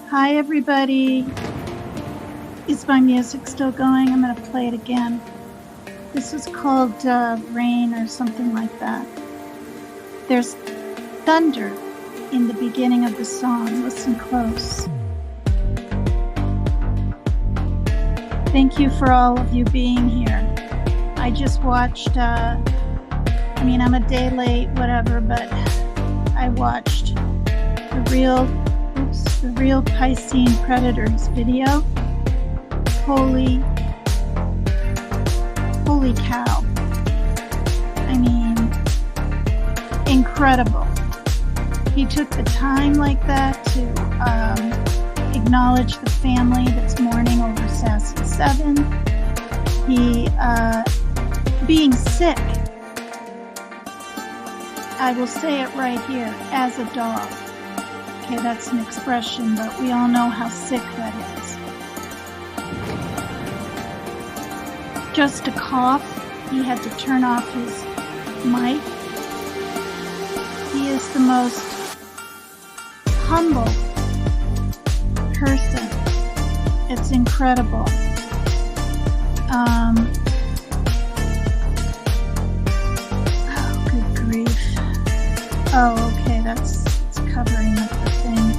Hi, everybody. Is my music still going? I'm going to play it again. This is called Rain or something like that. There's thunder in the beginning of the song. Listen close. Thank you for all of you being here. I just watched, I'm a day late, whatever, but I watched the real ThePiscinePredator's video. Holy cow. Incredible. He took the time like that to acknowledge the family that's mourning over Sassy 7. He, being sick, I will say it right here, as a dog. Okay, that's an expression, but we all know how sick that is. Just a cough, he had to turn off his mic. He is the most humble person. It's incredible. Oh, good grief. Oh, okay, it's covering up the thing.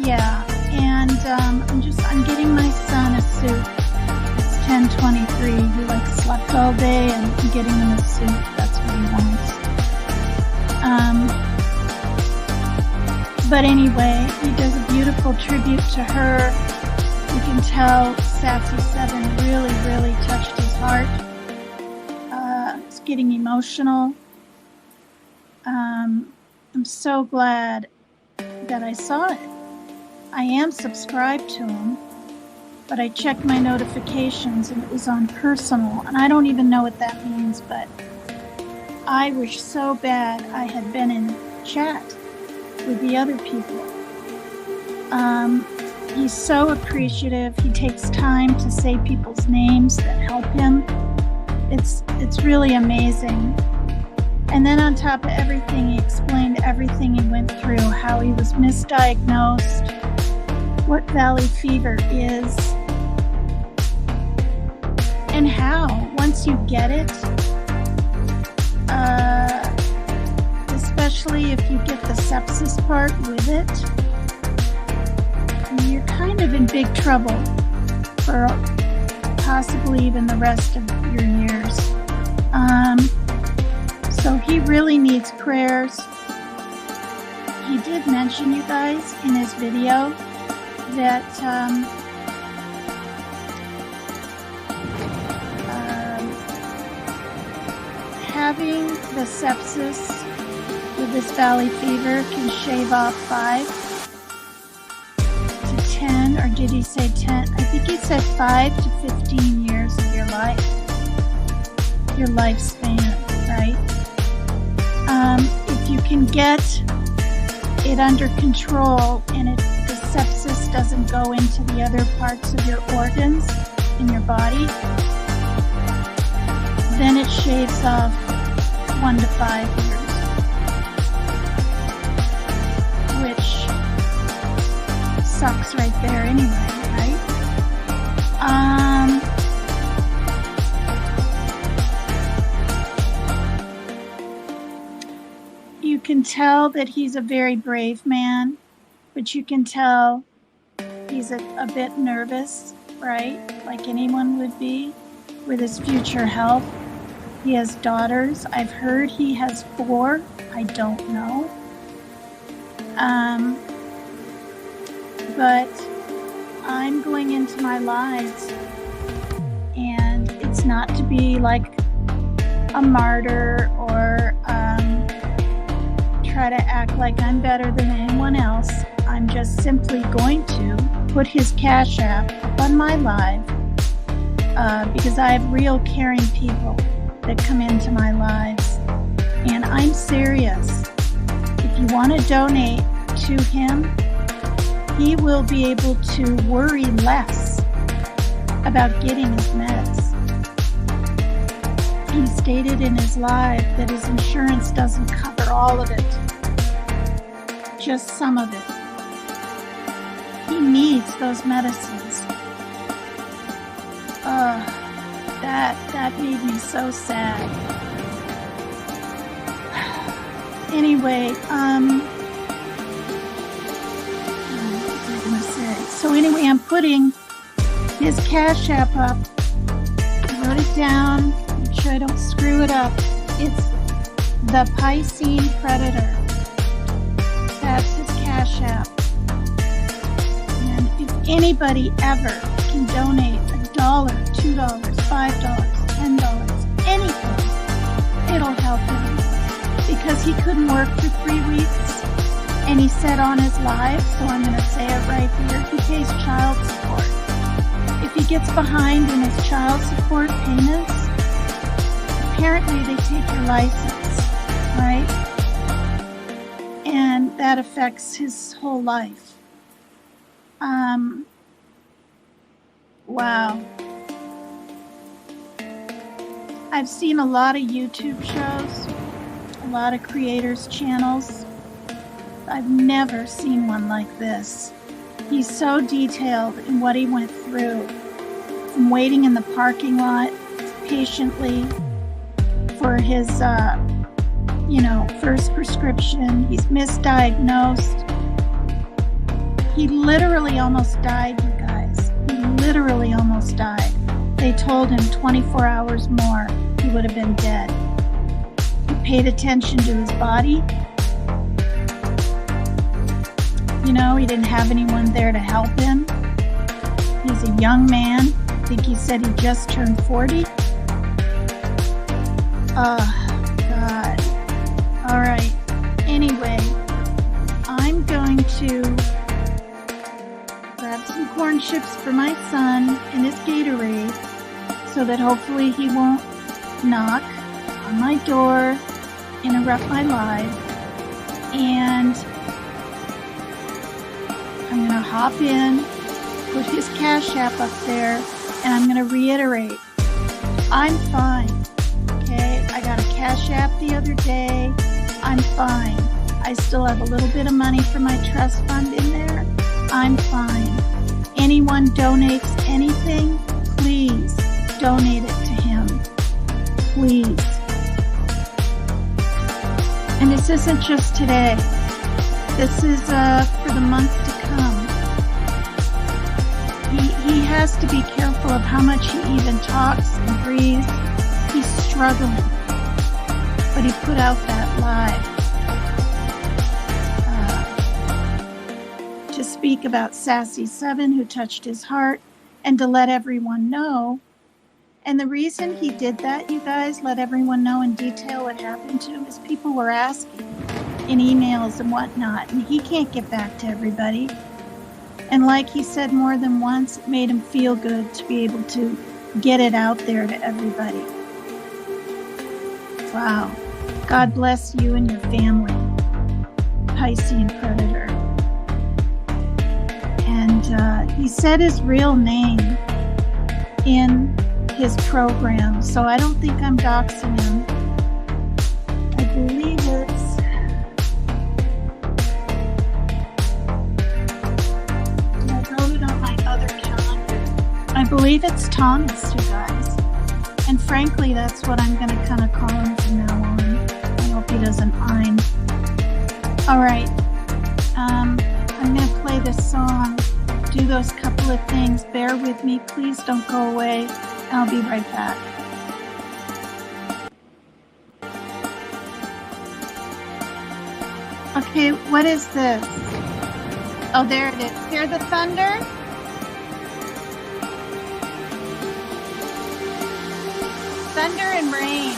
Yeah, and I'm getting my son a suit. It's 10:23. He slept all day, and I'm getting him a suit. That's what he wants. But anyway, he does a beautiful tribute to her. You can tell Sassy 7 really touched his heart. It's getting emotional. I'm so glad that I saw it. I am subscribed to him, but I checked my notifications and it was on personal, and I don't even know what that means, but I wish so bad I had been in chat with the other people. He's so appreciative. He takes time to say people's names that help him. It's really amazing. And then on top of everything, he explained everything he went through, how he was misdiagnosed, what valley fever is, and how, once you get it, especially if you get the sepsis part with it, you're kind of in big trouble for possibly even the rest of your years. So he really needs prayers. He did mention, you guys, in his video that having the sepsis with this valley fever can shave off 5 to 10, or did he say 10? I think he said 5 to 15 years of your life, your lifespan, right? If you can get it under control and the sepsis doesn't go into the other parts of your organs in your body, then it shaves off 1 to 5 years, which sucks right there anyway, right? You can tell that he's a very brave man, but you can tell he's a bit nervous, right? Like anyone would be with his future health. He has daughters. I've heard he has 4. I don't know. But I'm going into my lives, and it's not to be like a martyr or try to act like I'm better than anyone else. I'm just simply going to put his Cash App up on my live because I have real caring people that come into my lives, and I'm serious. If you want to donate to him, he will be able to worry less about getting his meds. He stated in his live that his insurance doesn't cover all of it, just some of it. he needs those medicines. That made me so sad. Anyway, what was I gonna say? So anyway, I'm putting his Cash App up. I wrote it down, make sure I don't screw it up. It's ThePiscinePredator. That's his Cash App. And if anybody ever can donate $1, $2, $5, $10, anything, it'll help him. Because he couldn't work for 3 weeks, and he said on his live, so I'm going to say it right here, he pays child support. If he gets behind in his child support payments, apparently they take your license, right? And that affects his whole life. Wow. I've seen a lot of YouTube shows, a lot of creators' channels. I've never seen one like this. He's so detailed in what he went through, from waiting in the parking lot patiently for his, first prescription. He's misdiagnosed. He literally almost died, you guys. He literally almost died. They told him 24 hours more, he would have been dead. He paid attention to his body. He didn't have anyone there to help him. He's a young man. I think he said he just turned 40. Oh, God. All right. Anyway, I'm going to grab some corn chips for my son and his Gatorade so that hopefully he won't knock on my door, interrupt my live, and I'm going to hop in, put his Cash App up there, and I'm going to reiterate, I'm fine, okay? I got a Cash App the other day. I'm fine. I still have a little bit of money for my trust fund in there. I'm fine. Anyone donates anything, please donate it to him. Please. And this isn't just today. This is for the month to come. He has to be careful of how much he even talks and breathes. He's struggling. But he put out that live to speak about Sassy 7, who touched his heart, and to let everyone know. And the reason he did that, you guys, let everyone know in detail what happened to him, is people were asking in emails and whatnot, and he can't get back to everybody. And like he said more than once, it made him feel good to be able to get it out there to everybody. Wow. God bless you and your family, ThePiscinePredator. And he said his real name in his program, so I don't think I'm doxing him. I believe it's Thomas, you guys. And frankly, that's what I'm going to kind of call him from now on. I hope he doesn't mind. All right. I'm going to play this song, do those couple of things. Bear with me. Please don't go away. I'll be right back. Okay, what is this? Oh, there it is. Hear the thunder? Thunder and rain.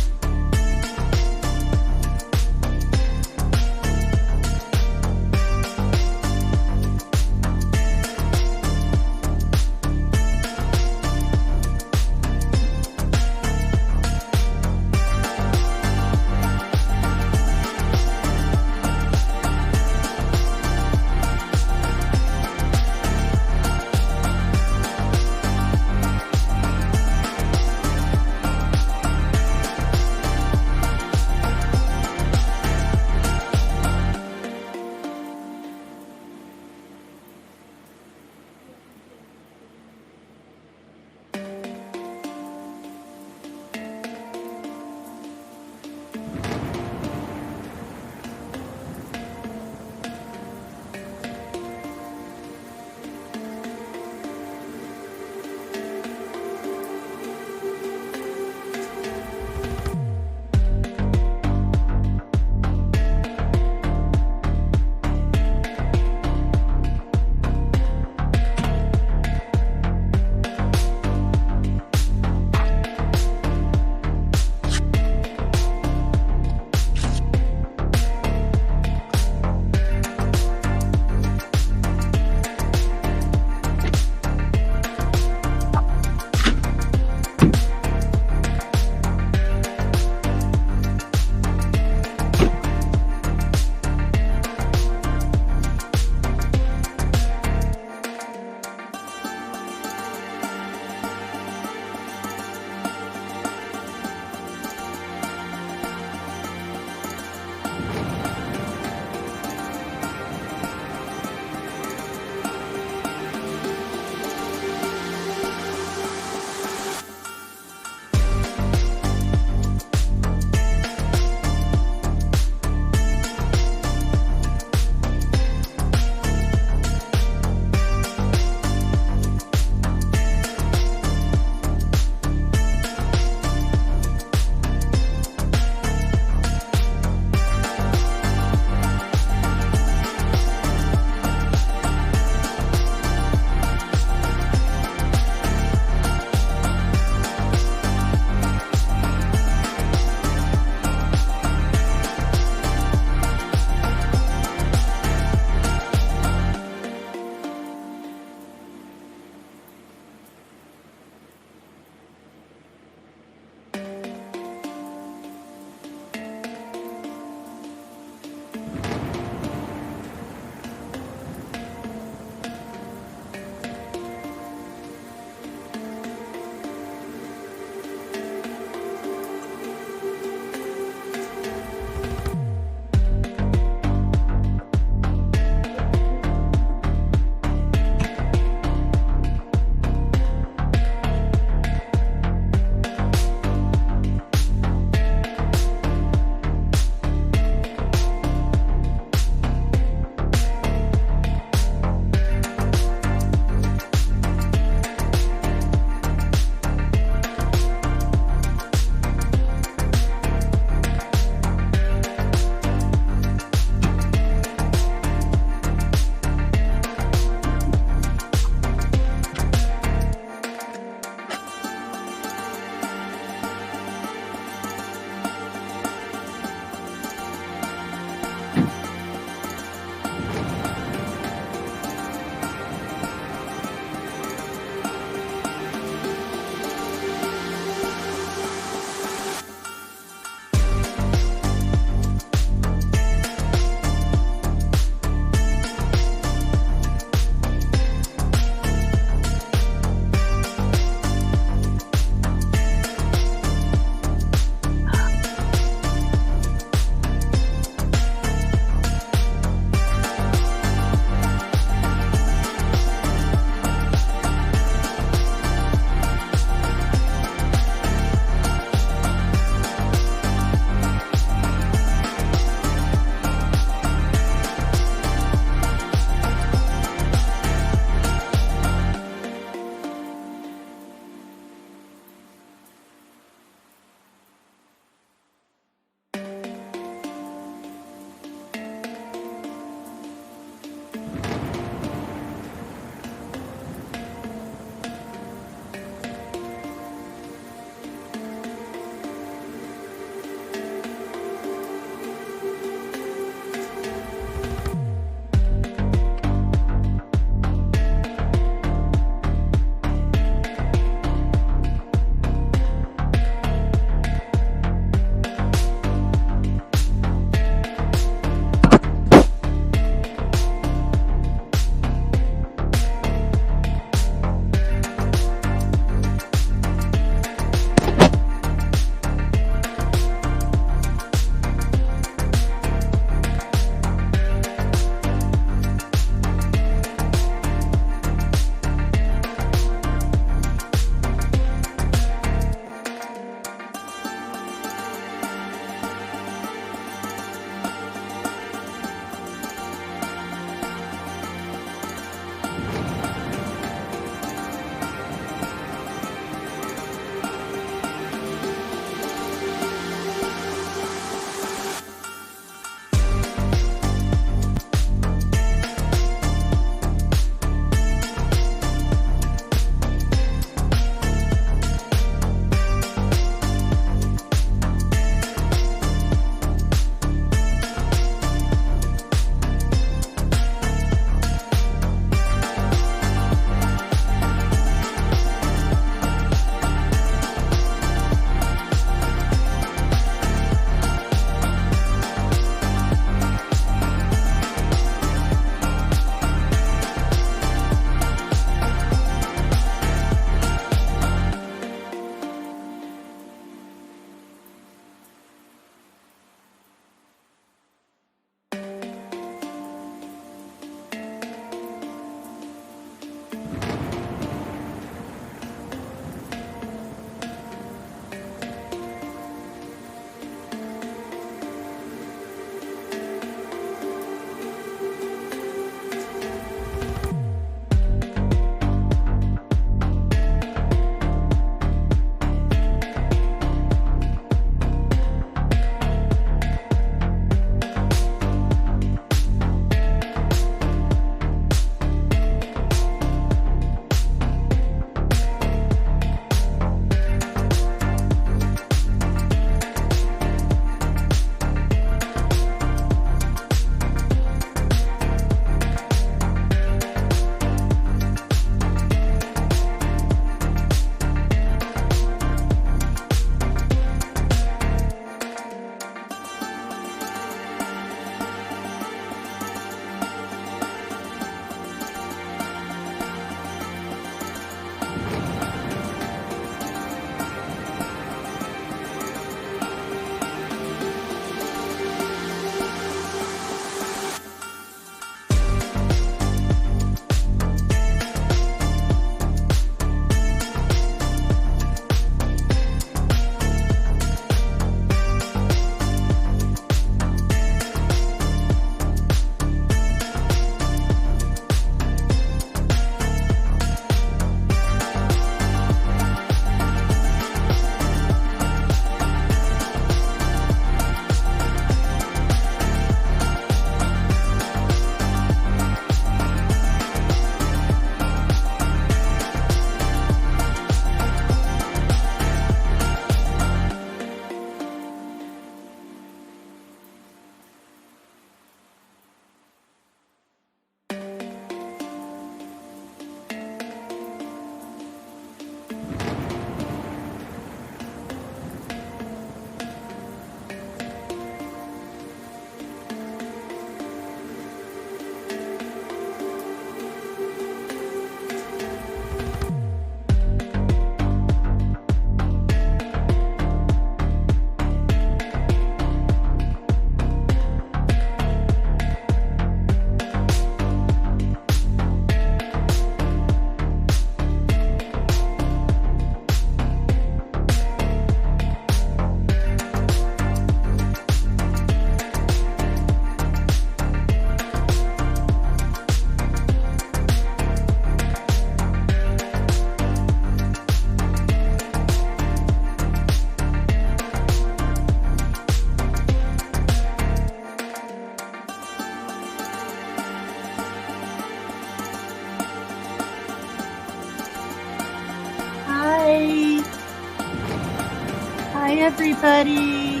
everybody.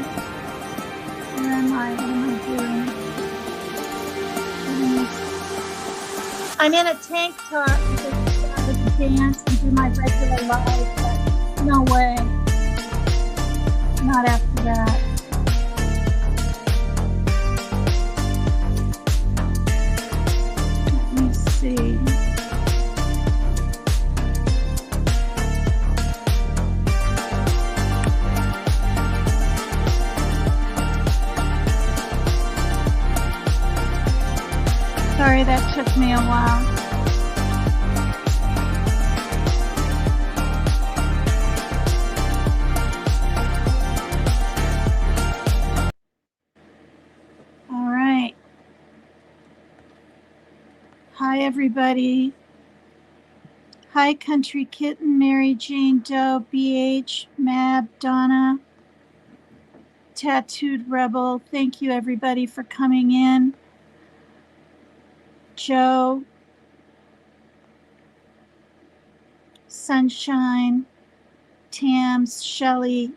Where am I? What am I doing? I'm in a tank top because I was to dance and do my regular life, but no way. Not after that. Let me see. Sorry, that took me a while. All right. Hi, everybody. Hi, Country Kitten, Mary Jane Doe, BH, Mab, Donna, Tattooed Rebel. Thank you, everybody, for coming in. Joe, Sunshine, Tams, Shelley,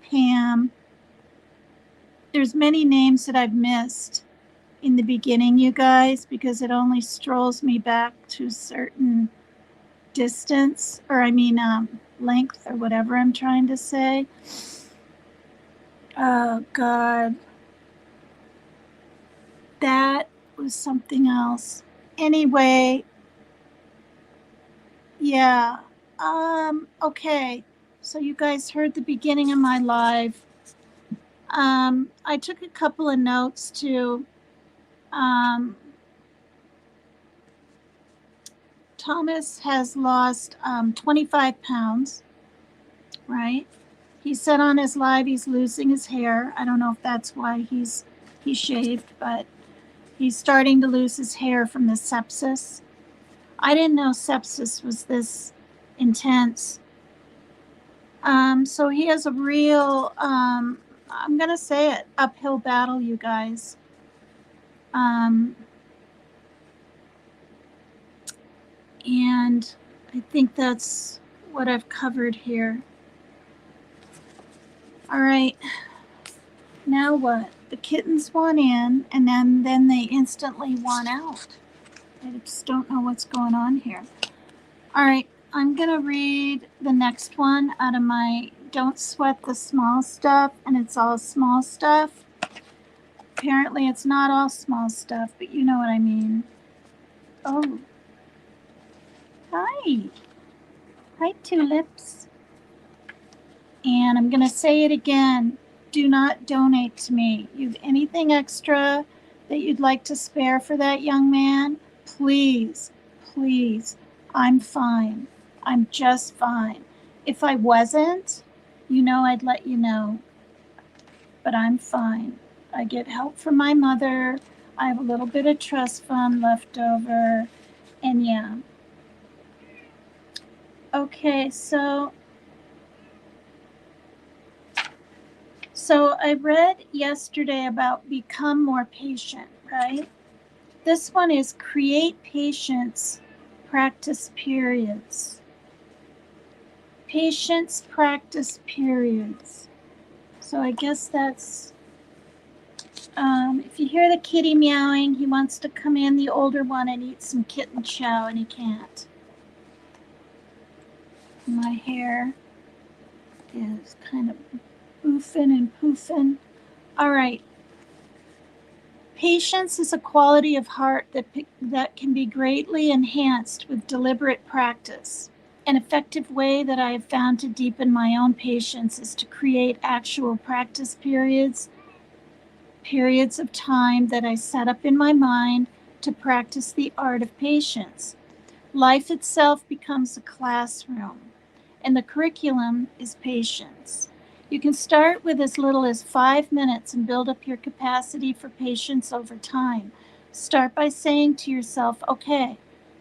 Pam. There's many names that I've missed in the beginning, you guys, because it only strolls me back to a certain distance, or length, or whatever I'm trying to say. Oh, God. That was something else. Anyway, yeah. Okay. So you guys heard the beginning of my live. I took a couple of notes too. Thomas has lost 25 pounds, right? He said on his live he's losing his hair. I don't know if that's why he shaved, but he's starting to lose his hair from the sepsis. I didn't know sepsis was this intense. So he has a real, I'm going to say it, uphill battle, you guys. And I think that's what I've covered here. All right. Now what? The kittens want in, and then they instantly want out. I just don't know what's going on here. All right. I'm going to read the next one out of my Don't Sweat the Small Stuff, and it's all small stuff. Apparently, it's not all small stuff, but you know what I mean. Oh. Hi. Hi, Tulips. And I'm going to say it again. Do not donate to me. You've anything extra that you'd like to spare for that young man? Please, please. I'm fine. I'm just fine. If I wasn't, I'd let you know. But I'm fine. I get help from my mother. I have a little bit of trust fund left over. And yeah. Okay, so I read yesterday about become more patient, right? This one is create patience, practice periods. Patience, practice periods. So I guess that's, if you hear the kitty meowing, he wants to come in, the older one, and eat some kitten chow, and he can't. My hair is kind of boofing and poofing. All right. Patience is a quality of heart that can be greatly enhanced with deliberate practice. An effective way that I have found to deepen my own patience is to create actual practice periods of time that I set up in my mind to practice the art of patience. Life itself becomes a classroom, and the curriculum is patience. You can start with as little as 5 minutes and build up your capacity for patience over time. Start by saying to yourself, okay,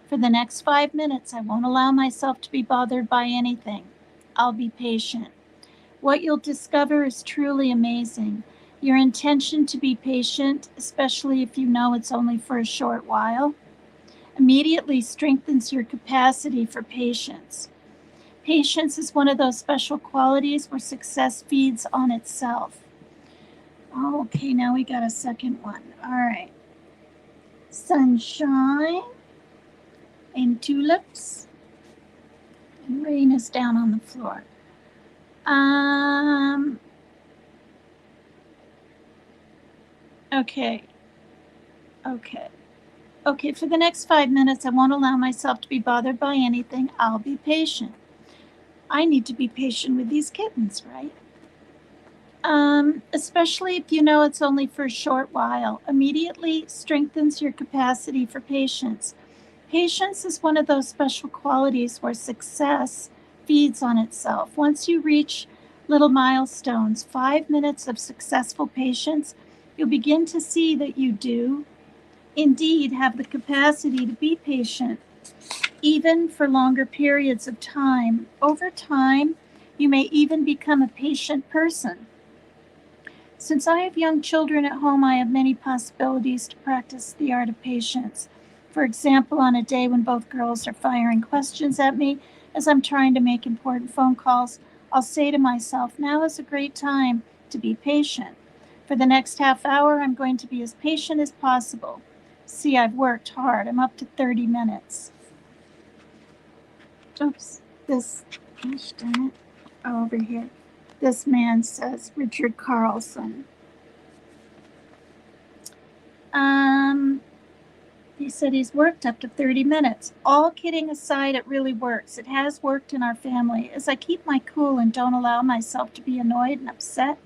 for the next 5 minutes, I won't allow myself to be bothered by anything. I'll be patient. What you'll discover is truly amazing. Your intention to be patient, especially if you know it's only for a short while, immediately strengthens your capacity for patience. Patience is one of those special qualities where success feeds on itself. Okay, now we got a second one. All right. Sunshine and tulips. And rain is down on the floor. Okay. Okay, for the next 5 minutes, I won't allow myself to be bothered by anything. I'll be patient. I need to be patient with these kittens, right? Especially if you know it's only for a short while. Immediately strengthens your capacity for patience. Patience is one of those special qualities where success feeds on itself. Once you reach little milestones, 5 minutes of successful patience, you'll begin to see that you do indeed have the capacity to be patient, even for longer periods of time. Over time, you may even become a patient person. Since I have young children at home, I have many possibilities to practice the art of patience. For example, on a day when both girls are firing questions at me as I'm trying to make important phone calls, I'll say to myself, now is a great time to be patient. For the next half hour, I'm going to be as patient as possible. See, I've worked hard. I'm up to 30 minutes. Oops, gosh darn it, over here. This man says, Richard Carlson. He said he's worked up to 30 minutes. All kidding aside, it really works. It has worked in our family. As I keep my cool and don't allow myself to be annoyed and upset,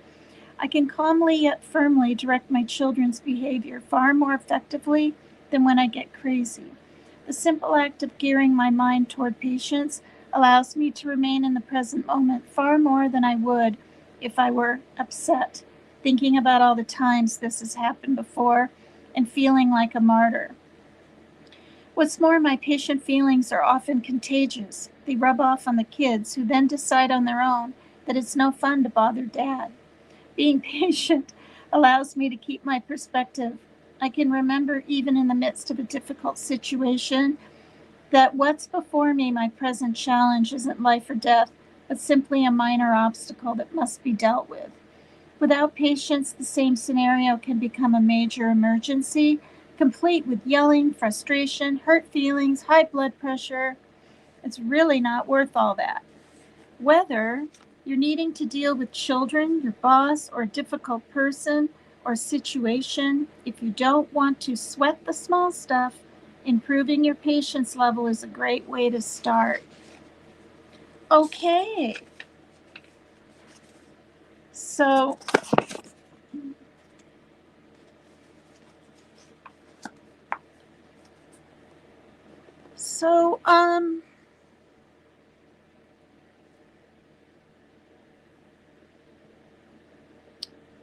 I can calmly yet firmly direct my children's behavior far more effectively than when I get crazy. The simple act of gearing my mind toward patience allows me to remain in the present moment far more than I would if I were upset, thinking about all the times this has happened before and feeling like a martyr. What's more, my patient feelings are often contagious. They rub off on the kids, who then decide on their own that it's no fun to bother Dad. Being patient allows me to keep my perspective. I can remember, even in the midst of a difficult situation, that what's before me, my present challenge, isn't life or death, but simply a minor obstacle that must be dealt with. Without patience, the same scenario can become a major emergency, complete with yelling, frustration, hurt feelings, high blood pressure. It's really not worth all that. Whether you're needing to deal with children, your boss, or a difficult person or situation, if you don't want to sweat the small stuff, improving your patience level is a great way to start. Okay. So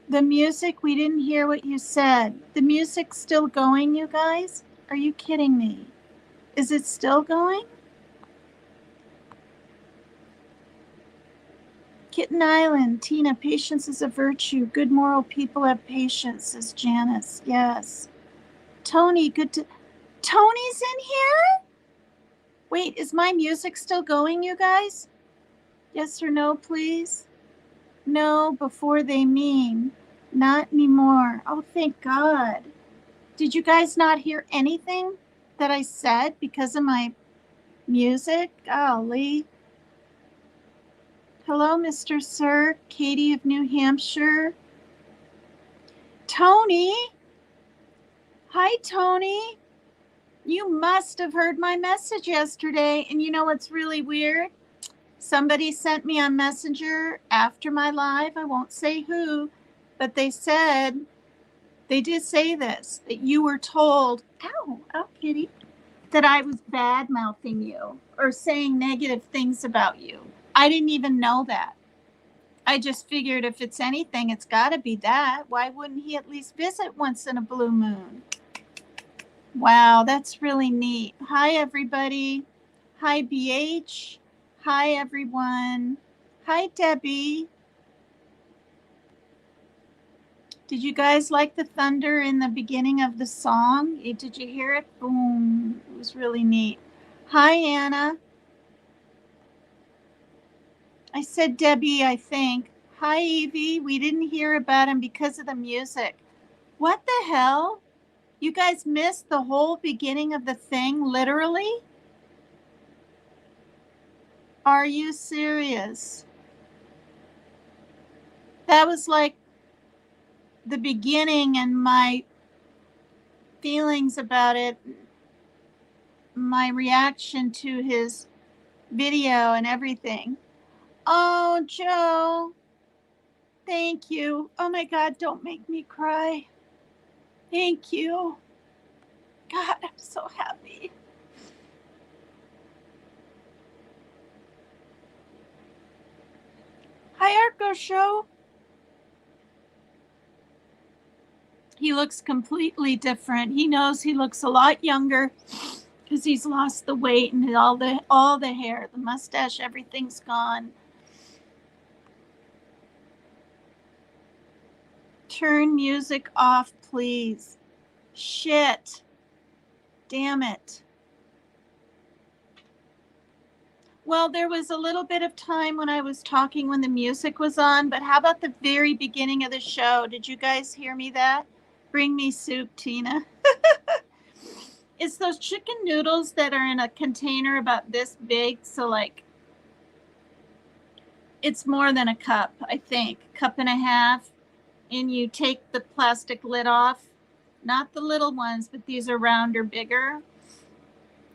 the music, we didn't hear what you said. The music's still going, you guys? Are you kidding me? Is it still going? Kitten Island, Tina, patience is a virtue. Good moral people have patience, says Janice. Yes. Tony, Tony's in here? Wait, is my music still going, you guys? Yes or no, please? No, before they mean. Not anymore. Oh, thank God. Did you guys not hear anything that I said because of my music? Golly. Hello, Mr. Sir. Katie of New Hampshire. Tony. Hi, Tony. You must have heard my message yesterday. And you know what's really weird? Somebody sent me on Messenger after my live. I won't say who, but they did say this, that you were told, ow, kitty, that I was bad mouthing you or saying negative things about you. I didn't even know that. I just figured if it's anything, it's got to be that. Why wouldn't he at least visit once in a blue moon? Wow, that's really neat. Hi, everybody. Hi, BH. Hi, everyone. Hi, Debbie. Did you guys like the thunder in the beginning of the song? Did you hear it? Boom. It was really neat. Hi, Anna. I said Debbie, I think. Hi, Evie. We didn't hear about him because of the music. What the hell? You guys missed the whole beginning of the thing, literally? Are you serious? That was like the beginning, and my feelings about it, my reaction to his video and everything. Oh, Joe, thank you. Oh my God, don't make me cry. Thank you. God, I'm so happy. Hi, Arco Show. He looks completely different. He knows he looks a lot younger because he's lost the weight and all the hair, the mustache, everything's gone. Turn music off, please. Shit. Damn it. Well, there was a little bit of time when I was talking when the music was on, but how about the very beginning of the show? Did you guys hear me that? Bring me soup, Tina. It's those chicken noodles that are in a container about this big, so like it's more than a cup, I think, cup and a half. And you take the plastic lid off, not the little ones, but these are rounder, bigger.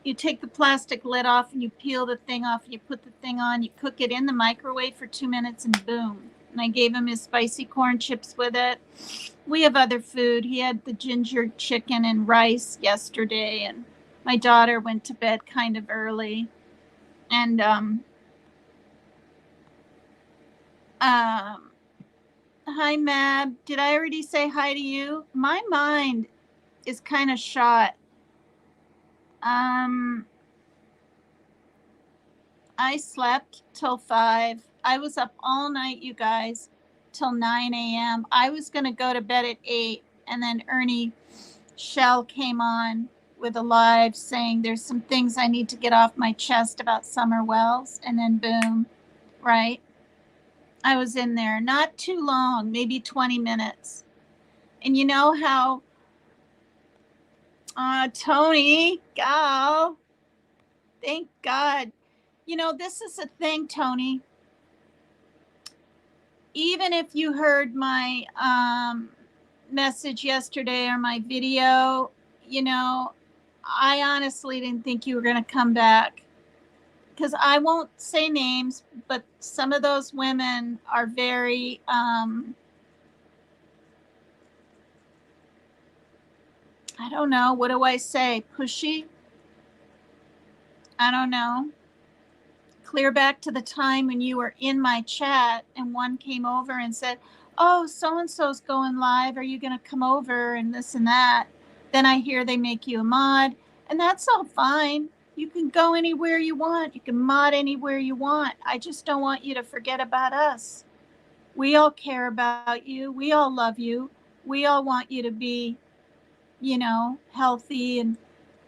You take the plastic lid off and you peel the thing off and you put the thing on, you cook it in the microwave for 2 minutes and boom. And I gave him his spicy corn chips with it. We have other food. He had the ginger chicken and rice yesterday, and my daughter went to bed kind of early. And hi, Mab. Did I already say hi to you? My mind is kind of shot. I slept till 5. I was up all night, you guys, till 9 a.m. I was going to go to bed at 8, and then Ernie Shell came on with a live saying there's some things I need to get off my chest about Summer Wells, and then boom, right? I was in there not too long, maybe 20 minutes. And you know how Tony, gal, thank God. You know, this is a thing, Tony. Even if you heard my message yesterday or my video, you know, I honestly didn't think you were going to come back, because I won't say names, but some of those women are very, I don't know, what do I say? Pushy? I don't know. Clear back to the time when you were in my chat and one came over and said, oh, so-and-so's going live. Are you going to come over and this and that? Then I hear they make you a mod, and that's all fine. You can go anywhere you want. You can mod anywhere you want. I just don't want you to forget about us. We all care about you. We all love you. We all want you to be, you know, healthy, and,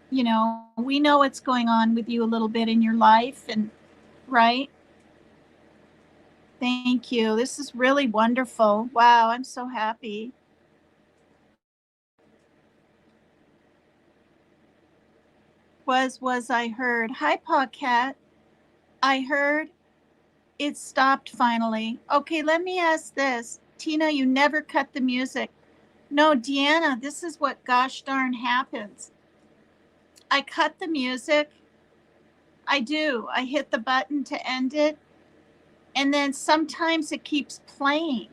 you know, we know what's going on with you a little bit in your life, and right? Thank you. This is really wonderful. Wow, I'm so happy. Was I heard. Hi, Podcat. I heard it stopped finally. Okay, let me ask this. Tina, you never cut the music. No, Deanna, this is what gosh darn happens. I cut the music. I do. I hit the button to end it, and then sometimes it keeps playing.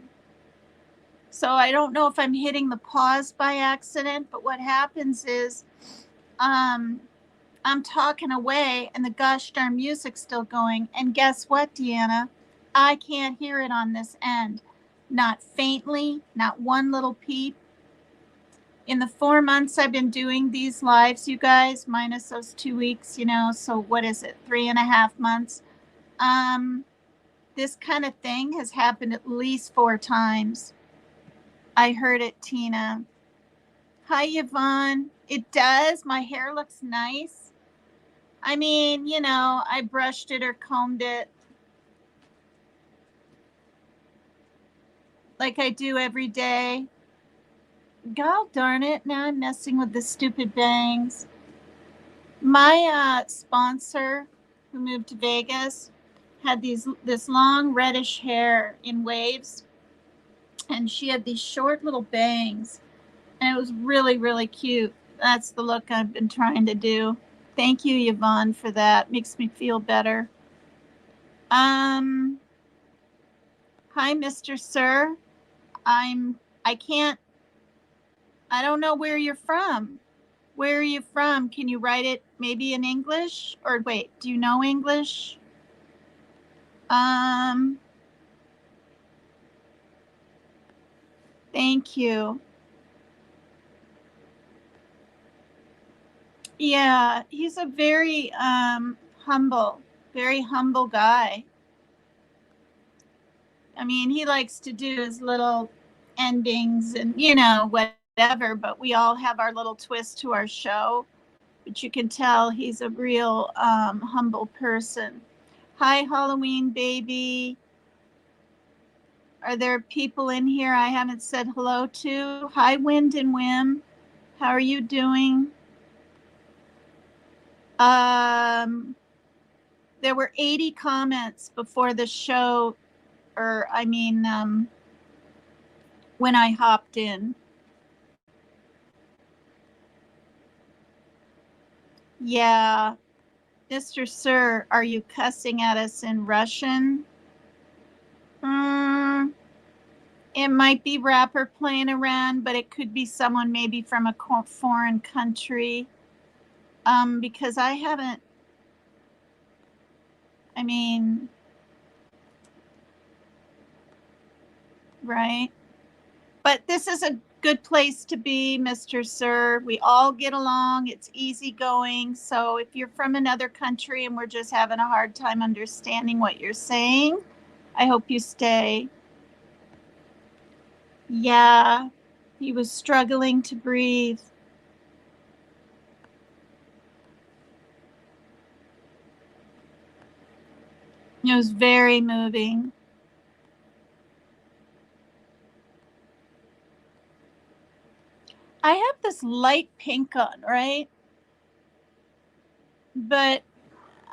So I don't know if I'm hitting the pause by accident, but what happens is I'm talking away and the gosh darn music's still going. And guess what, Deanna? I can't hear it on this end. Not faintly, not one little peep. In the 4 months I've been doing these lives, you guys, minus those 2 weeks, you know, so what is it, 3.5 months? This kind of thing has happened at least 4 times. I heard it, Tina. Hi, Yvonne. It does. My hair looks nice. I mean, you know, I brushed it or combed it. like I do every day. God darn it, now I'm messing with the stupid bangs. My sponsor who moved to Vegas had this long reddish hair in waves, and she had these short little bangs, and it was really, really cute. That's the look I've been trying to do. Thank you, Yvonne, for that. Makes me feel better. Um, Hi, Mr. Sir. I can't, I don't know where you're from. Where are you from? Can you write it maybe in English? Or wait, do you know English? Um, Thank you. Yeah, he's a very humble guy. I mean, he likes to do his little endings and, whatever, but we all have our little twist to our show. But you can tell he's a real humble person. Hi, Halloween baby. Are there people in here I haven't said hello to? Hi, Wind and Whim. How are you doing? There were 80 comments before the show, or when I hopped in. Yeah. Mr. Sir, are you cussing at us in Russian? Mm, it might be rapper playing around, but it could be someone maybe from a foreign country. Because I haven't, I mean, right? But this is a good place to be, Mr. Sir. We all get along. It's easygoing. So if you're from another country and we're just having a hard time understanding what you're saying, I hope you stay. Yeah, he was struggling to breathe. It was very moving. I have this light pink on, right? But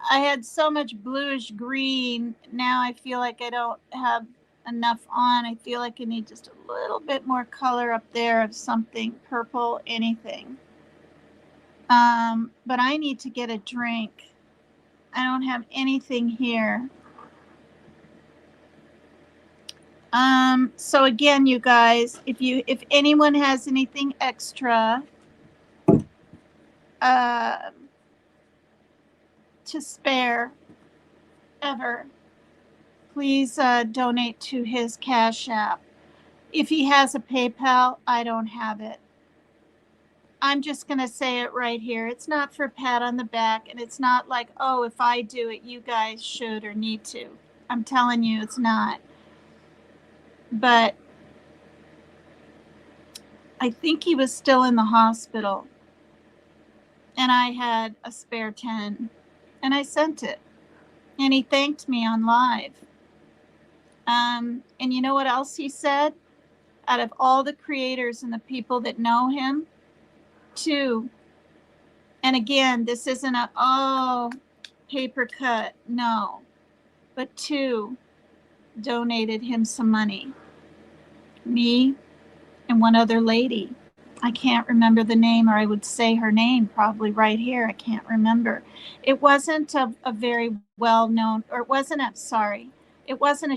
I had so much bluish green. Now I feel like I don't have enough on. I feel like I need just a little bit more color up there of something purple, anything. But I need to get a drink. I don't have anything here. So again, you guys, if anyone has anything extra to spare ever, please donate to his Cash App. If he has a PayPal, I don't have it. I'm just going to say it right here. It's not for a pat on the back, and it's not like, oh, if I do it, you guys should or need to. I'm telling you, it's not. But I think he was still in the hospital, and I had a spare 10, and I sent it, and he thanked me on live. And you know what else he said? Out of all the creators and the people that know him, 2, and again, this isn't a, paper cut, no, but 2 donated him some money. Me and one other lady. I can't remember the name, or I would say her name probably right here. I can't remember. It wasn't a very well-known, or it wasn't a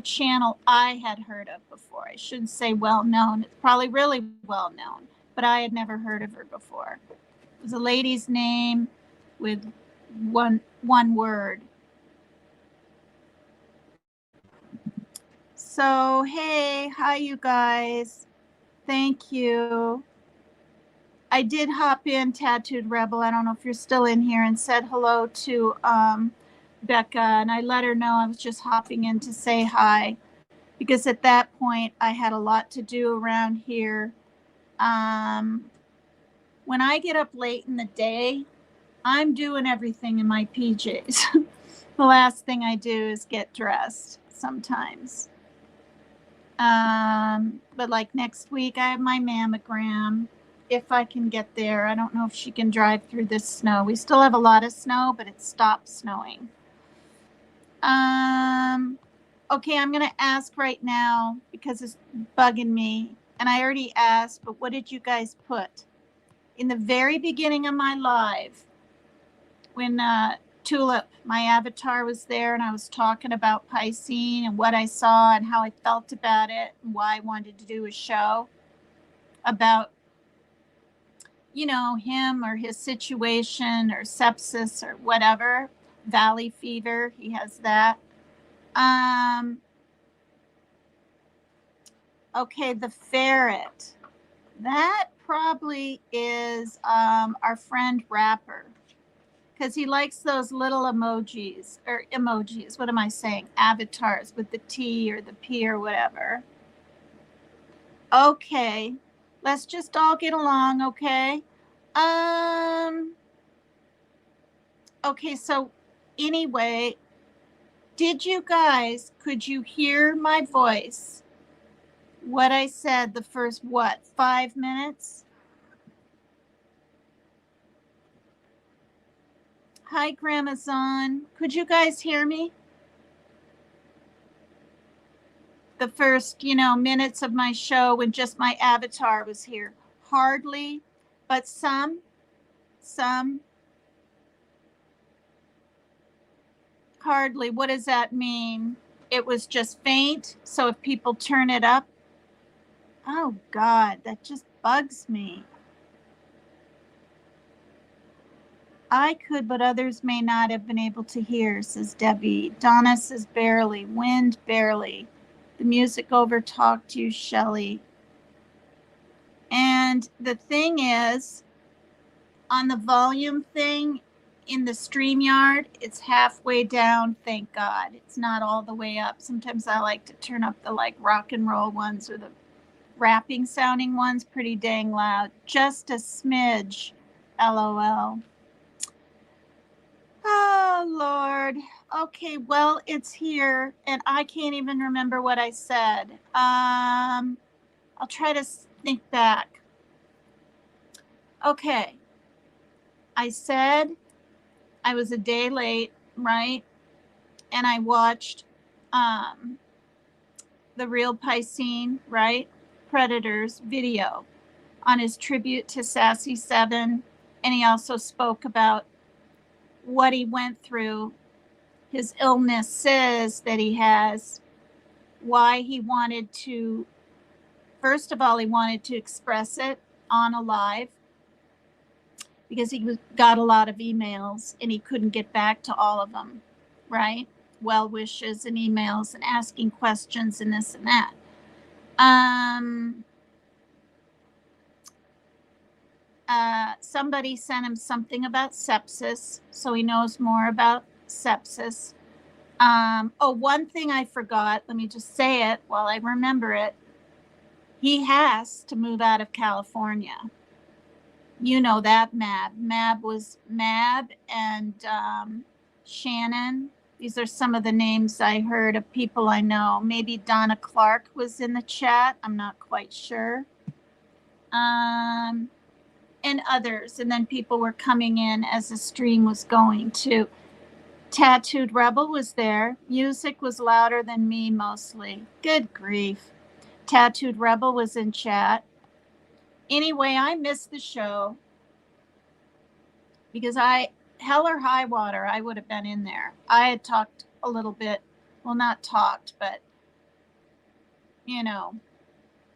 channel I had heard of before. I shouldn't say well-known. It's probably really well-known, but I had never heard of her before. It was a lady's name with one word. So, hey, hi, you guys. Thank you. I did hop in, Tattooed Rebel. I don't know if you're still in here, and said hello to Becca, and I let her know I was just hopping in to say hi, because at that point I had a lot to do around here. When I get up late in the day, I'm doing everything in my PJs. The last thing I do is get dressed sometimes. But like next week, I have my mammogram. If I can get there, I don't know if she can drive through this snow. We still have a lot of snow, but it stopped snowing. Okay, I'm gonna ask right now because it's bugging me, and I already asked. But what did you guys put in the very beginning of my live when Tulip, my avatar, was there, and I was talking about Piscine and what I saw and how I felt about it and why I wanted to do a show about, him or his situation or sepsis or whatever, valley fever. He has that. Um, okay, the ferret. That probably is our friend Rapper because he likes those little emojis or emojis. What am I saying? Avatars with the T or the P or whatever. Okay, let's just all get along, okay? Um, okay, so anyway, could you hear my voice? What I said the first, 5 minutes? Hi, Gramazon. Could you guys hear me? The first, minutes of my show when just my avatar was here. Hardly, but some. Hardly. What does that mean? It was just faint. So if people turn it up, oh God, that just bugs me. I could, but others may not have been able to hear, says Debbie. Donna says barely. Wind, barely. The music over talked you, Shelley. And the thing is, on the volume thing in the StreamYard, it's halfway down, thank God. It's not all the way up. Sometimes I like to turn up the like rock and roll ones or the rapping sounding ones pretty dang loud. Just a smidge. LOL. Oh, Lord. Okay, well, it's here, and I can't even remember what I said. I'll try to think back. Okay. I said I was a day late, right? And I watched the real Piscine, right? Predator's video on his tribute to Sassy 7. And he also spoke about what he went through, his illnesses that he has, why he wanted to, first of all, he wanted to express it on a live because he got a lot of emails and he couldn't get back to all of them, right? Well wishes and emails and asking questions and this and that. Somebody sent him something about sepsis, so he knows more about sepsis. One thing I forgot, let me just say it while I remember it. He has to move out of California. You know that, Mab was Mab and Shannon. These are some of the names I heard of people I know. Maybe Donna Clark was in the chat. I'm not quite sure. And others. And then people were coming in as the stream was going too. Tattooed Rebel was there. Music was louder than me mostly. Good grief. Tattooed Rebel was in chat. Anyway, I missed the show because hell or high water, I would have been in there. I had talked a little bit, well, not talked, but,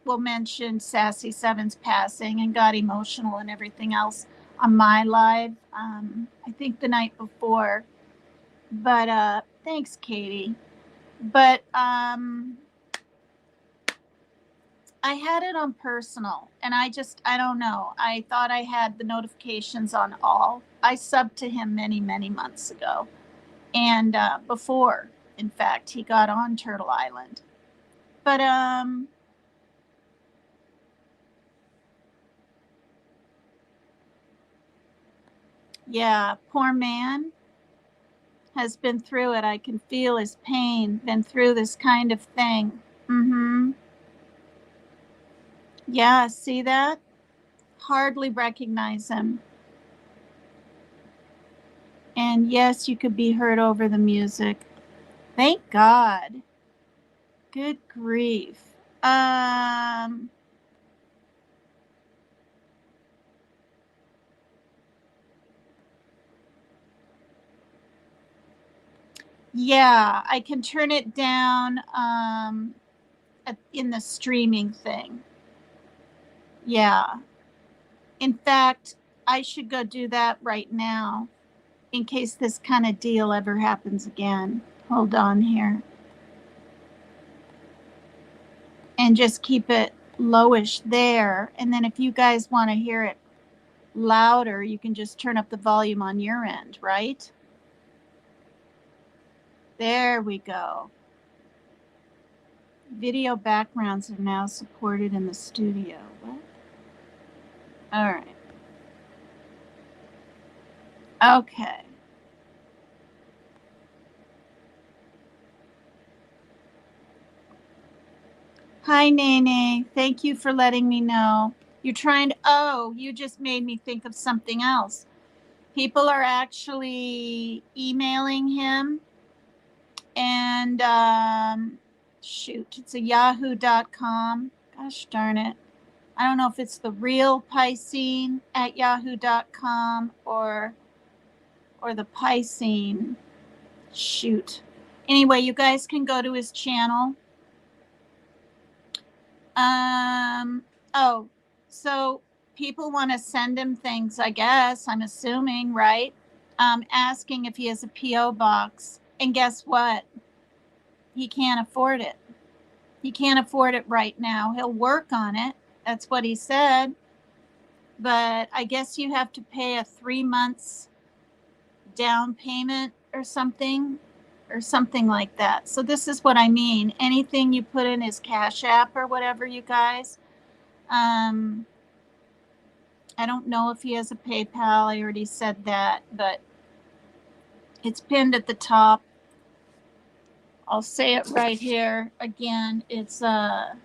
we'll mention Sassy Seven's passing and got emotional and everything else on my live, I think the night before. But thanks, Katie. But I had it on personal, and I don't know. I thought I had the notifications on all. I subbed to him many, many months ago. And before, in fact, he got on Turtle Island. But, yeah, poor man has been through it. I can feel his pain, been through this kind of thing. Yeah, see that? Hardly recognize him. And yes, you could be heard over the music. Thank God. Good grief. Yeah, I can turn it down in the streaming thing. Yeah. In fact, I should go do that right now in case this kind of deal ever happens again. Hold on here. And just keep it lowish there. And then if you guys want to hear it louder, you can just turn up the volume on your end, right? There we go. Video backgrounds are now supported in the studio. What? All right. Okay. Hi, Nene. Thank you for letting me know. You're trying to, oh, you just made me think of something else. People are actually emailing him and, shoot, it's a yahoo.com. Gosh darn it. I don't know if it's the real Piscine at yahoo.com or the Piscine. Shoot. Anyway, you guys can go to his channel. Oh, so people want to send him things, I guess, I'm assuming, right? Asking if he has a P.O. box. And guess what? He can't afford it. He can't afford it right now. He'll work on it. That's what he said. But I guess you have to pay a 3 months down payment or something like that. So this is what I mean. Anything you put in his Cash App or whatever, you guys. I don't know if he has a PayPal. I already said that, but it's pinned at the top. I'll say it right here again. It's a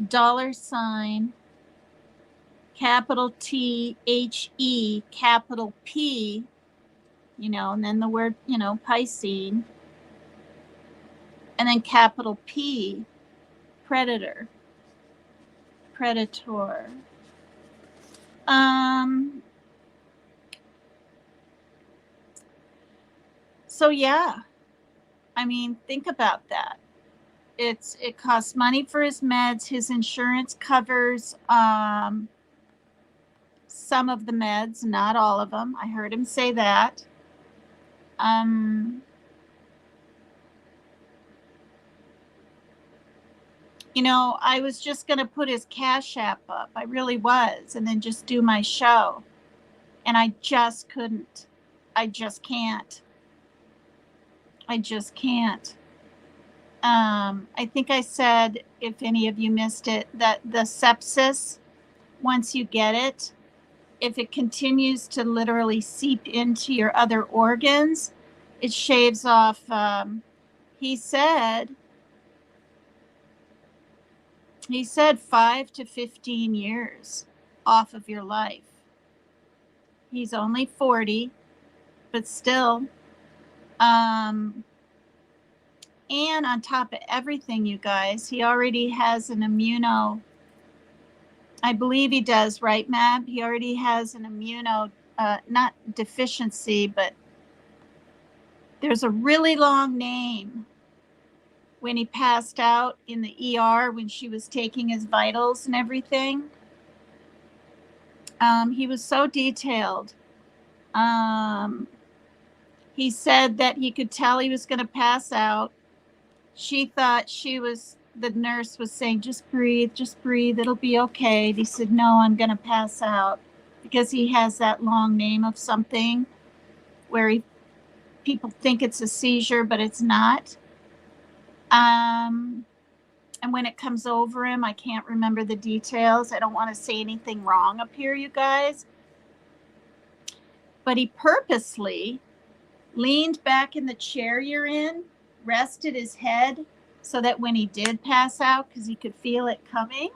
$, capital T H E, capital P, and then the word, Piscine, and then capital P, Predator. So yeah, I mean, think about that. It costs money for his meds. His insurance covers some of the meds, not all of them. I heard him say that. I was just going to put his Cash App up. I really was, and then just do my show. And I just couldn't. I just can't. I think I said, if any of you missed it, that the sepsis, once you get it, if it continues to literally seep into your other organs, it shaves off, he said 5 to 15 years off of your life. He's only 40, but still. And on top of everything, you guys, he already has an I believe he does, right, Mab? He already has an not deficiency, but there's a really long name when he passed out in the ER when she was taking his vitals and everything. He was so detailed. He said that he could tell he was going to pass out. She thought the nurse was saying, just breathe, it'll be okay. And he said, no, I'm going to pass out, because he has that long name of something where people think it's a seizure, but it's not. And when it comes over him, I can't remember the details. I don't want to say anything wrong up here, you guys. But he purposely leaned back in the chair you're in, rested his head, so that when he did pass out, because he could feel it coming,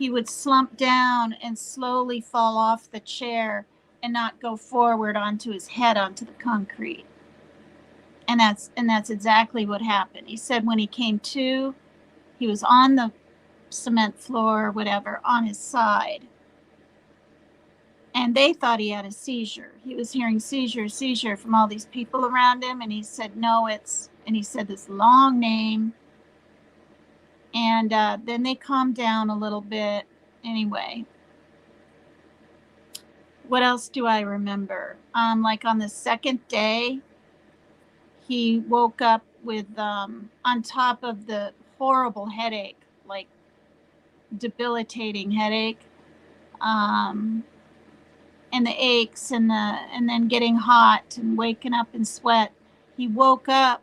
he would slump down and slowly fall off the chair and not go forward onto his head onto the concrete. And that's exactly what happened. He said when he came to, he was on the cement floor or whatever on his side. And they thought he had a seizure. He was hearing seizure from all these people around him. And he said, no, and he said this long name. And then they calmed down a little bit. Anyway, what else do I remember? Like on the second day, he woke up with, on top of the horrible headache, like debilitating headache, and the aches and then getting hot and waking up in sweat. He woke up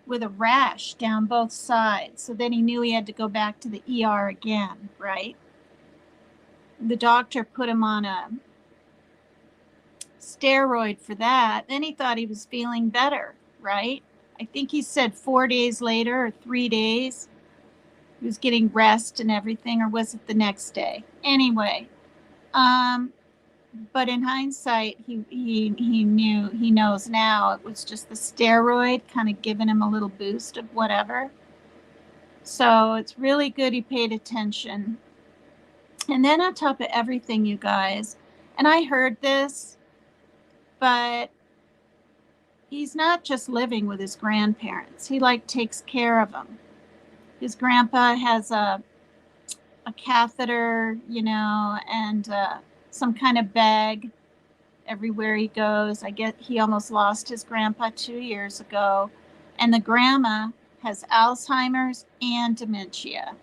with a rash down both sides. So then he knew he had to go back to the ER again, right? The doctor put him on a steroid for that. Then he thought he was feeling better, right? I think he said 4 days later or 3 days, he was getting rest and everything, or was it the next day? Anyway, but in hindsight, he knows now it was just the steroid kind of giving him a little boost of whatever. So it's really good he paid attention. And then on top of everything, you guys, and I heard this, but he's not just living with his grandparents. He like takes care of them. His grandpa has a catheter, and some kind of bag everywhere he goes. I get he almost lost his grandpa 2 years ago. And the grandma has Alzheimer's and dementia.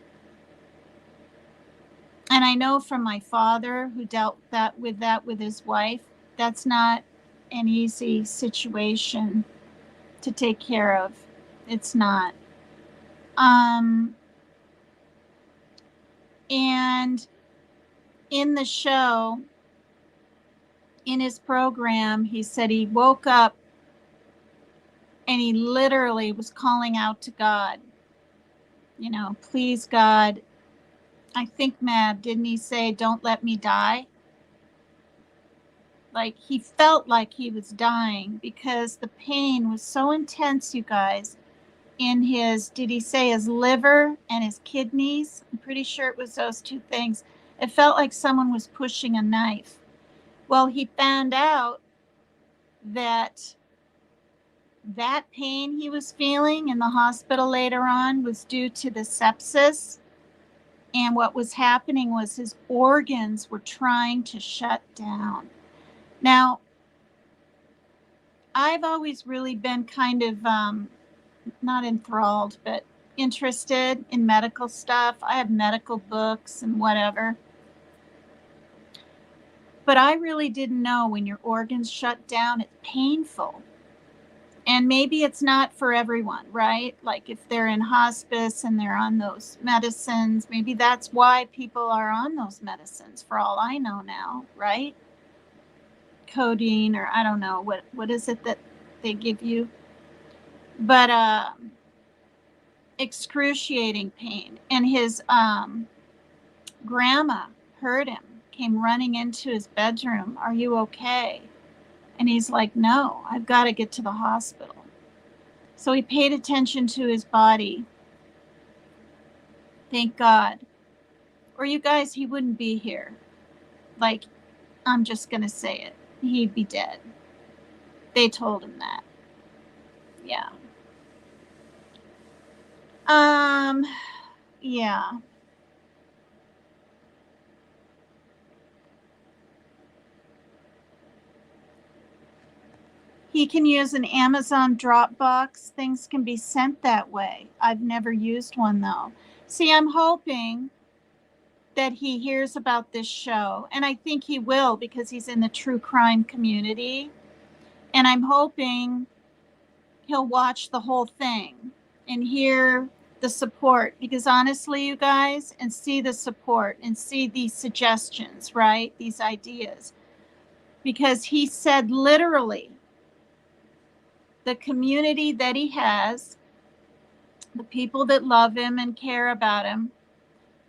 And I know from my father, who dealt with his wife, that's not an easy situation to take care of. It's not. And in the show, in his program, he said he woke up and he literally was calling out to God. Please, God. I think, Mab, didn't he say, don't let me die? Like he felt like he was dying because the pain was so intense, you guys, in did he say his liver and his kidneys? I'm pretty sure it was those two things. It felt like someone was pushing a knife. Well, he found out that pain he was feeling in the hospital later on was due to the sepsis. And what was happening was his organs were trying to shut down. Now, I've always really been kind of, not enthralled, but interested in medical stuff. I have medical books and whatever. But I really didn't know when your organs shut down, it's painful. And maybe it's not for everyone, right? Like if they're in hospice and they're on those medicines, maybe that's why people are on those medicines, for all I know now, right? Codeine, or I don't know, what is it that they give you? But excruciating pain. And his grandma heard him, came running into his bedroom. Are you okay? And he's like, no, I've got to get to the hospital. So he paid attention to his body. Thank God. Or you guys, he wouldn't be here. Like, I'm just going to say it. He'd be dead. They told him that. Yeah. Yeah. He can use an Amazon Dropbox. Things can be sent that way. I've never used one though. See, I'm hoping that he hears about this show, and I think he will because he's in the true crime community. And I'm hoping he'll watch the whole thing and hear the support, because honestly, you guys, and see the support and see these suggestions, right? These ideas. Because he said literally, the community that he has, the people that love him and care about him,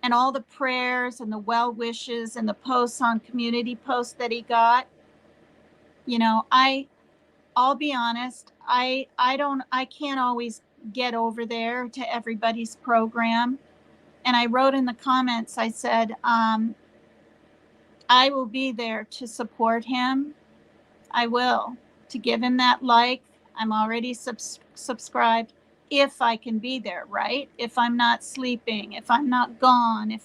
and all the prayers and the well wishes and the posts on community posts that he got, you know, I'll be honest, I can't always get over there to everybody's program. And I wrote in the comments, I said, I will be there to support him. I will, to give him that like. I'm already subscribed if I can be there, right? If I'm not sleeping, if I'm not gone,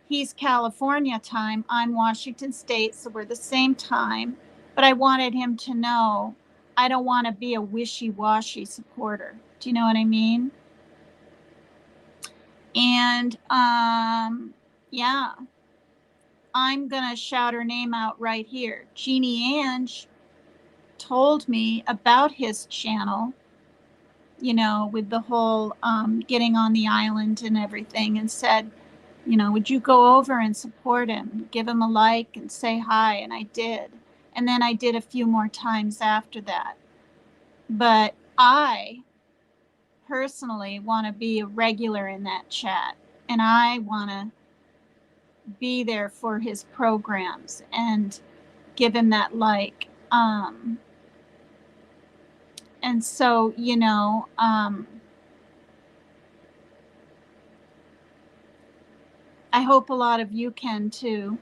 he's California time, I'm Washington State, so we're the same time. But I wanted him to know I don't want to be a wishy-washy supporter. Do you know what I mean? And yeah, I'm going to shout her name out right here. Jeannie Ange told me about his channel, you know, with the whole getting on the island and everything, and said, you know, would you go over and support him, give him a like and say hi? And I did. And then I did a few more times after that. But I personally want to be a regular in that chat, and I want to be there for his programs and give him that like. And so, you know, I hope a lot of you can too.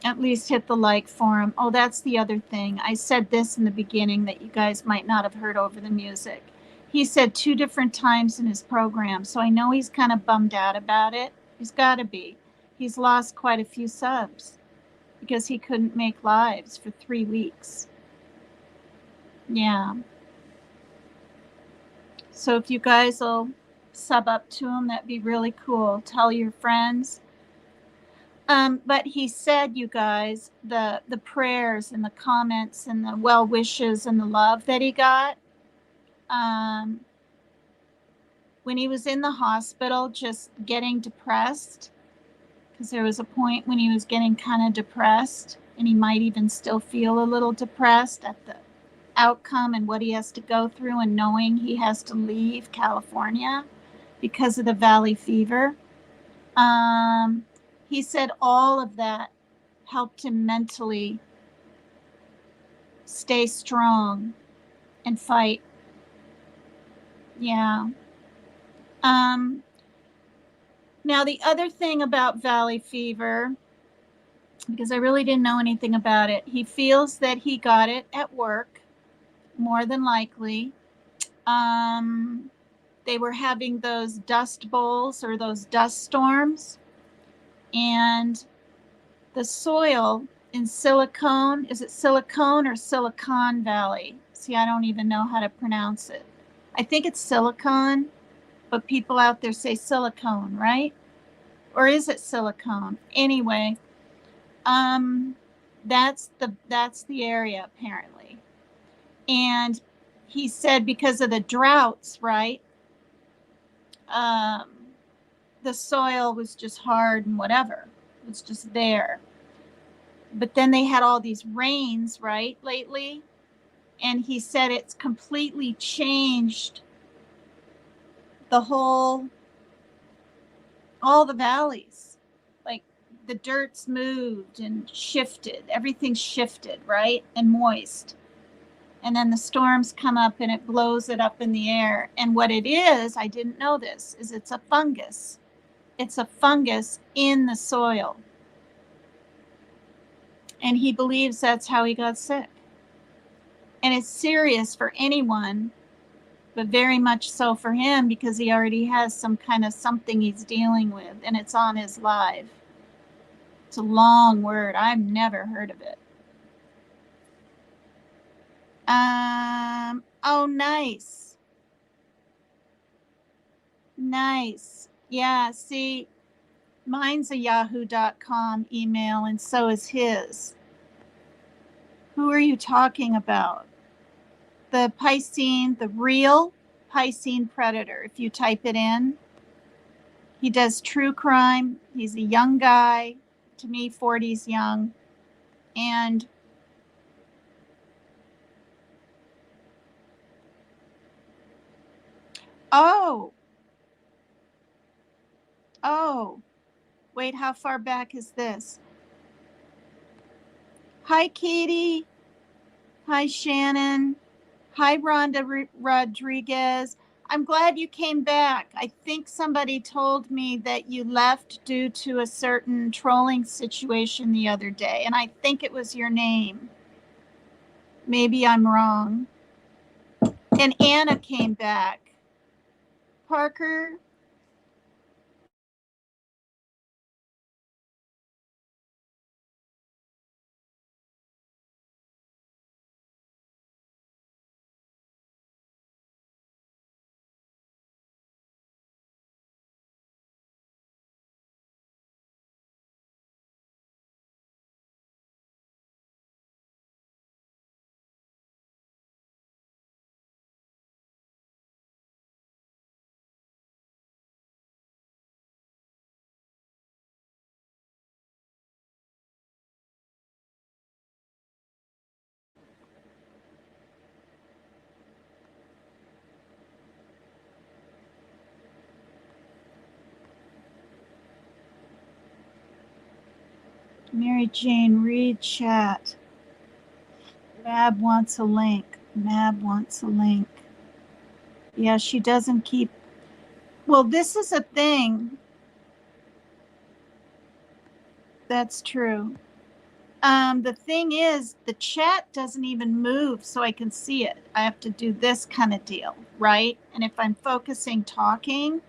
At least hit the like for him. Oh, that's the other thing. I said this in the beginning that you guys might not have heard over the music. He said 2 different times in his program, so I know he's kind of bummed out about it. He's got to be. He's lost quite a few subs because he couldn't make lives for 3 weeks. Yeah. So if you guys will sub up to him, that'd be really cool. Tell your friends. But he said, you guys, the prayers and the comments and the well wishes and the love that he got, when he was in the hospital, just getting depressed, because there was a point when he was getting kind of depressed, and he might even still feel a little depressed at the outcome and what he has to go through, and knowing he has to leave California because of the valley fever. He said all of that helped him mentally stay strong and fight. Yeah. Now, the other thing about valley fever, because I really didn't know anything about it, he feels that he got it at work, more than likely. They were having those dust bowls or those dust storms, and the soil in Silicon, is it Silicon or Silicon Valley? See, I don't even know how to pronounce it. I think it's Silicon, but people out there say Silicone, right? Or is it Silicone? Anyway, that's the area apparently. And he said because of the droughts, right? The soil was just hard and whatever. It was just there. But then they had all these rains, right, lately. And he said it's completely changed all the valleys. Like the dirt's moved and shifted. Everything's shifted, right? And moist. And then the storms come up and it blows it up in the air. And what it is, I didn't know this, is it's a fungus. It's a fungus in the soil. And he believes that's how he got sick. And it's serious for anyone, but very much so for him because he already has some kind of something he's dealing with, and it's on his live. It's a long word. I've never heard of it. Oh, nice. Nice. Yeah, see, mine's a yahoo.com email, and so is his. Who are you talking about? The Piscine, the real Piscine Predator, if you type it in. He does true crime. He's a young guy. To me, 40's young. And oh, Oh, wait, how far back is this? Hi, Katie. Hi, Shannon. Hi, Rhonda Rodriguez. I'm glad you came back. I think somebody told me that you left due to a certain trolling situation the other day, and I think it was your name. Maybe I'm wrong. And Anna came back. Parker. Mary Jane, read chat. Mab wants a link. Mab wants a link. Yeah, she doesn't keep. Well, this is a thing. That's true. The thing is, the chat doesn't even move so I can see it. I have to do this kind of deal, right? And if I'm focusing talking,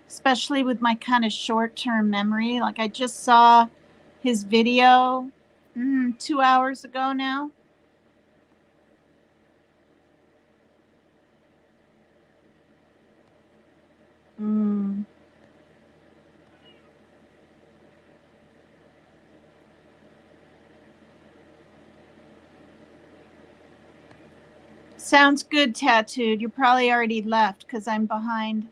especially with my kind of short-term memory, like I just saw his video 2 hours ago now. Sounds good, Tattooed. You probably already left because I'm behind.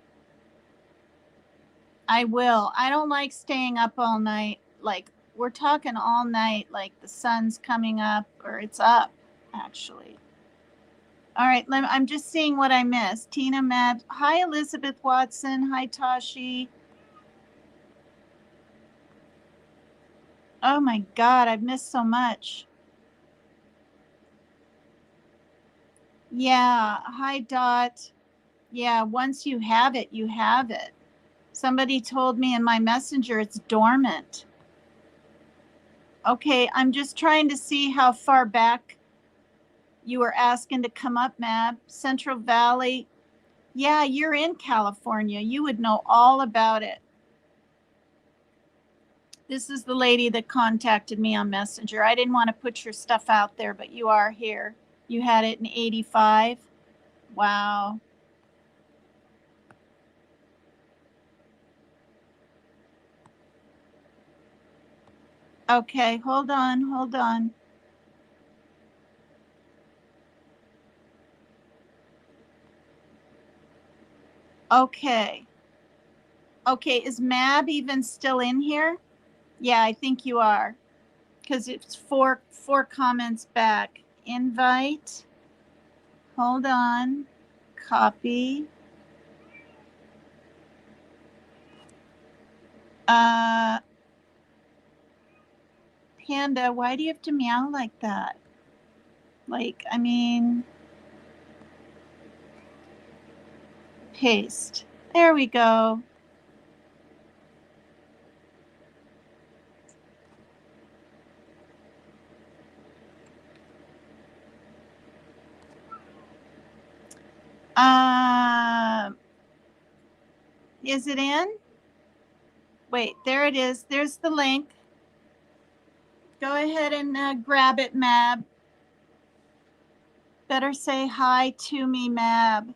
I will. I don't like staying up all night. Like, we're talking all night, like the sun's coming up, or it's up, actually. All right, I'm just seeing what I missed. Tina Mab. Hi, Elizabeth Watson. Hi, Tashi. Oh my God, I've missed so much. Yeah. Hi, Dot. Yeah, once you have it, you have it. Somebody told me in my messenger it's dormant. Okay, I'm just trying to see how far back you were asking to come up, Mab. Central Valley. Yeah, you're in California. You would know all about it. This is the lady that contacted me on Messenger. I didn't want to put your stuff out there, but you are here. You had it in 85. Wow. Okay, hold on, hold on. Okay. Okay, is Mab even still in here? Yeah, I think you are. Because it's four comments back. Invite. Hold on. Copy. Panda, why do you have to meow like that? Like, I mean, paste. There we go. Is it in? Wait, there it is. There's the link. Go ahead and grab it, Mab. Better say hi to me, Mab.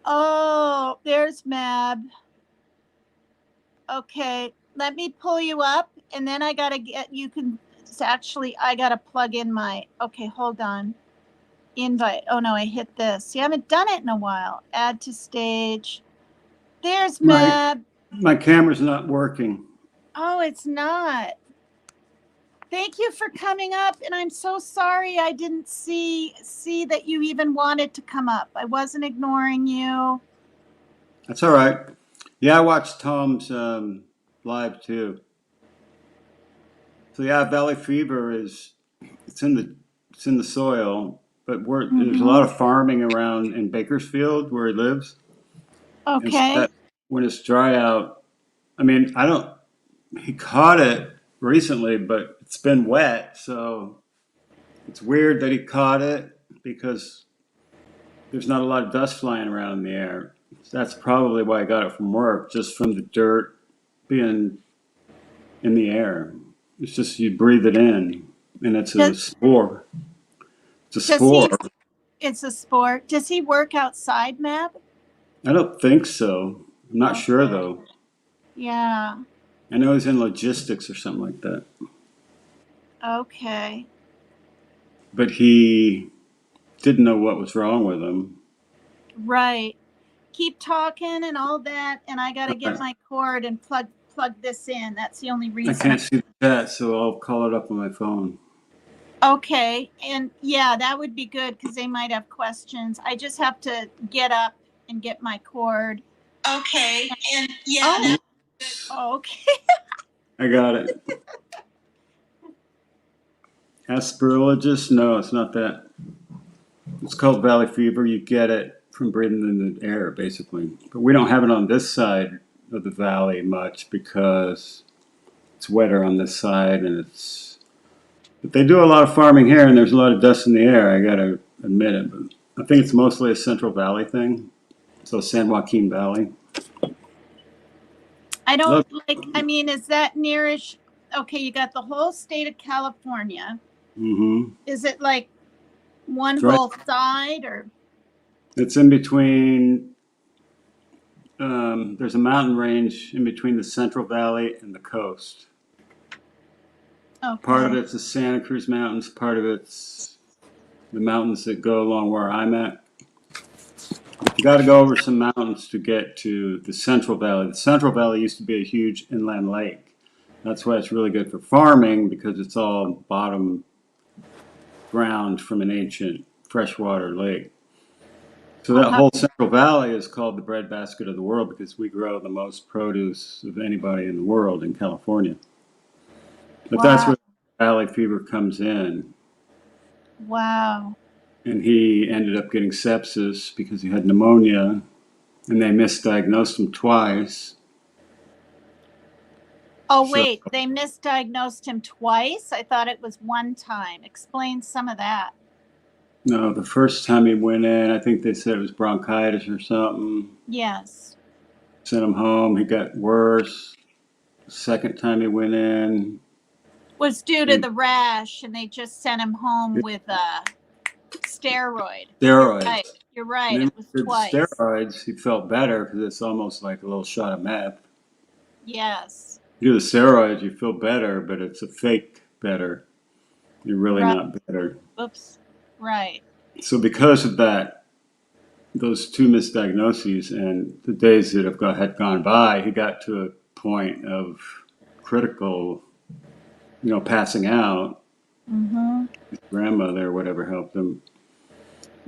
Oh, there's Mab. Okay, let me pull you up, and then I gotta get, you can, actually, I gotta plug in my, okay, hold on. Invite. Oh no, I hit this. You haven't done it in a while. Add to stage. There's Mab. My camera's not working. Oh, it's not. Thank you for coming up, and I'm so sorry I didn't see that you even wanted to come up. I wasn't ignoring you. That's all right. Yeah, I watched Tom's live too. So yeah, valley fever is it's in the soil, but there's a lot Mm-hmm. of farming around in Bakersfield where he lives, and so Okay. that when it's dry out, I mean, I don't. He caught it recently, but it's been wet, so it's weird that he caught it because there's not a lot of dust flying around in the air. So that's probably why I got it from work, just from the dirt being in the air. It's just you breathe it in, and it's Does, a spore. It's a does spore. he? It's a sport. Does he work outside, Mab? I don't think so. I'm not sure Okay. though. Yeah. I know he's in logistics or something like that. Okay. But he didn't know what was wrong with him. Right. Keep talking and all that, and I got to get Right. my cord and plug this in. That's the only I reason. can't see the chat, so I'll call it up on my phone. Okay, and yeah, that would be good because they might have questions. I just have to get up and get my cord. Okay, and yeah. Oh, okay. I got it. Aspergillus? No, it's not that. It's called valley fever. You get it from breathing in the air, basically. But we don't have it on this side of the valley much because it's wetter on this side, and it's. But they do a lot of farming here, and there's a lot of dust in the air. I gotta admit it, but I think it's mostly a Central Valley thing. So San Joaquin Valley. I don't Look, like, I mean, is that nearish? Okay, you got the whole state of California. mm-hmm. Is it like one It's right. whole side or? It's in between. There's a mountain range in between the Central Valley and the coast. Okay. Part of it's the Santa Cruz Mountains. Part of it's the mountains that go along where I'm at. You got to go over some mountains to get to the Central Valley. The Central Valley used to be a huge inland lake. That's why it's really good for farming because it's all bottom ground from an ancient freshwater lake. So that whole Central Valley is called the breadbasket of the world because we grow the most produce of anybody in the world in California. But that's Wow. where valley fever comes in. Wow. And he ended up getting sepsis because he had pneumonia, and they misdiagnosed him twice. Oh, So, wait, they misdiagnosed him twice? I thought it was one time. Explain some of that. no, the first time he went in, I think they said it was bronchitis or something. Yes. Sent him home. He got worse. The second time he went in, Was due to the rash, and they just sent him home with a steroid. steroids. You're right. And then It was with the twice. steroids, he felt better because it's almost like a little shot of meth. Yes. You do the steroids, you feel better, but it's a fake better. You're really Right. not better. Oops. Right. So because of that, those two misdiagnoses and the days that had gone by, he got to a point of critical, passing out. Mm-hmm. His grandmother or whatever helped him.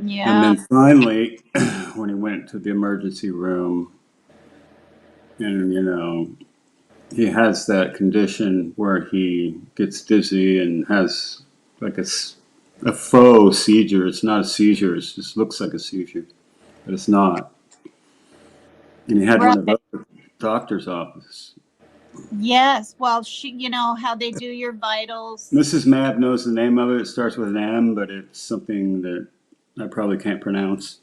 Yeah. And then finally, when he went to the emergency room, and he has that condition where he gets dizzy and has like a faux seizure. It's not a seizure. It just looks like a seizure, but it's not. And he had Right. one of those at the doctor's office. Yes. Well, how they do your vitals. Mrs. Mab knows the name of it. It starts with an M, but it's something that I probably can't pronounce.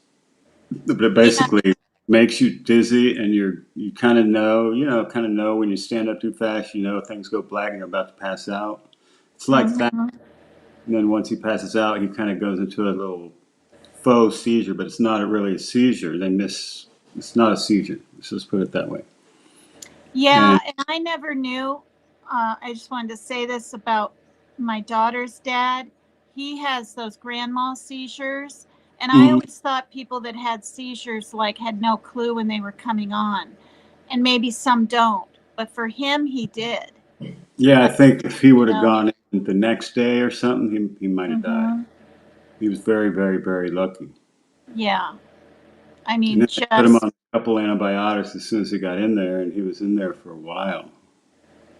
But it basically makes you dizzy, and you kind of know when you stand up too fast, things go black and you're about to pass out. It's like that. Mm-hmm. And then once he passes out, he kind of goes into a little faux seizure, but it's not really a seizure. It's not a seizure. Let's just put it that way. Yeah, And and I never knew. I just wanted to say this about my daughter's dad. He has those grand mal seizures, and I always thought people that had seizures had no clue when they were coming on, and maybe some don't. But for him, he did. yeah, I think if he would have know? gone in the next day or something, he might have died. Mm-hmm. He was very, very, very lucky. Yeah, I And mean, then they put him on couple antibiotics as soon as he got in there, and he was in there for a while.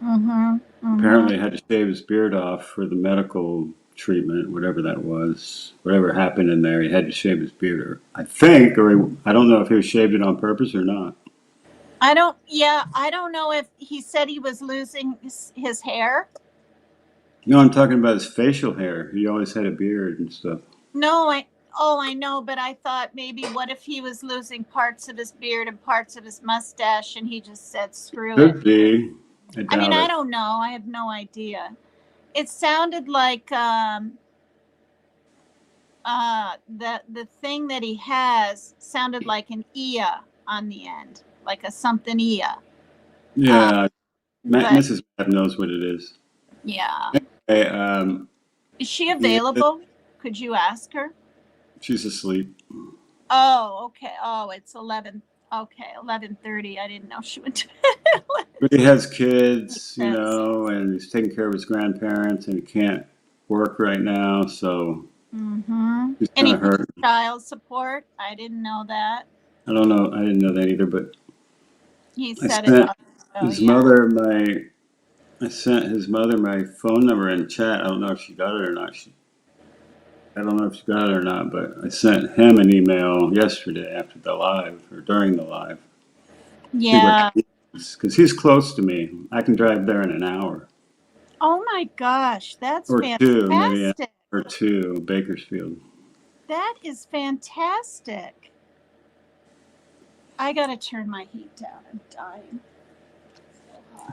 Apparently had to shave his beard off for the medical treatment, whatever that was. Whatever happened in there, he had to shave his beard. Or I think, or I don't know if he shaved it on purpose or not. I don't know if he said he was losing his hair. No, I'm talking about his facial hair. He always had a beard and stuff. No, I know, but I thought maybe what if he was losing parts of his beard and parts of his mustache and he just said, screw it. Could be. I mean, doubt I it. don't know. I have no idea. It sounded like the thing that he has sounded like an ia on the end, like a something ia. Yeah, but Mrs. Mab knows what it is. yeah. Hey, Is she available? Could you ask her? she's asleep. Oh, okay. Oh, it's 11. Okay, 11:30. I didn't know she went to But he has kids, you know, and he's taking care of his grandparents, and he can't work right now, so he's kind of hurt. Child support? I didn't know that. I don't know. I didn't know that either, but He I said sent it. his mother my. I sent his mother my phone number in chat. I don't know if she got it or not. I don't know if she got it or not, but I sent him an email yesterday after the live or during the live. Yeah. Because he's close to me. I can drive there in an hour. Oh my gosh, that's or fantastic. two, maybe an hour or two, Bakersfield. That is fantastic. I gotta turn my heat down. I'm dying.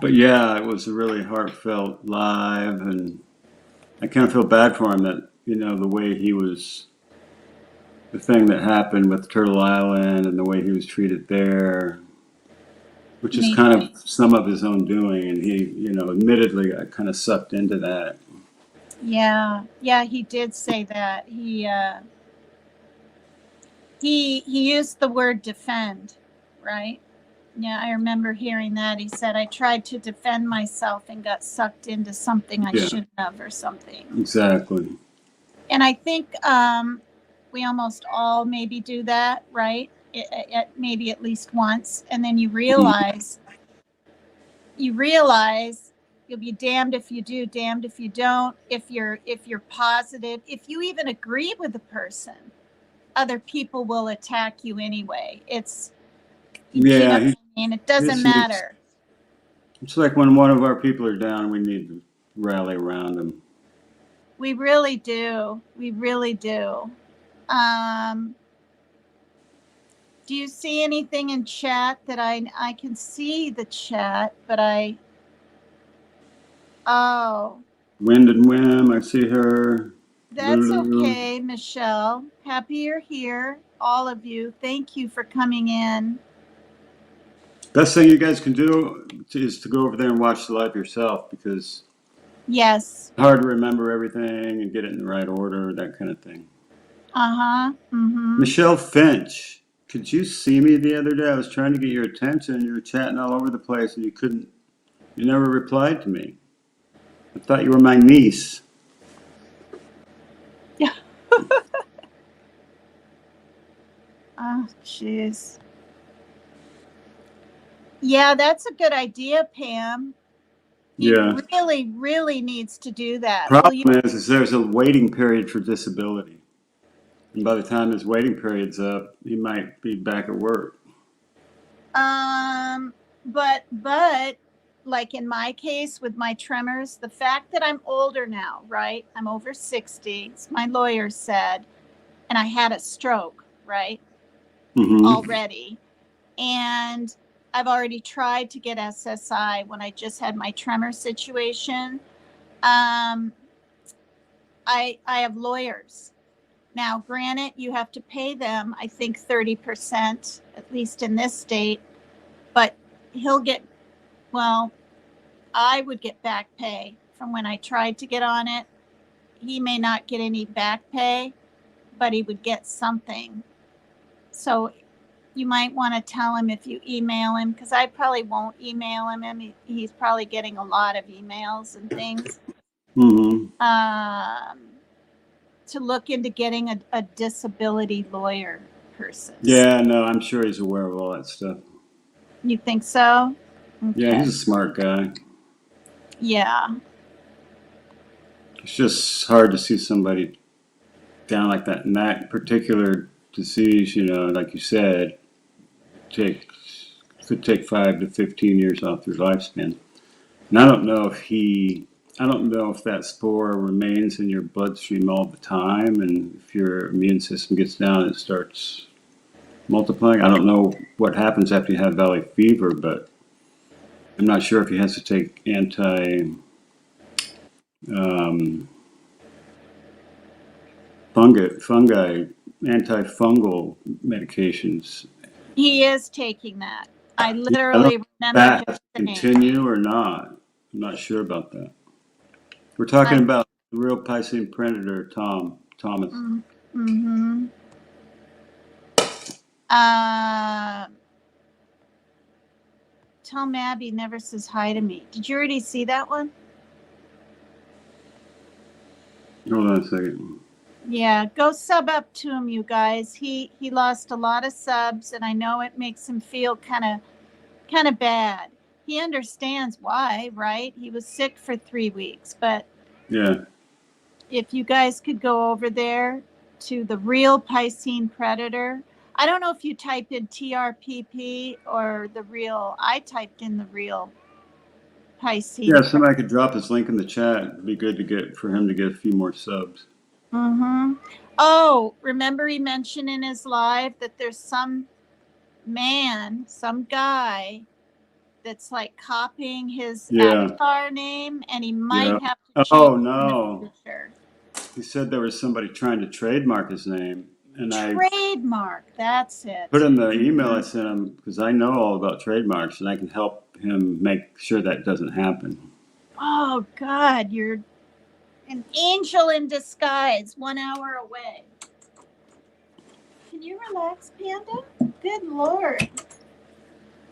But yeah, it was a really heartfelt live, and I kind of feel bad for him that, you know, the way he was, the thing that happened with Turtle Island and the way he was treated there, which is kind of some of his own doing, and he, you know, admittedly got kind of sucked into that. Yeah, he did say that. He used the word defend, right? Yeah, I remember hearing that. He said, I tried to defend myself and got sucked into something I shouldn't have or something. Exactly. And I think we almost all maybe do that, right? Maybe at least once. And then you realize you'll be damned if you do, damned if you don't. If you're positive, if you even agree with the person, other people will attack you anyway. It's you know what I mean? It doesn't matter. It's like when one of our people are down, we need to rally around them. We really do. We really do. Do you see anything in chat that I can see the chat, but oh. Wind and Whim, I see her. That's okay, Michelle. Happy you're here, all of you. Thank you for coming in. Best thing you guys can do is to go over there and watch the live yourself, because yes, it's hard to remember everything and get it in the right order, that kind of thing. Michelle Finch, could you see me the other day? I was trying to get your attention. You were chatting all over the place, and you never replied to me. I thought you were my niece. Yeah. Oh, jeez. Yeah, that's a good idea, Pam. He really, really needs to do that. Problem is there's a waiting period for disability. And by the time his waiting period's up, he might be back at work. But like in my case with my tremors, the fact that I'm older now, right? I'm over 60, as my lawyer said, and I had a stroke, right? Already. And I've already tried to get SSI when I just had my tremor situation. I have lawyers. Now, granted, you have to pay them, I think 30%, at least in this state, but he'll get, well, I would get back pay from when I tried to get on it. He may not get any back pay, but he would get something. So you might want to tell him if you email him, because I probably won't email him. He's probably getting a lot of emails and things. To look into getting a disability lawyer purses. Yeah, no, I'm sure he's aware of all that stuff. You think so? Yeah, Okay. he's a smart guy. Yeah. It's just hard to see somebody down like that in that particular disease, you know, like you said, could take 5 to 15 years off their lifespan. And I don't know if that spore remains in your bloodstream all the time, and if your immune system gets down, it starts multiplying. I don't know what happens after you have valley fever, but I'm not sure if he has to take um, antifungal medications. He is taking that. I Yeah, I don't literally know if remember that him has to saying. continue or not. I'm not sure about that. We're talking about the real Piscine predator, Thomas. Mm-hmm. Tell Mabby never says hi to me. Did you already see that one? Hold on a second. Yeah, go sub up to him, you guys. He lost a lot of subs, and I know it makes him feel kind of bad. He understands why, right? He was sick for 3 weeks, but Yeah. if you guys could go over there to the real Piscine Predator. I don't know if you typed in TRPP or the real. I typed in the real Piscine. Yeah, if somebody could drop this link in the chat, it'd be good to get for him to get a few more subs. Mm-hmm. Oh, remember he mentioned in his live that there's some guy that's like copying his avatar name, and he might have to change Oh in the no. future. He said there was somebody trying to trademark his name, and I Trademark, that's it. put in the email I sent him because I know all about trademarks, and I can help him make sure that doesn't happen. Oh God, you're an angel in disguise, 1 hour away. Can you relax, Panda? Good Lord.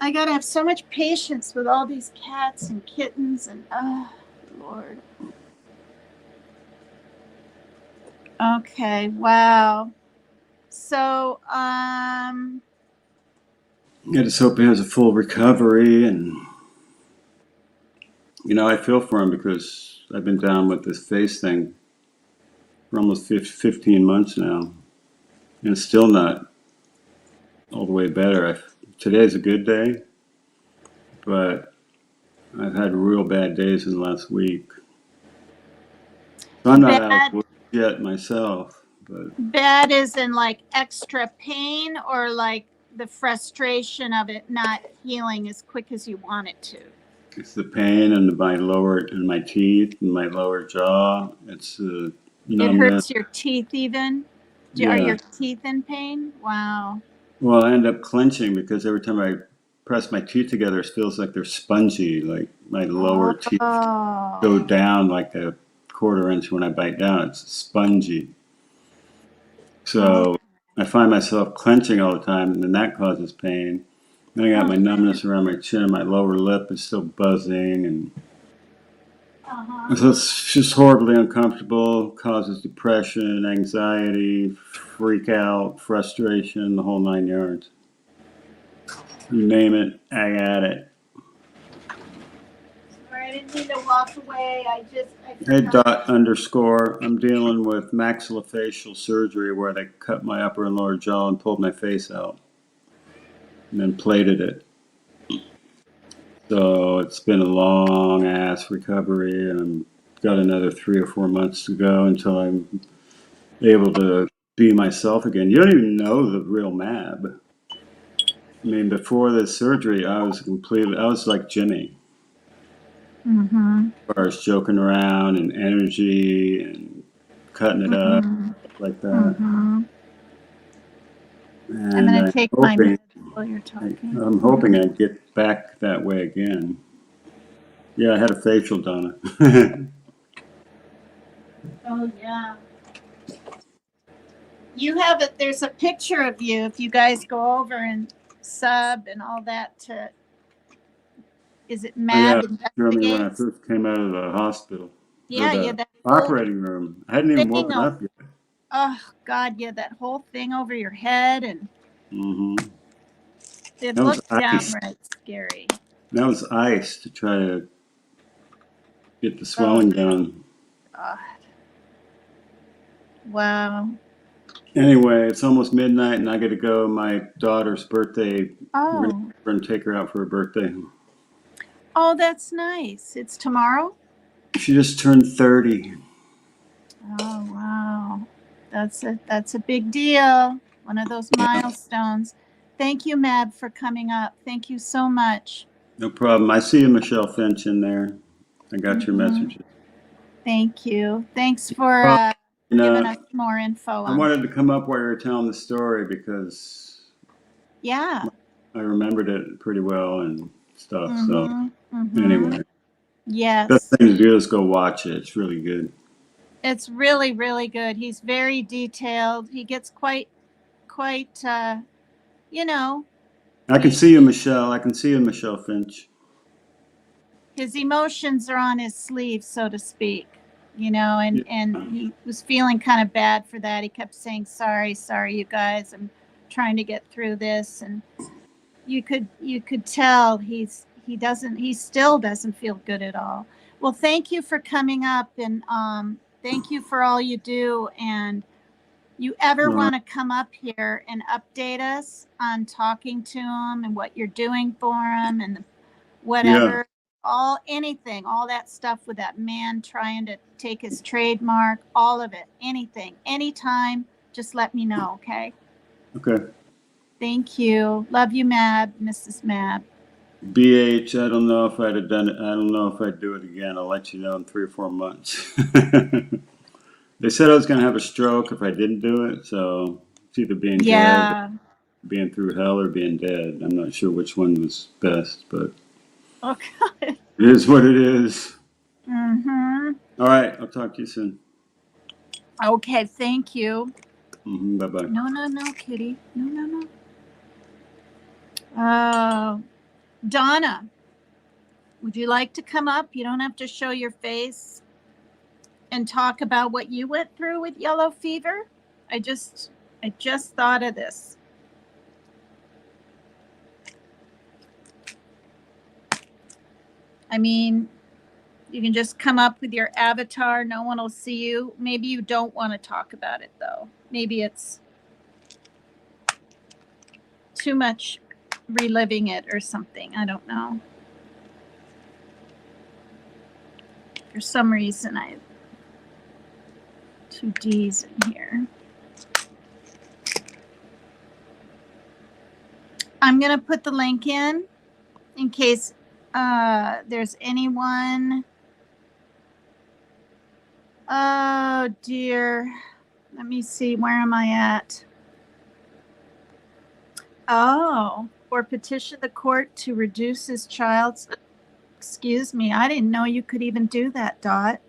I gotta have so much patience with all these cats and kittens and Lord. Okay, wow. So, I just hope he has a full recovery, and you know, I feel for him because I've been down with this face thing for almost 15 months now, and it's still not all the way better. Today's a good day, but I've had real bad days in the last week. So I'm not out of the woods yet myself, but bad is in like extra pain, or like the frustration of it not healing as quick as you want it to? it's the pain in my teeth and my lower jaw. It's It numbness. hurts your teeth even? Yeah. Are your teeth in pain? Wow. Well, I end up clenching because every time I press my teeth together, it feels like they're spongy. Like my lower teeth go down like a quarter inch when I bite down. It's spongy. So I find myself clenching all the time, and then that causes pain. Then I got my numbness around my chin. My lower lip is still buzzing, and so it's just horribly uncomfortable. Causes depression, anxiety, freak out, frustration, the whole 9 yards. You name it, I got it. Sorry, I didn't mean to walk away. Hey, _, I'm dealing with maxillofacial surgery where they cut my upper and lower jaw and pulled my face out and then plated it. So it's been a long ass recovery, and I've got another 3 or 4 months to go until I'm able to be myself again. You don't even know the real Mab. I mean, before this surgery, I was like Jimmy. Mm-hmm. As far as joking around and energy and cutting it up like that. Mm-hmm. And I'm going to take my meds while you're talking. I'm hoping I get back that way again. Yeah, I had a facial done. Oh, yeah. You have it. There's a picture of you if you guys go over and sub and all that to, is it Mab Germany when I Investigates? first came out of the hospital. Yeah, that operating room. I hadn't even woken up yet. Oh, God, yeah, that whole thing over your head. And Mm-hmm. It That was looked ice. downright scary. That was ice to try to get the Oh, swelling down. God. Wow. Anyway, it's almost midnight and I got to go. My daughter's birthday. We're Oh. going to take her out for her birthday. Oh, that's nice. It's tomorrow? She just turned 30. Oh, wow. That's a big deal. One of those milestones. Thank you, Mab, for coming up. Thank you so much. No problem. I see you, Michelle Finch, in there. I got your messages. Thank you. Thanks for giving us more info I on. wanted to come up while you were telling the story because Yeah. I remembered it pretty well and stuff. Mm-hmm. So anyway, Yes. best thing to do is go watch it. It's really good. It's really, really good. He's very detailed. He gets quite, you know, I can see you, Michelle. I can see you, Michelle Finch. his emotions are on his sleeve, so to speak, you know, and he was feeling kind of bad for that. He kept saying, sorry, you guys, I'm trying to get through this. And you could tell he still doesn't feel good at all. Well, thank you for coming up, and thank you for all you do. And you ever want to come up here and update us on talking to him and what you're doing for him and whatever, anything, all that stuff with that man trying to take his trademark, all of it, anything, anytime, just let me know, okay? Okay. Thank you. Love you, Mab, Mrs. Mab. BH, I don't know if I'd have done it. I don't know if I'd do it again. I'll let you know in 3 or 4 months. They said I was going to have a stroke if I didn't do it. So it's either being dead, being through hell, or being dead. I'm not sure which one was best, but Okay. it is what it is. Mm-hmm. All right. I'll talk to you soon. Okay, thank you. Bye-bye. No, kitty. No. Donna, would you like to come up? You don't have to show your face and talk about what you went through with yellow fever. I just thought of this. I mean, you can just come up with your avatar. No one will see you. Maybe you don't want to talk about it, though. Maybe it's too much reliving it or something. I don't know. For some reason, I have 2 D's in here. I'm going to put the link in case there's anyone. Oh, dear. Let me see. Where am I at? Oh, or petition the court to reduce his child's. Excuse me. I didn't know you could even do that, Dot.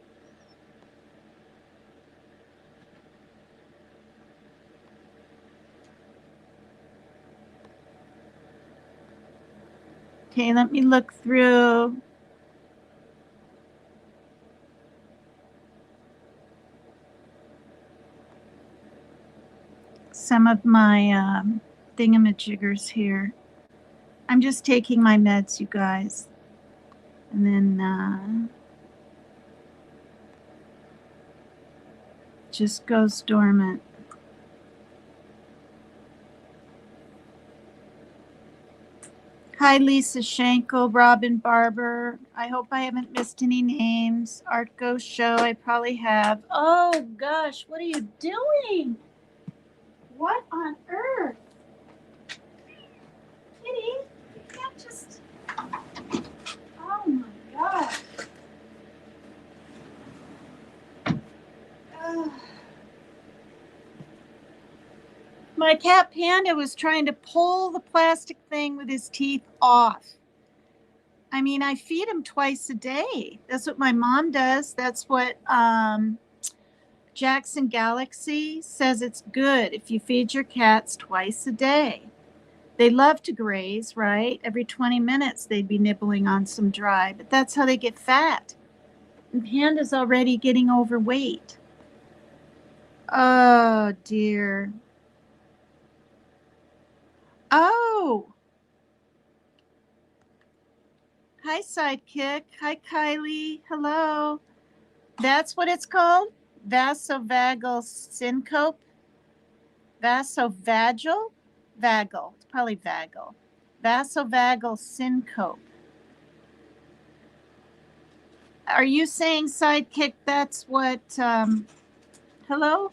Okay, let me look through. Some of my thingamajiggers here. I'm just taking my meds, you guys. And then just goes dormant. Hi, Lisa Schenkel, Robin Barber. I hope I haven't missed any names. Art Ghost Show, I probably have. Oh, gosh, what are you doing? What on earth? Kitty, you can't just... Oh, my gosh. Ugh. My cat Panda was trying to pull the plastic thing with his teeth off. I mean, I feed him twice a day. That's what my mom does. That's what Jackson Galaxy says it's good if you feed your cats twice a day. They love to graze, right? Every 20 minutes they'd be nibbling on some dry, but that's how they get fat. And Panda's already getting overweight. Oh, dear. Oh, hi, Sidekick. Hi, Kylie. Hello. That's what it's called? Vasovagal syncope? Vasovagal? Vagal. It's probably vagal. Vasovagal syncope. Are you saying, Sidekick, that's what, hello?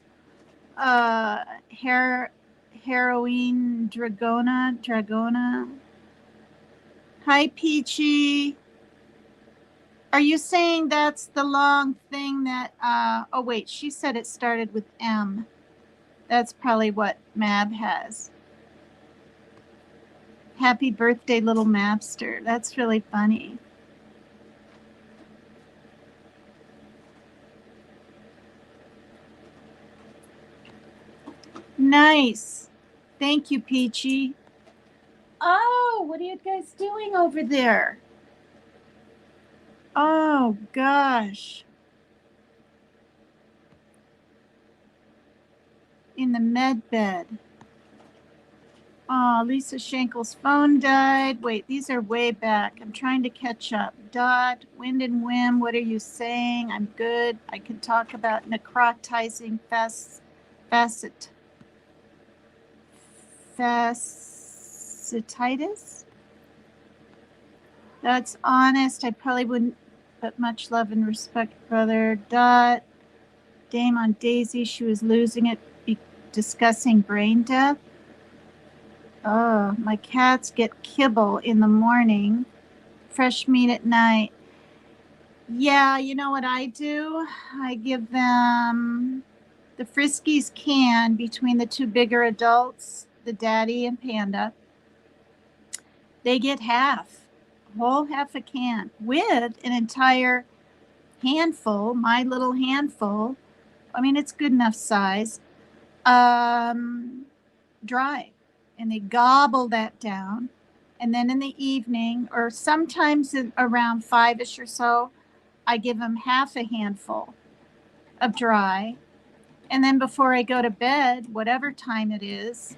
Heroine Dragona. Hi, Peachy. Are you saying that's the long thing that, oh wait, she said it started with M. That's probably what Mab has. Happy birthday, little Mabster. That's really funny. Nice. Thank you, Peachy. Oh, what are you guys doing over there? Oh, gosh. In the med bed. Oh, Lisa Schenkel's phone died. Wait, these are way back. I'm trying to catch up. Dot, Wind and Whim, what are you saying? I'm good. I can talk about necrotizing fasciitis. That's honest. I probably wouldn't, but much love and respect, brother. Dot, Dame on Daisy, she was losing it, discussing brain death. Oh, my cats get kibble in the morning, fresh meat at night. Yeah, you know what I do? I give them the Friskies can between the two bigger adults, the daddy and Panda. They get half, a whole half a can with an entire handful, my little handful. I mean, it's good enough size. Dry. And they gobble that down. And then in the evening, or sometimes around 5-ish or so, I give them half a handful of dry. And then before I go to bed, whatever time it is,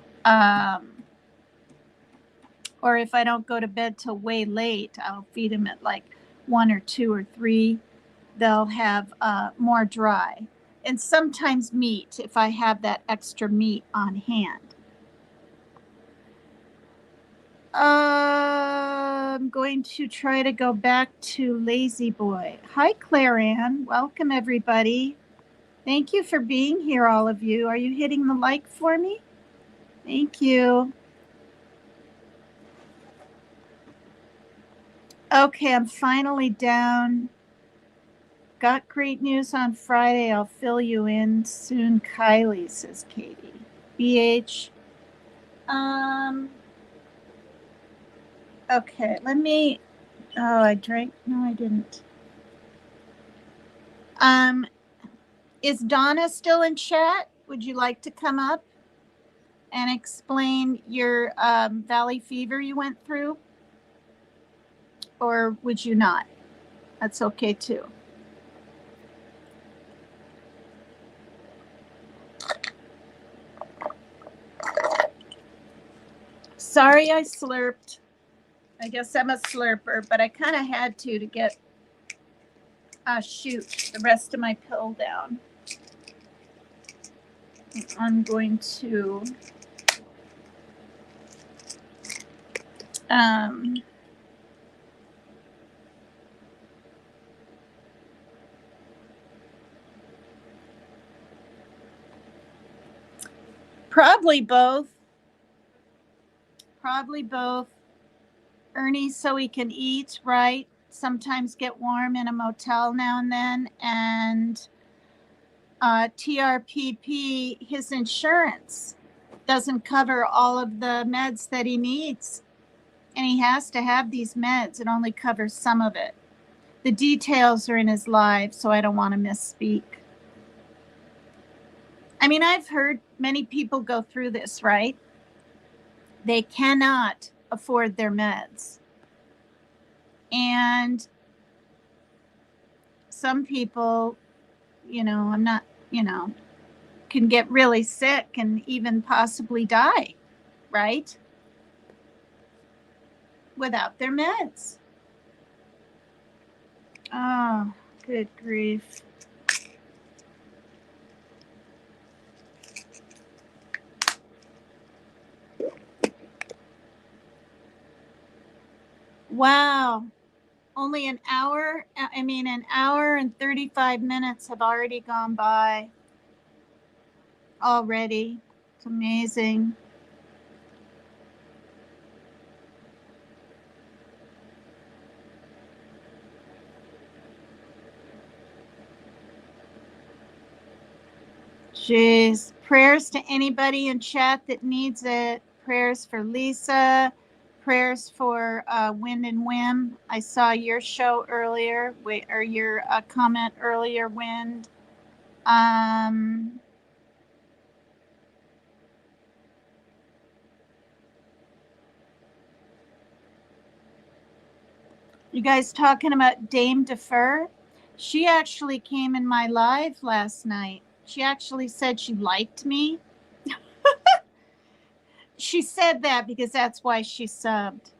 or if I don't go to bed till way late, I'll feed them at like 1 or 2 or 3. They'll have more dry. And sometimes meat if I have that extra meat on hand. I'm going to try to go back to Lazy Boy. Hi, Claire Ann. Welcome, everybody. Thank you for being here, all of you. Are you hitting the like for me? Thank you. Okay, I'm finally down. Got great news on Friday. I'll fill you in soon, Kylie, says Katie. BH. Okay, let me. Oh, I drank. No, I didn't. Is Donna still in chat? Would you like to come up and explain your valley fever you went through? Or would you not? That's okay too. Sorry I slurped. I guess I'm a slurper, but I kind of had to get shoot the rest of my pill down. I'm going to probably both. Probably both. Ernie, so he can eat, right? Sometimes get warm in a motel now and then. And TRPP, his insurance doesn't cover all of the meds that he needs. And he has to have these meds. It only covers some of it. The details are in his live, so I don't want to misspeak. I mean, I've heard many people go through this, right? They cannot afford their meds. And some people, I'm not, can get really sick and even possibly die, right? without their meds. Oh, good grief. Wow. Only an hour and 35 minutes have already gone by already. It's amazing. Jeez. Prayers to anybody in chat that needs it. Prayers for Lisa. Prayers for Wind and Whim. I saw your show earlier, or your comment earlier, Wind. You guys talking about Dame Defer? She actually came in my live last night. She actually said she liked me. She said that because that's why she subbed.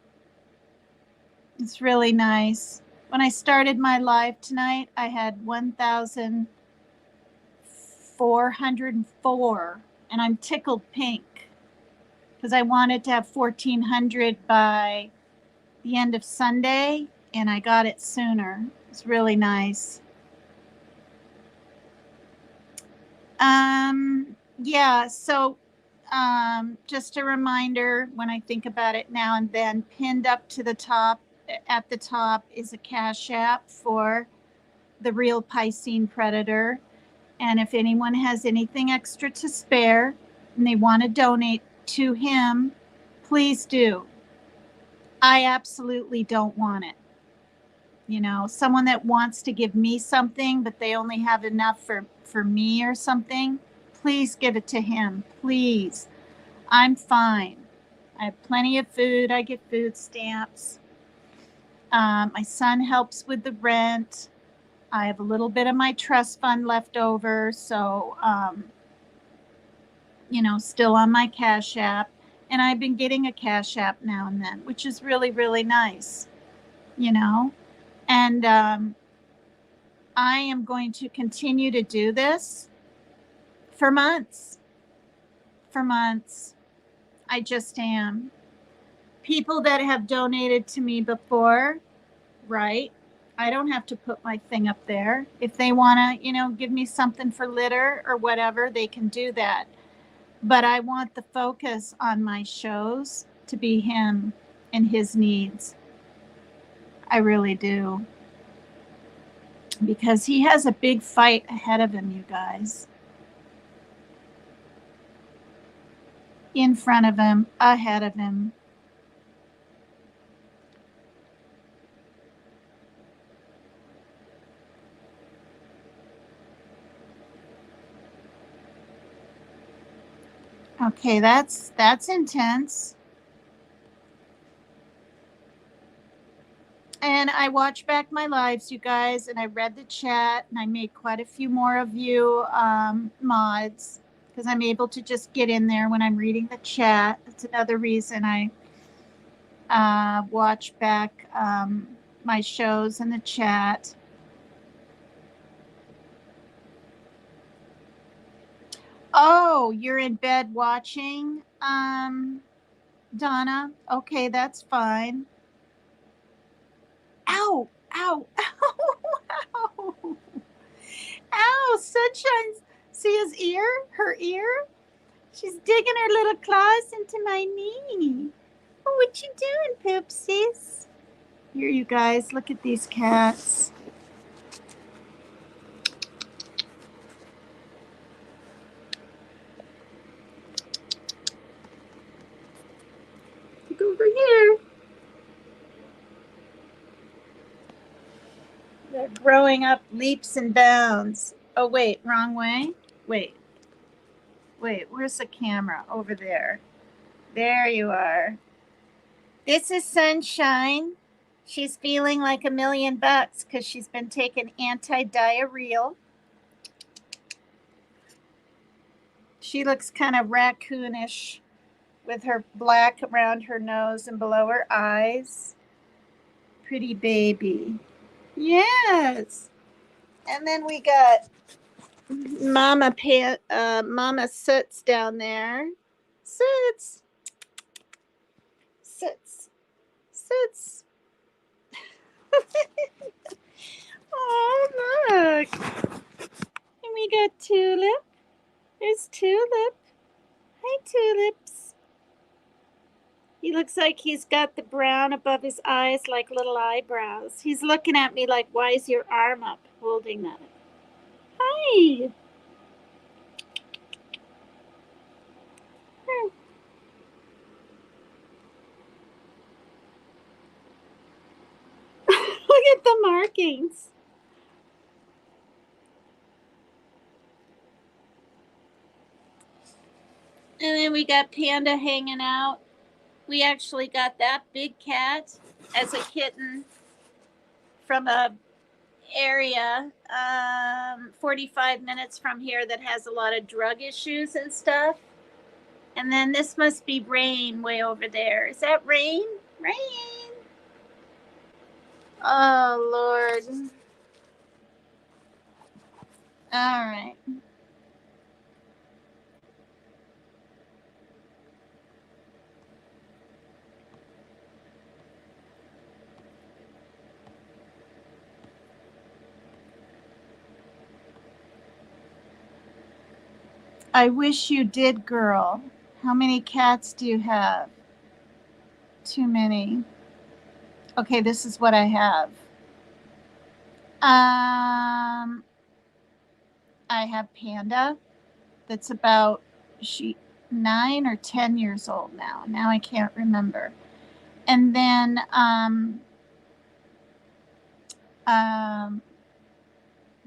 It's really nice. When I started my live tonight, I had 1,404, and I'm tickled pink because I wanted to have 1,400 by the end of Sunday, and I got it sooner. It's really nice. Yeah, so just a reminder, when I think about it now and then, pinned up to the top, at the top, is a Cash App for the Real Piscine Predator. And if anyone has anything extra to spare and they want to donate to him, please do. I absolutely don't want it. You know, someone that wants to give me something, but they only have enough for me or something, please give it to him. Please. I'm fine. I have plenty of food. I get food stamps. My son helps with the rent. I have a little bit of my trust fund left over. So, you know, still on my Cash App. And I've been getting a Cash App now and then, which is really, really nice, you know. And I am going to continue to do this for months. For months. I just am. People that have donated to me before, right? I don't have to put my thing up there. If they want to, you know, give me something for litter or whatever, they can do that. But I want the focus on my shows to be him and his needs. I really do. Because he has a big fight ahead of him, you guys. In front of him, ahead of him. Okay, that's intense. And I watched back my lives, you guys, and I read the chat, and I made quite a few more of you mods because I'm able to just get in there when I'm reading the chat. That's another reason I watch back my shows in the chat. Oh, you're in bed watching, Donna? Okay, that's fine. Ow, ow, ow, ow. Ow, Sunshine's, see his ear? Her ear? She's digging her little claws into my knee. Oh, what you doing, Poopsies? Here, you guys, look at these cats. Look over here. They're growing up leaps and bounds. Oh, wait, wrong way. Wait, where's the camera? Over there. There you are. This is Sunshine. She's feeling like $1,000,000 because she's been taking anti-diarrheal. She looks kind of raccoonish. with her black around her nose and below her eyes. Pretty baby. Yes. And then we got Mama Sits down there. Sits. Sits. Sits. Oh, look. And we got Tulip. There's Tulip. Hi, Tulips. He looks like he's got the brown above his eyes like little eyebrows. He's looking at me like, why is your arm up holding that? Hi. Look at the markings. And then we got Panda hanging out. We actually got that big cat as a kitten from a area 45 minutes from here that has a lot of drug issues and stuff. And then this must be Rain way over there. Is that Rain? Rain. Oh, Lord. All right. I wish you did, girl. How many cats do you have? Too many. Okay, this is what I have. I have Panda that's about 9 or 10 years old now. Now I can't remember. And then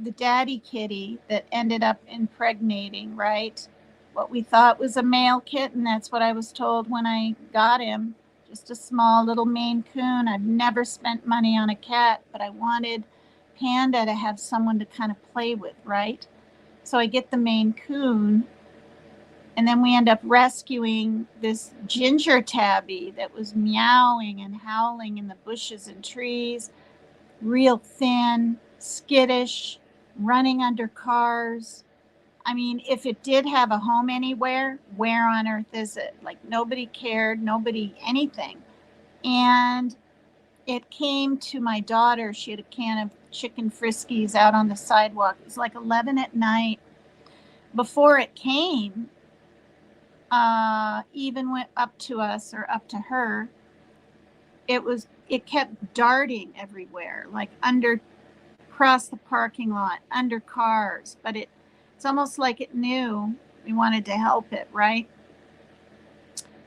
the daddy kitty that ended up impregnating, right? What we thought was a male kitten. That's what I was told when I got him. Just a small little Maine Coon. I've never spent money on a cat, but I wanted Panda to have someone to kind of play with, right? So I get the Maine Coon, and then we end up rescuing this ginger tabby that was meowing and howling in the bushes and trees, real thin, skittish, running under cars. I mean, if it did have a home anywhere, where on earth is it? Like, nobody cared, nobody anything. And it came to my daughter. She had a can of chicken Friskies out on the sidewalk. It was like 11 at night. Before it came, even went up to us or up to her, it kept darting everywhere, like across the parking lot, under cars. But it's almost like it knew we wanted to help it, right?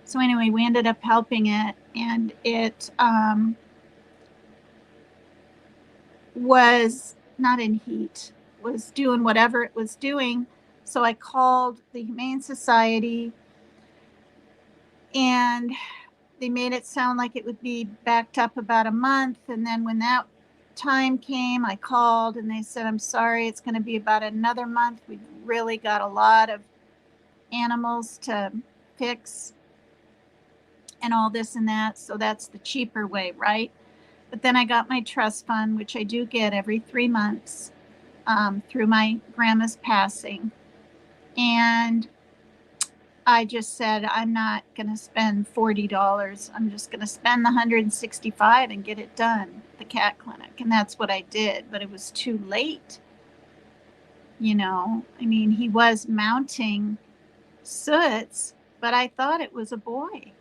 So anyway, we ended up helping it, and it was not in heat, was doing whatever it was doing. So I called the Humane Society, and they made it sound like it would be backed up about a month. And then when that time came, I called and they said, I'm sorry, it's going to be about another month. We've really got a lot of animals to fix and all this and that. So that's the cheaper way, right? But then I got my trust fund, which I do get every 3 months through my grandma's passing. And I just said, I'm not going to spend $40. I'm just going to spend the $165 and get it done at the cat clinic. And that's what I did. But it was too late. You know, I mean, he was mounting soots, but I thought it was a boy.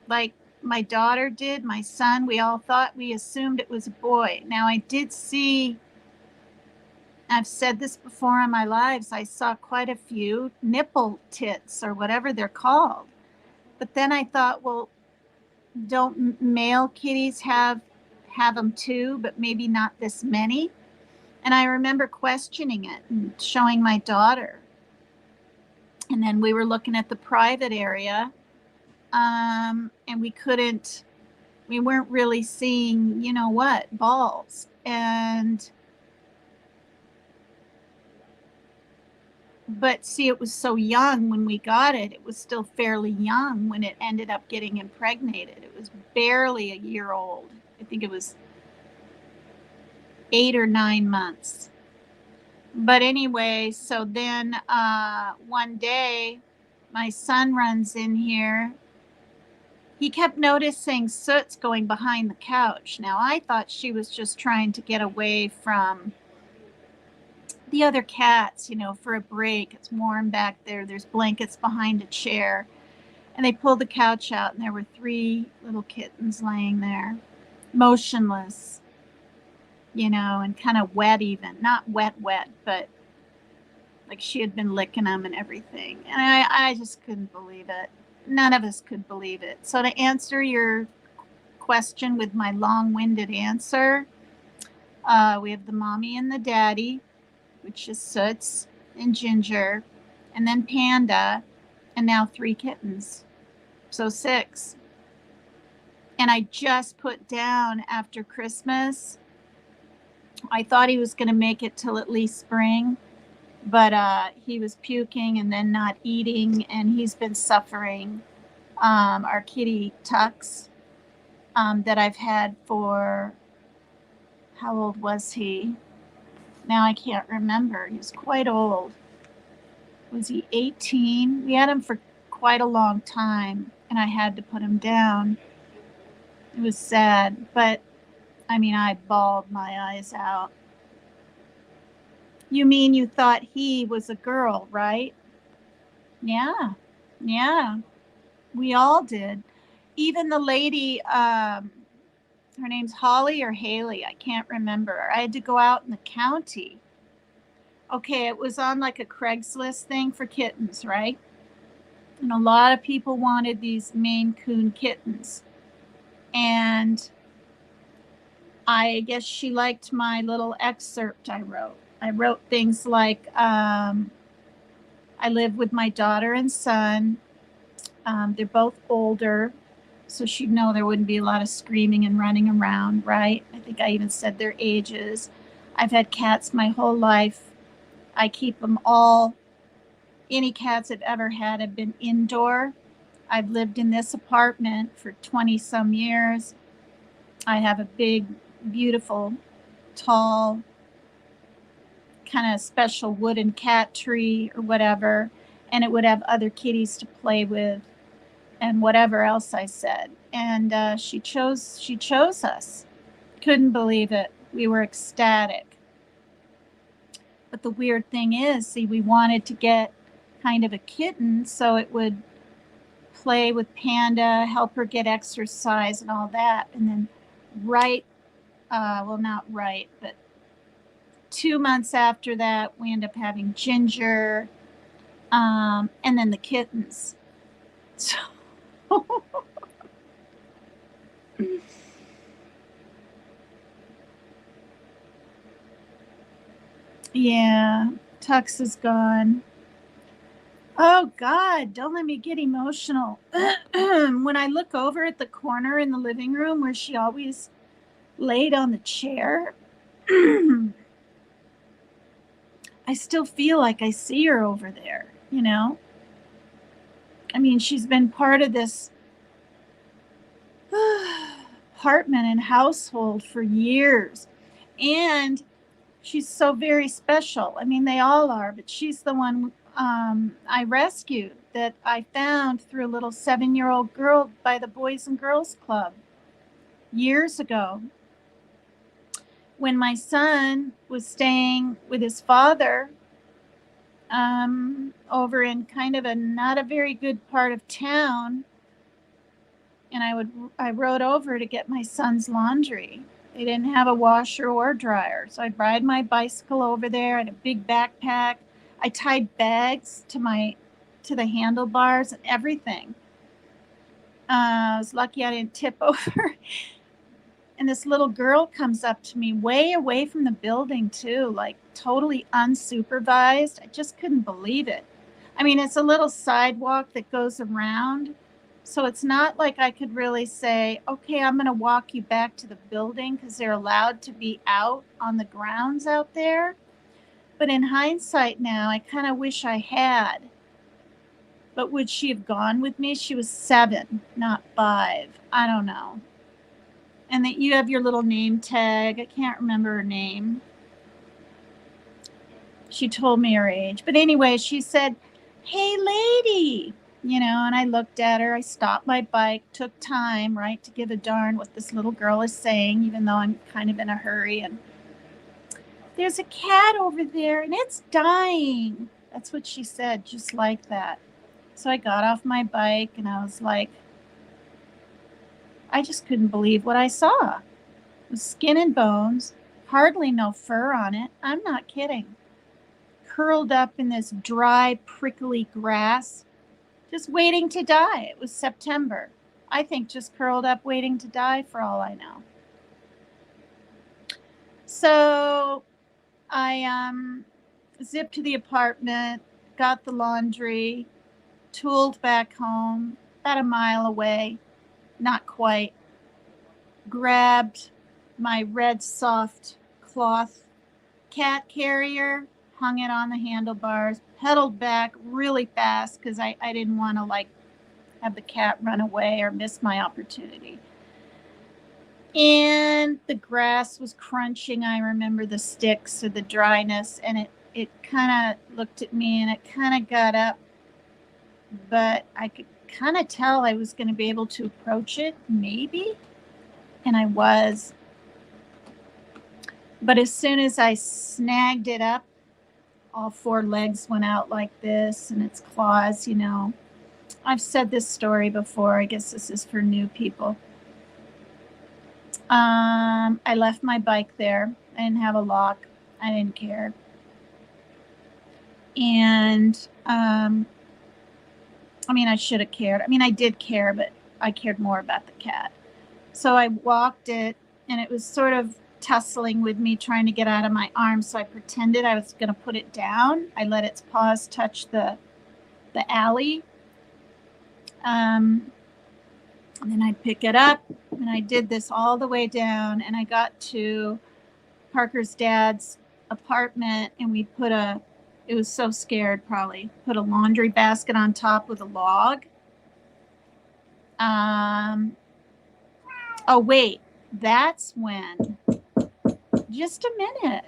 Like my daughter did, my son, we assumed it was a boy. Now I did see, I've said this before in my lives, I saw quite a few nipple tits or whatever they're called. But then I thought, well, don't male kitties have them too, but maybe not this many? And I remember questioning it and showing my daughter. And then we were looking at the private area, and we weren't really seeing, you know what, balls. And But see, it was so young when we got it. It was still fairly young when it ended up getting impregnated. It was barely a year old. I think it was 8 or 9 months. But anyway, so then one day my son runs in here. He kept noticing Soot's going behind the couch. Now, I thought she was just trying to get away from the other cats, for a break. It's warm back there. There's blankets behind a chair. And they pulled the couch out, and there were 3 little kittens laying there, motionless, and kind of wet even. Not wet, but like she had been licking them and everything. And I just couldn't believe it. None of us could believe it. So to answer your question with my long-winded answer, we have the mommy and the daddy, which is Soots and Ginger, and then Panda, and now 3 kittens. So 6. And I just put down after Christmas. I thought he was going to make it till at least spring, but he was puking and then not eating, and he's been suffering. Our kitty Tux, that I've had for, how old was he? Now I can't remember. He was quite old. Was he 18? We had him for quite a long time, and I had to put him down. It was sad, but I bawled my eyes out. You mean you thought he was a girl, right? Yeah. We all did. Even the lady, her name's Holly or Haley, I can't remember. I had to go out in the county. Okay, it was on like a Craigslist thing for kittens, right? And a lot of people wanted these Maine Coon kittens. And I guess she liked my little excerpt I wrote. I wrote things like, I live with my daughter and son. They're both older, so she'd know there wouldn't be a lot of screaming and running around, right? I think I even said their ages. I've had cats my whole life. I keep them all. Any cats I've ever had have been indoor. I've lived in this apartment for 20 some years. I have a big, beautiful, tall, kind of special wooden cat tree or whatever, and it would have other kitties to play with and whatever else I said. And she chose us. Couldn't believe it. We were ecstatic. But the weird thing is, see, we wanted to get kind of a kitten so it would play with Panda, help her get exercise and all that. And then not right, but 2 months after that, we end up having Ginger, and then the kittens. So yeah, Tux is gone. Oh God, don't let me get emotional. When I look over at the corner in the living room where she always laid on the chair, I still feel like I see her over there, she's been part of this apartment and household for years. And she's so very special. They all are, but she's the one I rescued, that I found through a little 7-year-old girl by the Boys and Girls Club years ago. When my son was staying with his father over in kind of a not a very good part of town, and I rode over to get my son's laundry. They didn't have a washer or dryer, so I'd ride my bicycle over there. I had a big backpack. I tied bags to the handlebars and everything. I was lucky I didn't tip over. And this little girl comes up to me way away from the building too, like totally unsupervised. I just couldn't believe it. It's a little sidewalk that goes around. So it's not like I could really say, okay, I'm going to walk you back to the building, because they're allowed to be out on the grounds out there. But in hindsight now, I kind of wish I had. But would she have gone with me? She was 7, not 5. I don't know. And that you have your little name tag. I can't remember her name. She told me her age. But anyway, she said, "Hey, lady." And I looked at her. I stopped my bike, took time, right, to give a darn what this little girl is saying, even though I'm kind of in a hurry. And "There's a cat over there and it's dying." That's what she said, just like that. So I got off my bike and I was like, I just couldn't believe what I saw. It was skin and bones, hardly no fur on it. I'm not kidding. Curled up in this dry, prickly grass, just waiting to die. It was September. I think just curled up waiting to die for all I know. So I zipped to the apartment, got the laundry, tooled back home, about a mile away, not quite, grabbed my red soft cloth cat carrier, hung it on the handlebars, pedaled back really fast because I didn't want to have the cat run away or miss my opportunity. And the grass was crunching. I remember the sticks or the dryness, and it kind of looked at me and it kind of got up, but I could kind of tell I was going to be able to approach it, maybe, and I was. But as soon as I snagged it up, all 4 legs went out like this, and its claws, I've said this story before. I guess this is for new people. I left my bike there. I didn't have a lock. I didn't care. And I should have cared. I did care, but I cared more about the cat. So I walked it, and it was sort of tussling with me, trying to get out of my arms. So I pretended I was going to put it down. I let its paws touch the alley. And then I'd pick it up, and I did this all the way down, and I got to Parker's dad's apartment, and we it was so scared, probably put a laundry basket on top with a log. Oh wait, that's when, just a minute.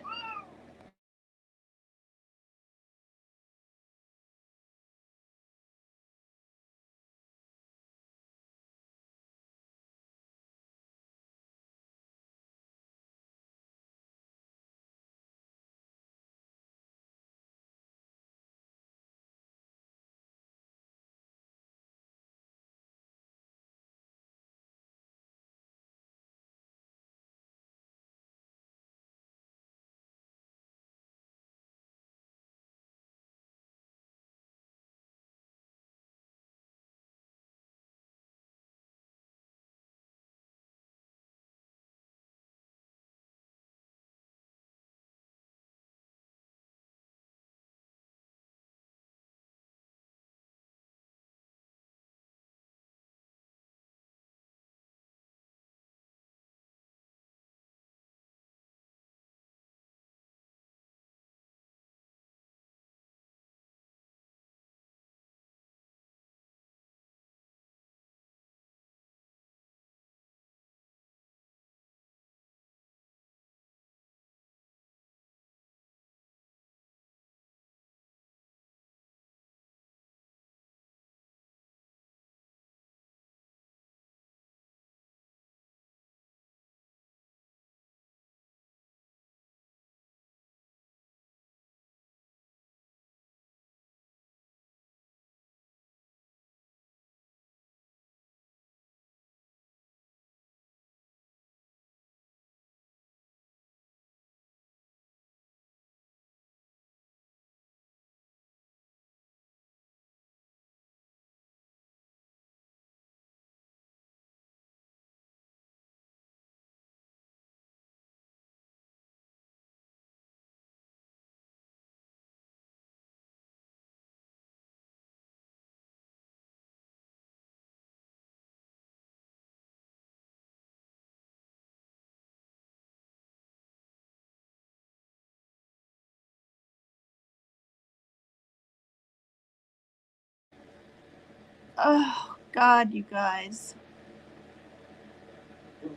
Oh, God, you guys.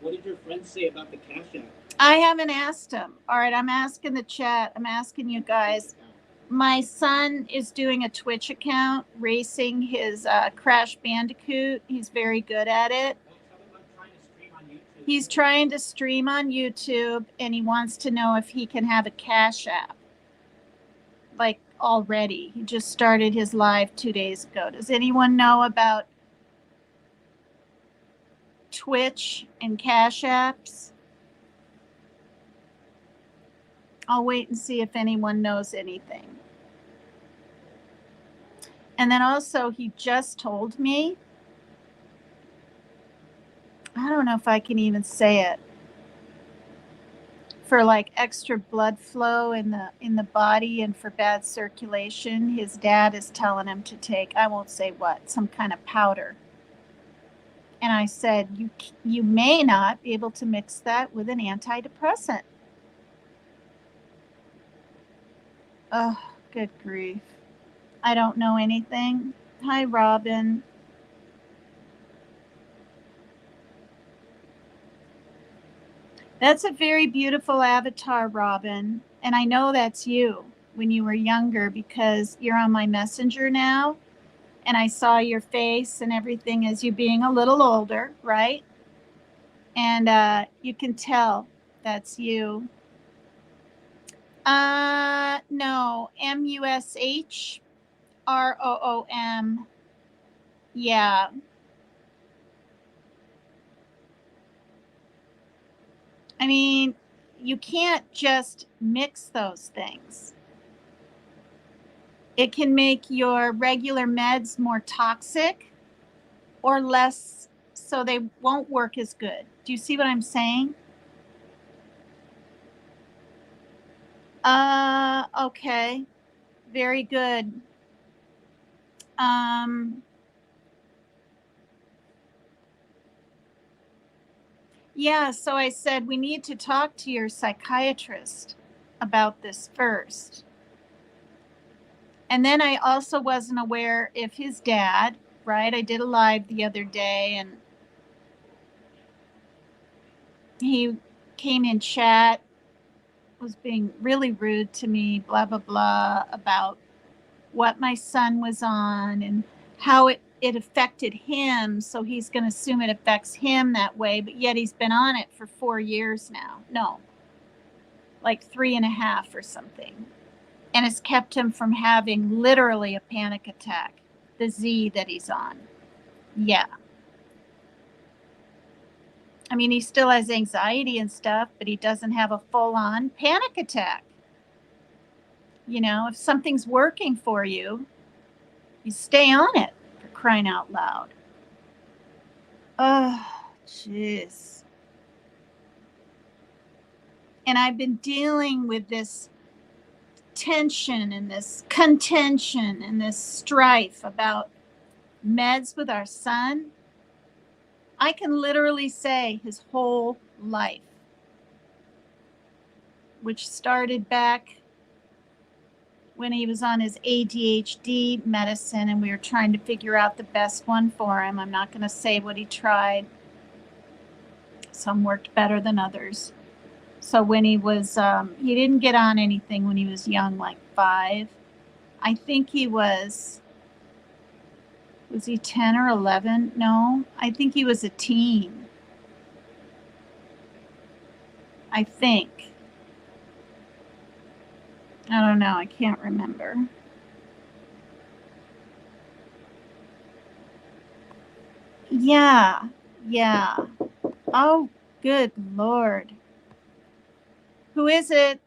What did your friends say about the Cash App? I haven't asked him. All right, I'm asking the chat. I'm asking you guys. My son is doing a Twitch account, racing his Crash Bandicoot. He's very good at it. He's trying to stream on YouTube, and he wants to know if he can have a Cash App. Like already. He just started his live 2 days ago. Does anyone know about Twitch and Cash Apps? I'll wait and see if anyone knows anything. And then also, he just told me, I don't know if I can even say it, for like extra blood flow in the body and for bad circulation, his dad is telling him to take, I won't say what, some kind of powder. And I said, you may not be able to mix that with an antidepressant. Oh, good grief. I don't know anything. Hi, Robin. That's a very beautiful avatar, Robin. And I know that's you when you were younger because you're on my messenger now. And I saw your face and everything as you being a little older, right? And you can tell that's you. No, MUSHROOM. Yeah. I mean, you can't just mix those things. It can make your regular meds more toxic or less, so they won't work as good. Do you see what I'm saying? Okay. Very good. Yeah, so I said we need to talk to your psychiatrist about this first. And then I also wasn't aware if his dad, right? I did a live the other day and he came in chat, was being really rude to me, blah, blah, blah, about what my son was on and how it affected him. So he's going to assume it affects him that way. But yet he's been on it for 4 years now. No, like 3.5 or something. And it's kept him from having literally a panic attack, the Z that he's on. Yeah. I mean, he still has anxiety and stuff, but he doesn't have a full-on panic attack. You know, if something's working for you, you stay on it, for crying out loud. Oh, jeez. And I've been dealing with this tension and this contention and this strife about meds with our son. I can literally say his whole life, which started back when he was on his ADHD medicine and we were trying to figure out the best one for him. I'm not going to say what he tried. Some worked better than others. So when he was, he didn't get on anything when he was young, like 5. I think he was he 10 or 11? No, I think he was a teen. I think. I don't know. I can't remember. Yeah. Yeah. Oh, good Lord. Who is it?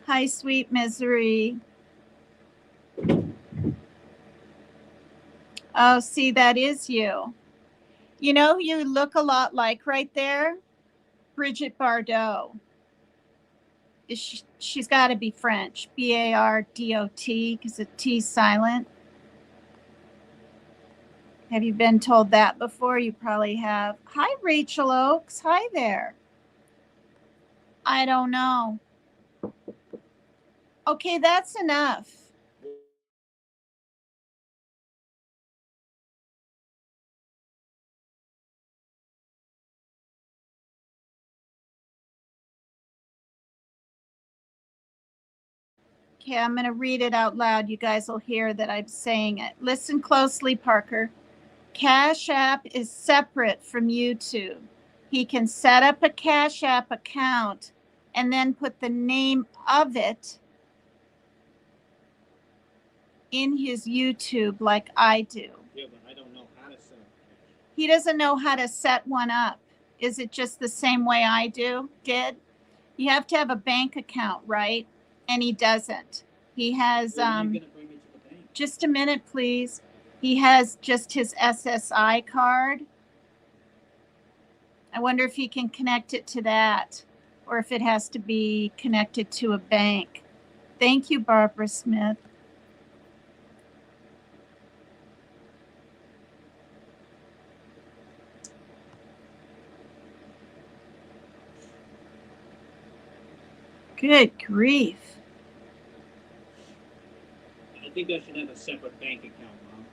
Hi, sweet misery. Oh, see, that is you. You know who you look a lot like right there? Bridget Bardot. She's got to be French. Bardot, because the T's silent. Have you been told that before? You probably have. Hi, Rachel Oakes. Hi there. I don't know. Okay, that's enough. Okay, I'm going to read it out loud. You guys will hear that I'm saying it. Listen closely, Parker. Cash App is separate from YouTube. He can set up a Cash App account and then put the name of it in his YouTube like I do. Yeah, but I don't know how to set up He doesn't know how to set one up. Is it just the same way I did? You have to have a bank account, right? And he doesn't. He has When are you gonna bring me to the bank? just a minute, please. He has just his SSI card. I wonder if he can connect it to that or if it has to be connected to a bank. Thank you, Barbara Smith. Good grief. I think I should have a separate bank account, Mom.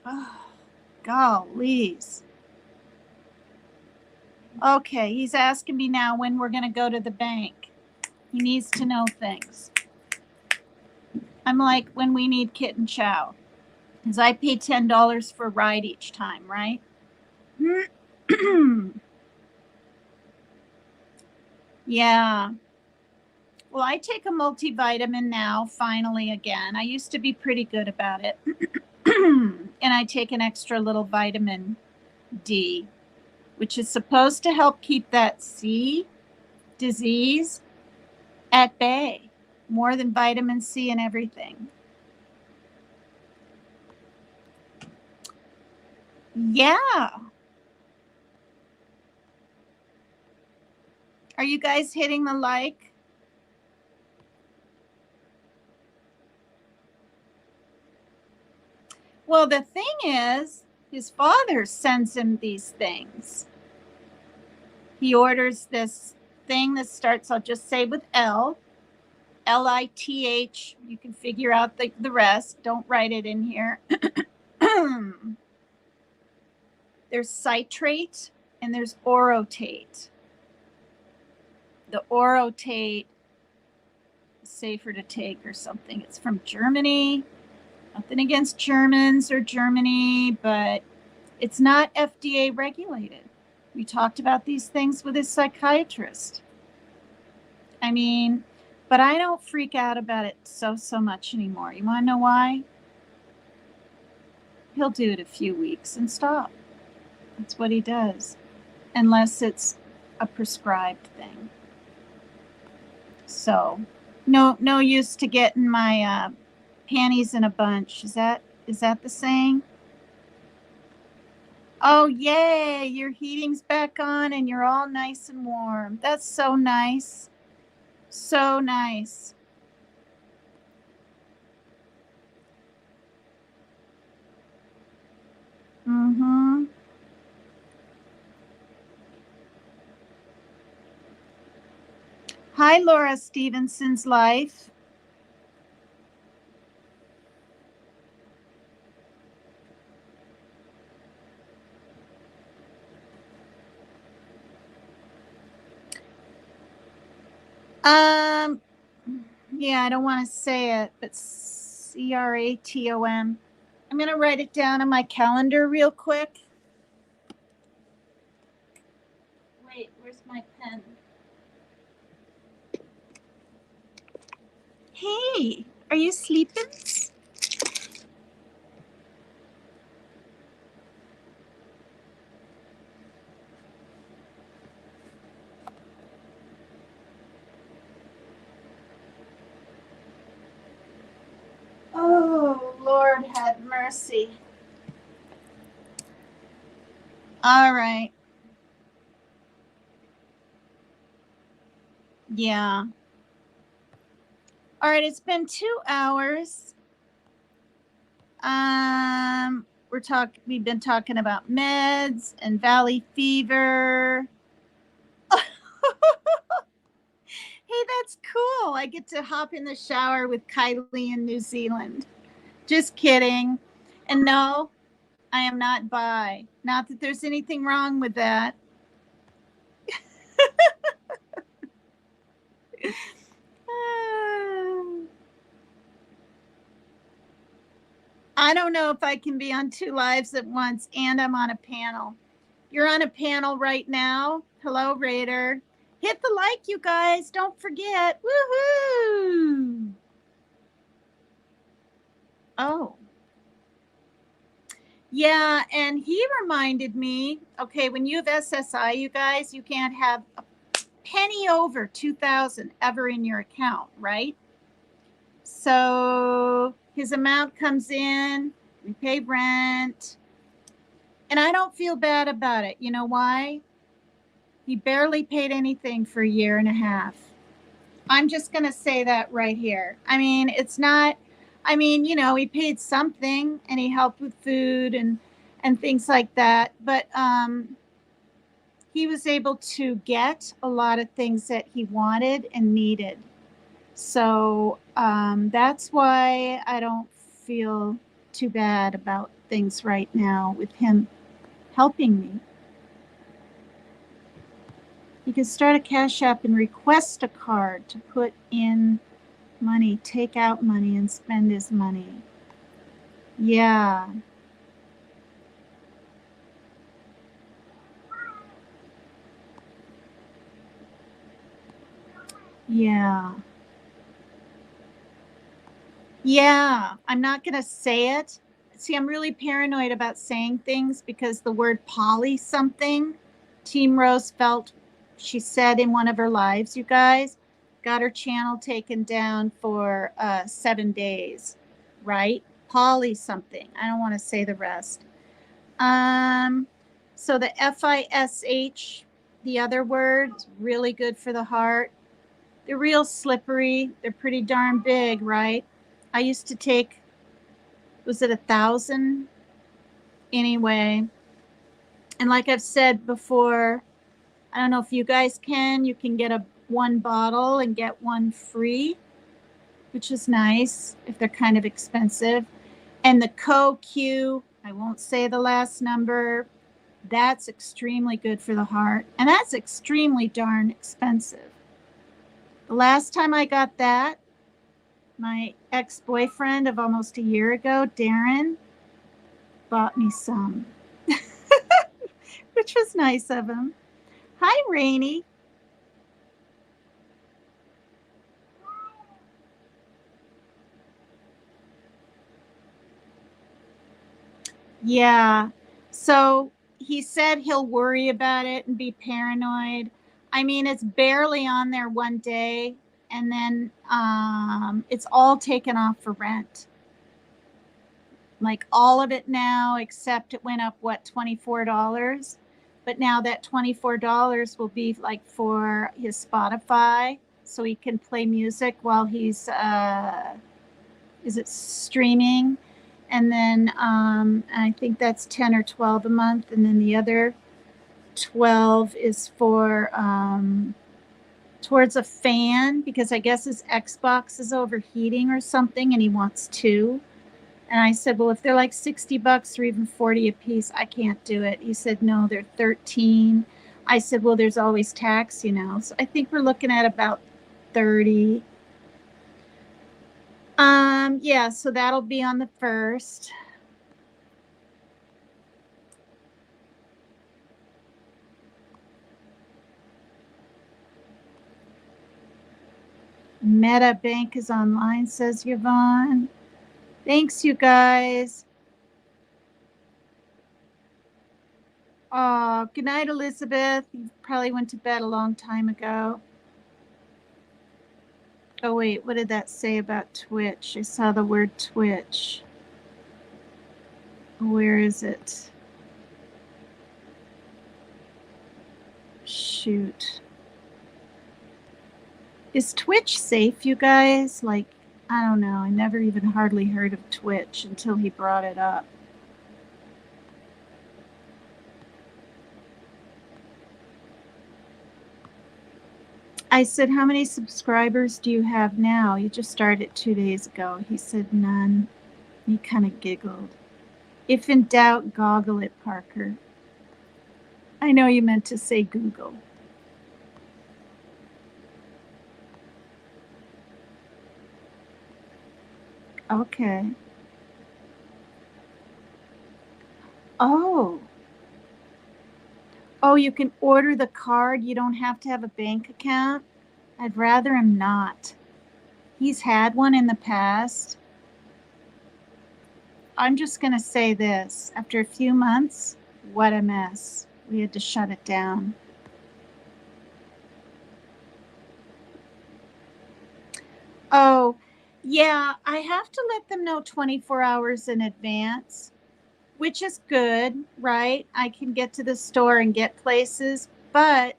Oh, gollies. Okay, he's asking me now when we're going to go to the bank. He needs to know things. I'm like, when we need kitten chow. Because I pay $10 for a ride each time, right? Yeah. Well, I take a multivitamin now, finally, again. I used to be pretty good about it. And I take an extra little vitamin D, which is supposed to help keep that C disease at bay, more than vitamin C and everything. Yeah. Are you guys hitting the like? Well, the thing is, his father sends him these things. He orders this thing that starts, I'll just say with L, Lith. You can figure out the rest. Don't write it in here. There's citrate and there's orotate. The orotate is safer to take or something. It's from Germany. Nothing against Germans or Germany, but it's not FDA regulated. We talked about these things with his psychiatrist. I mean, But I don't freak out about it so much anymore. You want to know why? He'll do it a few weeks and stop. That's what he does. Unless it's a prescribed thing. So, no use to getting my panties in a bunch. Is that the saying? Oh, yay, your heating's back on and you're all nice and warm. That's so nice. So nice. Mm-hmm. Hi, Laura Stevenson's Life. Yeah, I don't want to say it, but Cratom. I'm going to write it down on my calendar real quick. Wait, where's my pen? Hey, are you sleeping? Oh, Lord have mercy. All right. Yeah. All right, it's been 2 hours. We've been talking about meds and valley fever. Hey, that's cool. I get to hop in the shower with Kylie in New Zealand. Just kidding. And no, I am not bi. Not that there's anything wrong with that. I don't know if I can be on 2 lives at once and I'm on a panel. You're on a panel right now. Hello, Raider. Hit the like, you guys. Don't forget. Woohoo! Oh. Yeah, and he reminded me, okay, when you have SSI, you guys, you can't have a penny over 2,000 ever in your account, right? So his amount comes in, we pay rent, and I don't feel bad about it. You know why? He barely paid anything for a year and a half. I'm just going to say that right here. I mean, it's not, I mean, you know, he paid something and he helped with food and things like that. But he was able to get a lot of things that he wanted and needed. So that's why I don't feel too bad about things right now with him helping me. You can start a Cash App and request a card to put in money, take out money, and spend his money. Yeah. Yeah. Yeah. I'm not going to say it. See, I'm really paranoid about saying things because the word poly something, Team Rose felt, she said in one of her lives, you guys, got her channel taken down for 7 days, right? Poly something. I don't want to say the rest. So the FISH, the other word, is really good for the heart. They're real slippery. They're pretty darn big, right? I used to take, was it 1,000? Anyway. And like I've said before, I don't know if you guys can, you can get one bottle and get one free, which is nice if they're kind of expensive. And the CoQ, I won't say the last number, that's extremely good for the heart. And that's extremely darn expensive. The last time I got that, my ex-boyfriend of almost a year ago, Darren, bought me some, which was nice of him. Hi, Rainey. Yeah. So he said he'll worry about it and be paranoid. I mean, it's barely on there one day, and then it's all taken off for rent. Like all of it now, except it went up, what, $24? But now that $24 will be like for his Spotify, so he can play music while he's is it streaming? And then I think that's 10 or 12 a month, and then the other 12 is for towards a fan, because I guess his Xbox is overheating or something and he wants two. And I said, well, if they're like $60 or even 40 a piece, I can't do it. He said, no, they're 13. I said, well, there's always tax, you know. So I think we're looking at about 30. Yeah, so that'll be on the 1st. Meta Bank is online, says Yvonne. Thanks, you guys. Oh, good night, Elizabeth. You probably went to bed a long time ago. Oh, wait, what did that say about Twitch? I saw the word Twitch. Where is it? Shoot. Is Twitch safe, you guys? Like, I don't know. I never even hardly heard of Twitch until he brought it up. I said, how many subscribers do you have now? You just started 2 days ago. He said, none. He kind of giggled. If in doubt, goggle it, Parker. I know you meant to say Google. Okay. Oh. Oh, you can order the card. You don't have to have a bank account. I'd rather him not. He's had one in the past. I'm just going to say this. After a few months, what a mess. We had to shut it down. Oh, yeah, I have to let them know 24 hours in advance, which is good, right? I can get to the store and get places, but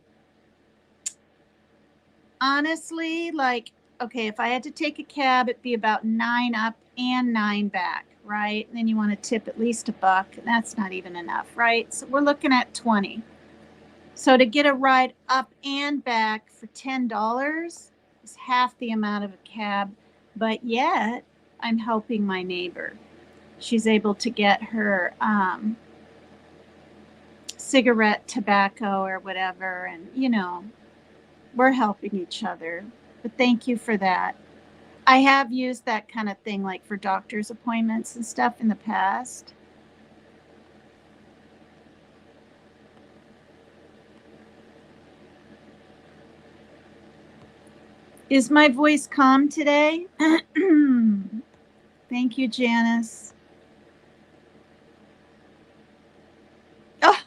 honestly, like, okay, if I had to take a cab, it'd be about 9 up and 9 back, right? And then you want to tip at least $1, and that's not even enough, right? So we're looking at 20. So to get a ride up and back for $10 is half the amount of a cab, but yet I'm helping my neighbor. She's able to get her cigarette tobacco or whatever, and you know, we're helping each other. But thank you for that. I have used that kind of thing like for doctor's appointments and stuff in the past. Is my voice calm today? Thank you, Janice. Oh.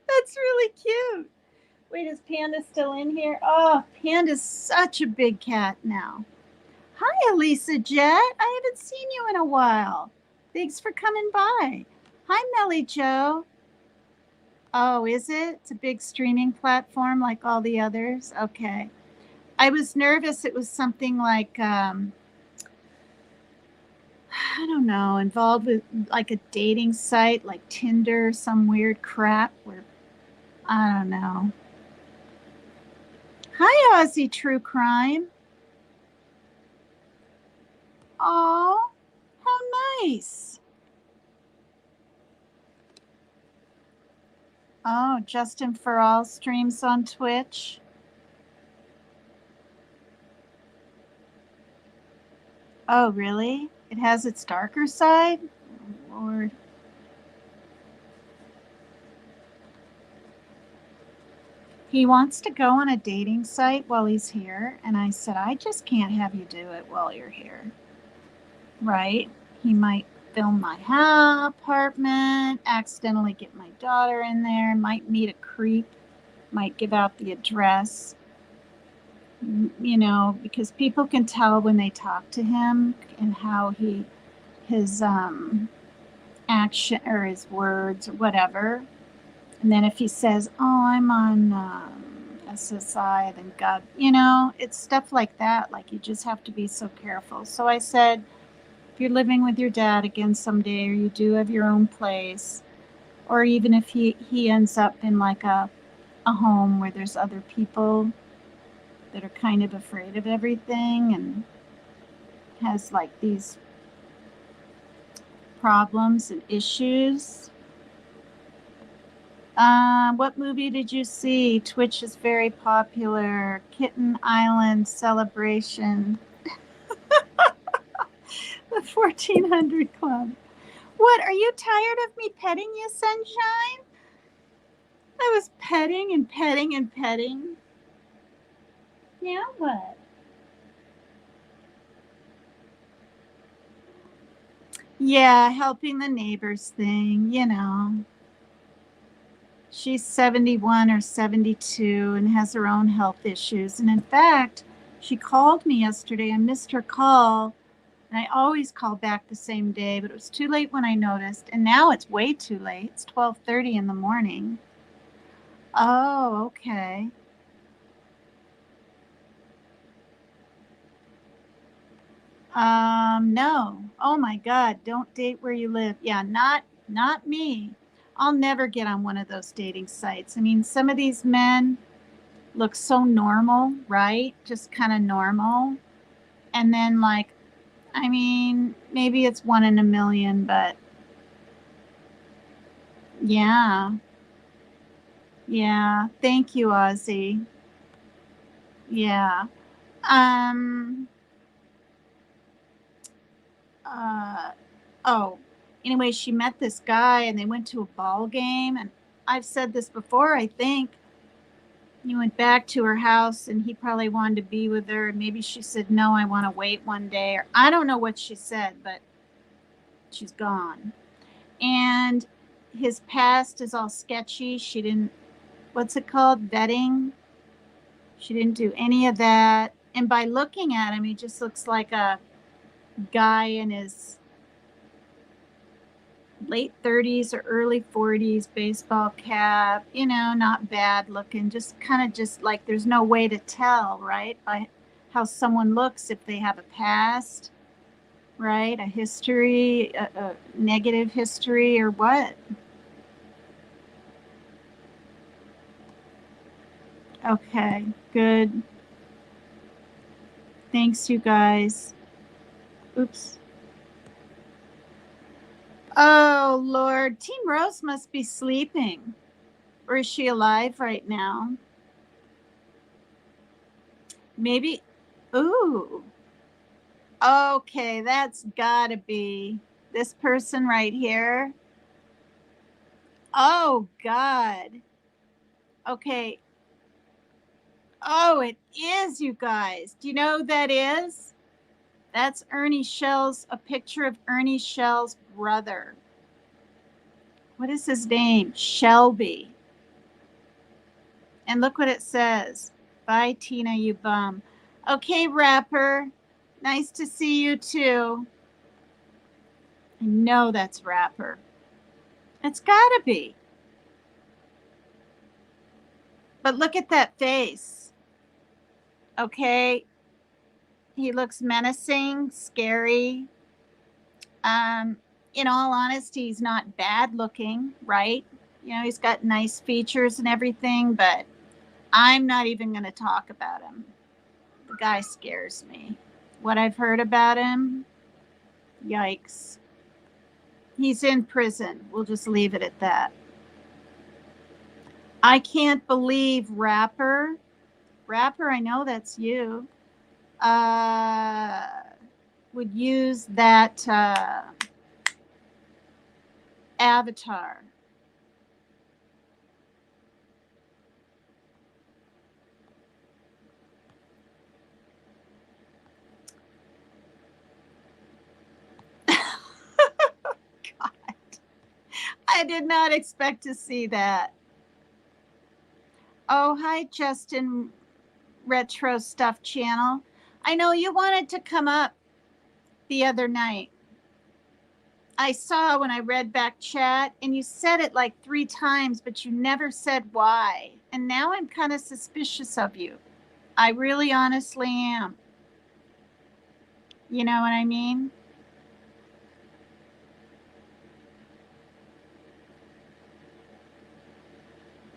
That's really cute. Wait, is Panda still in here? Oh, Panda's such a big cat now. Hi, Elisa Jet. I haven't seen you in a while. Thanks for coming by. Hi, Melly Joe. Oh, is it? It's a big streaming platform like all the others? Okay. I was nervous it was something like, I don't know, involved with like a dating site like Tinder, some weird crap where, I don't know. Hi, Aussie True Crime. Oh, how nice. Oh, Justin for All streams on Twitch. Oh, really? It has its darker side? Oh, Lord. He wants to go on a dating site while he's here, and I said, I just can't have you do it while you're here. right? He might film my apartment, accidentally get my daughter in there, might meet a creep, might give out the address, you know, because people can tell when they talk to him and how his action or his words or whatever. And then if he says, "Oh, I'm on SSI," then God, you know, it's stuff like that. Like you just have to be so careful. So I said, if you're living with your dad again someday, or you do have your own place, or even if he ends up in like a home where there's other people that are kind of afraid of everything and has like these problems and issues. What movie did you see? Twitch is very popular. Kitten Island Celebration. The 1400 Club. What, are you tired of me petting you, sunshine? I was petting and petting and petting. Now what? Yeah, helping the neighbors thing, you know. She's 71 or 72 and has her own health issues. And in fact, she called me yesterday. I missed her call. And I always call back the same day, but it was too late when I noticed. And now it's way too late. It's 12:30 in the morning. Oh, okay. No. Oh my God, don't date where you live. Yeah, not me. I'll never get on one of those dating sites. I mean, some of these men look so normal, right? Just kind of normal. And then like, I mean, maybe it's one in a million, but yeah. Yeah. Thank you, Ozzy. Yeah. Um uh oh, anyway, she met this guy and they went to a ball game, and I've said this before, I think. He went back to her house and he probably wanted to be with her, and maybe she said, "No, I want to wait one day," or I don't know what she said, but she's gone. And his past is all sketchy. She didn't, what's it called? Vetting. She didn't do any of that. And by looking at him, he just looks like a guy in his late 30s or early 40s, baseball cap, you know, not bad looking, just kind of just like there's no way to tell, right? By how someone looks if they have a past, right? A history, a negative history, or what. Okay, good. Thanks, you guys. Oops. Oh, Lord. Team Rose must be sleeping. Or is she alive right now? Maybe. Ooh. Okay, that's gotta be this person right here. Oh, God. Okay. Oh, it is, you guys. Do you know who that is? That's Ernie Shell's, a picture of Ernie Shell's brother. What is his name? Shelby. And look what it says. Bye, Tina, you bum. Okay, Rapper. Nice to see you too. I know that's Rapper. It's gotta be. But look at that face. Okay. He looks menacing, scary. Um, in all honesty, he's not bad looking, right? You know, he's got nice features and everything, but I'm not even going to talk about him. The guy scares me. What I've heard about him, yikes. He's in prison. We'll just leave it at that. I can't believe Rapper. Rapper, I know that's you. Would use that avatar. I did not expect to see that. Oh, hi, Justin Retro Stuff Channel. I know you wanted to come up the other night. I saw when I read back chat, and you said it like 3 times, but you never said why. And now I'm kind of suspicious of you. I really honestly am. You know what I mean?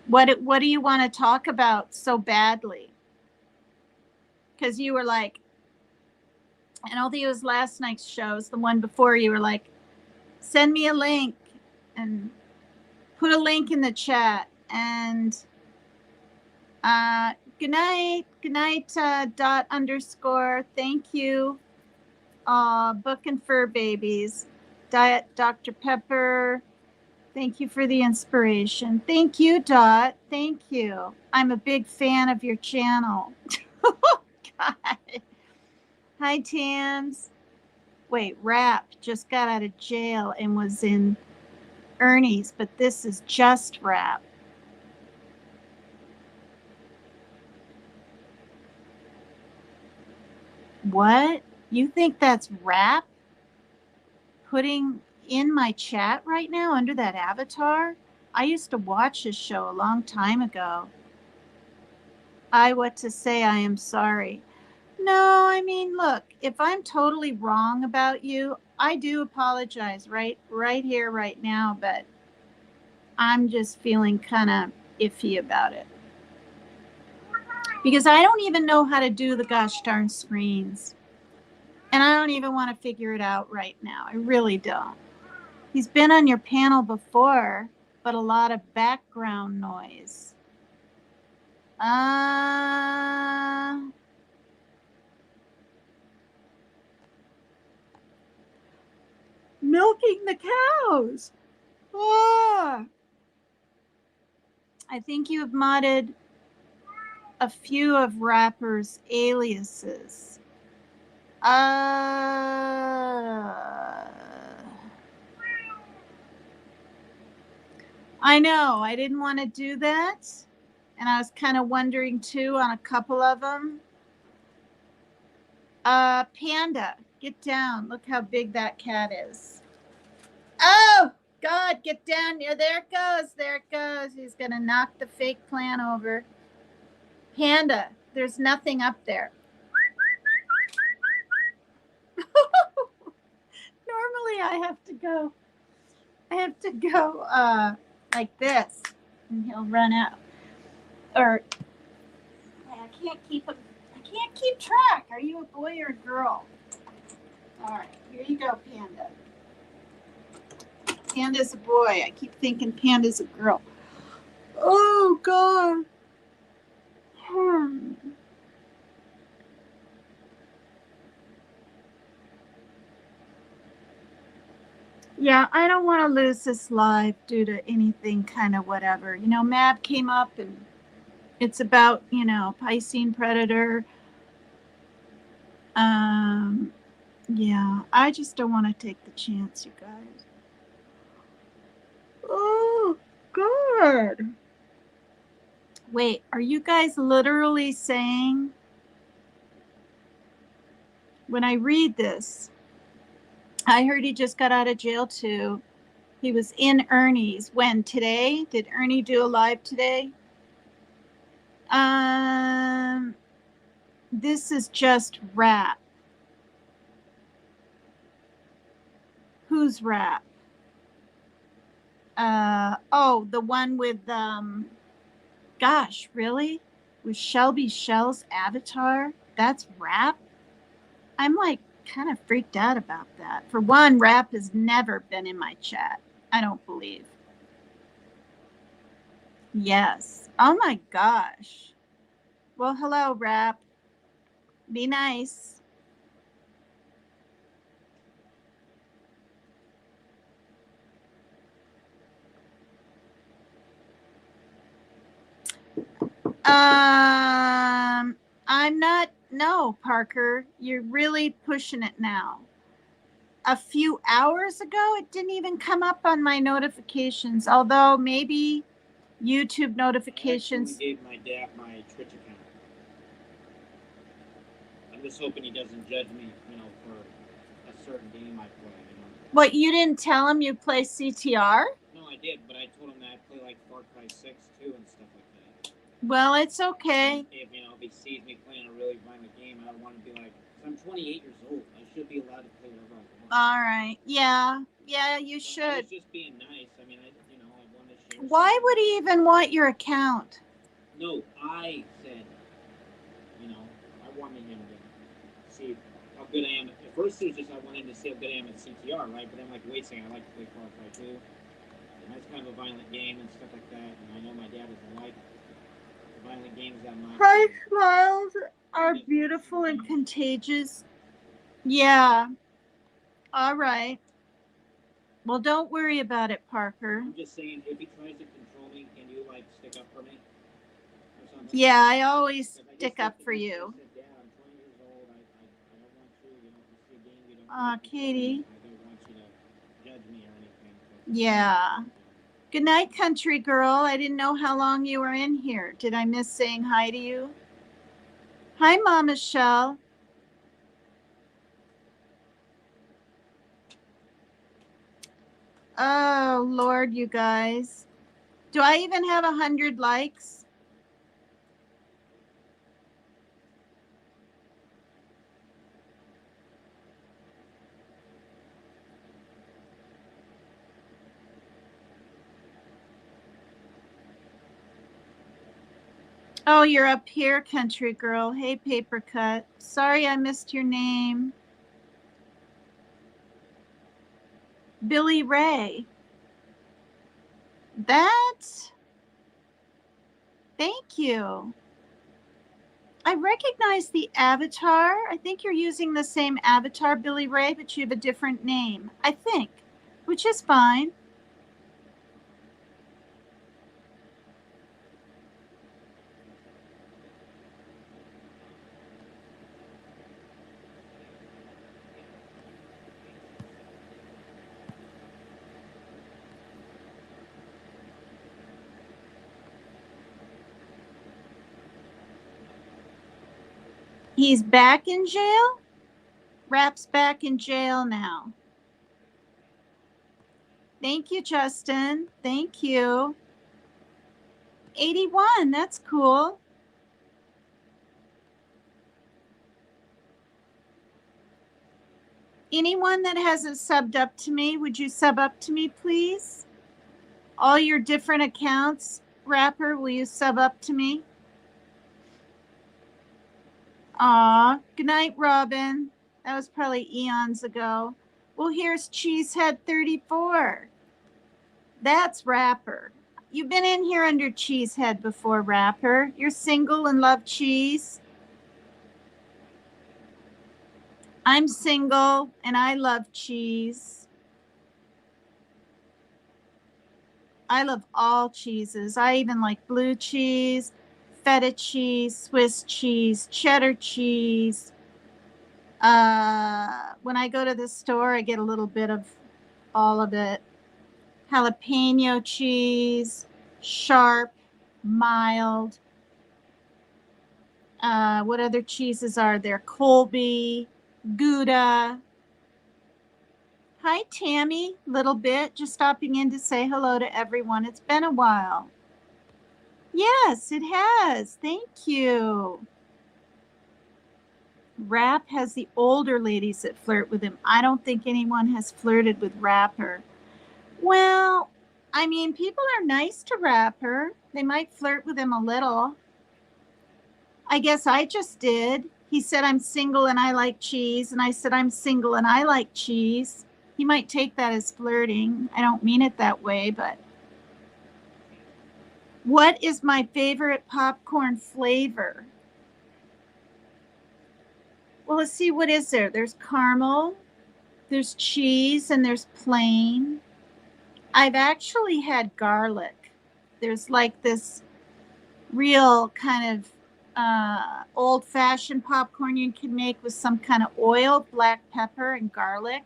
What do you want to talk about so badly? Because you were like, I don't think it was last night's shows, the one before, you were like, send me a link and put a link in the chat. And good night, dot underscore, thank you. Book and Fur Babies, Diet Dr. Pepper, thank you for the inspiration. Thank you, Dot. Thank you. I'm a big fan of your channel. Oh, God. Hi, Tams. Wait, Rap just got out of jail and was in Ernie's, but this is just Rap. What? You think that's Rap putting in my chat right now under that avatar? I used to watch his show a long time ago. What to say, I am sorry. No, I mean, look, if I'm totally wrong about you, I do apologize right here, right now, but I'm just feeling kind of iffy about it. Because I don't even know how to do the gosh darn screens. And I don't even want to figure it out right now. I really don't. He's been on your panel before, but a lot of background noise. Milking the cows. I think you have modded a few of Rapper's aliases. I know, I didn't want to do that. And I was kind of wondering too on a couple of them. Panda, get down. Look how big that cat is. Oh, God, get down. Yeah, there it goes. There it goes. He's going to knock the fake plant over. Panda, there's nothing up there. Normally I have to go like this, and he'll run out. Or I can't keep track. Are you a boy or a girl? All right, here you go, Panda. Panda's a boy. I keep thinking Panda's a girl. Oh, God. Yeah, I don't want to lose this live due to anything kind of whatever. You know, Mab came up and it's about, you know, ThePiscinePredator. Yeah, I just don't want to take the chance, you guys. Oh, God. Wait, are you guys literally saying, when I read this, I heard he just got out of jail too. He was in Ernie's. When? Today? Did Ernie do a live today? This is just Rap. Who's Rap? Oh, the one with, gosh, really? With Shelby Shell's avatar? That's Rap? I'm like kind of freaked out about that. For one, Rap has never been in my chat. I don't believe. Yes. Oh my gosh. Well, hello, Rap. Be nice. I'm not. No, Parker, you're really pushing it now. a few hours ago. It didn't even come up on my notifications, although maybe YouTube notifications. I gave my dad my Twitch account. I'm just hoping he doesn't judge me, for a certain game I play, What, you didn't tell him you play CTR? No, I did, but I told him that I play like Far Cry 6 too and stuff like that. Well, it's okay. If he sees me playing a really violent game, I don't want to be like, I'm 28 years old. I should be allowed to play whatever I want. All right. Yeah, you should. I was just being nice. I wanted to share. Why would he even want your account? No, I said, I wanted him to see how good I am. At first, it was just I wanted him to see how good I am at CTR, right? But I'm like, wait a second, I like to play Far Cry 2. And that's kind of a violent game and stuff like that. And I know my dad doesn't like the violent games that much. Bright smiles are beautiful and contagious. Yeah. All right. Well, don't worry about it, Parker. I'm just saying, if he tries to control me, can you, stick up for me? Or something? Yeah, I always stick up for you. I said, Dad, I'm 20 years old. I don't want you, to see a game you don't Katie. I don't want you to judge me or anything. Yeah. Good night, country girl. I didn't know how long you were in here. Did I miss saying hi to you? Hi, Mama Michelle. Oh, Lord, you guys. Do I even have 100 likes? Oh, you're up here, country girl. Hey, paper cut. Sorry I missed your name. Billy Ray. Thank you. I recognize the avatar. I think you're using the same avatar, Billy Ray, but you have a different name, I think, which is fine. He's back in jail? Rap's back in jail now. Thank you, Justin. Thank you. 81, that's cool. Anyone that hasn't subbed up to me, would you sub up to me, please? All your different accounts, Rapper, will you sub up to me? Aw, good night, Robin. That was probably eons ago. Well, here's Cheesehead 34. That's Rapper. You've been in here under Cheesehead before, Rapper. You're single and love cheese. I'm single and I love cheese. I love all cheeses. I even like blue cheese, feta cheese, Swiss cheese, cheddar cheese. When I go to the store, I get a little bit of all of it. Jalapeno cheese, sharp, mild. What other cheeses are there? Colby, Gouda. Hi, Tammy. Little bit. Just stopping in to say hello to everyone. It's been a while. Yes, it has. Thank you. Rap has the older ladies that flirt with him. I don't think anyone has flirted with Rapper. Well, I mean, people are nice to Rapper. They might flirt with him a little. I guess I just did. He said, I'm single and I like cheese. And I said, I'm single and I like cheese. He might take that as flirting. I don't mean it that way, but. What is my favorite popcorn flavor? Well, let's see, what is there? There's caramel, there's cheese, and there's plain. I've actually had garlic. There's like this real kind of old-fashioned popcorn you can make with some kind of oil, black pepper, and garlic.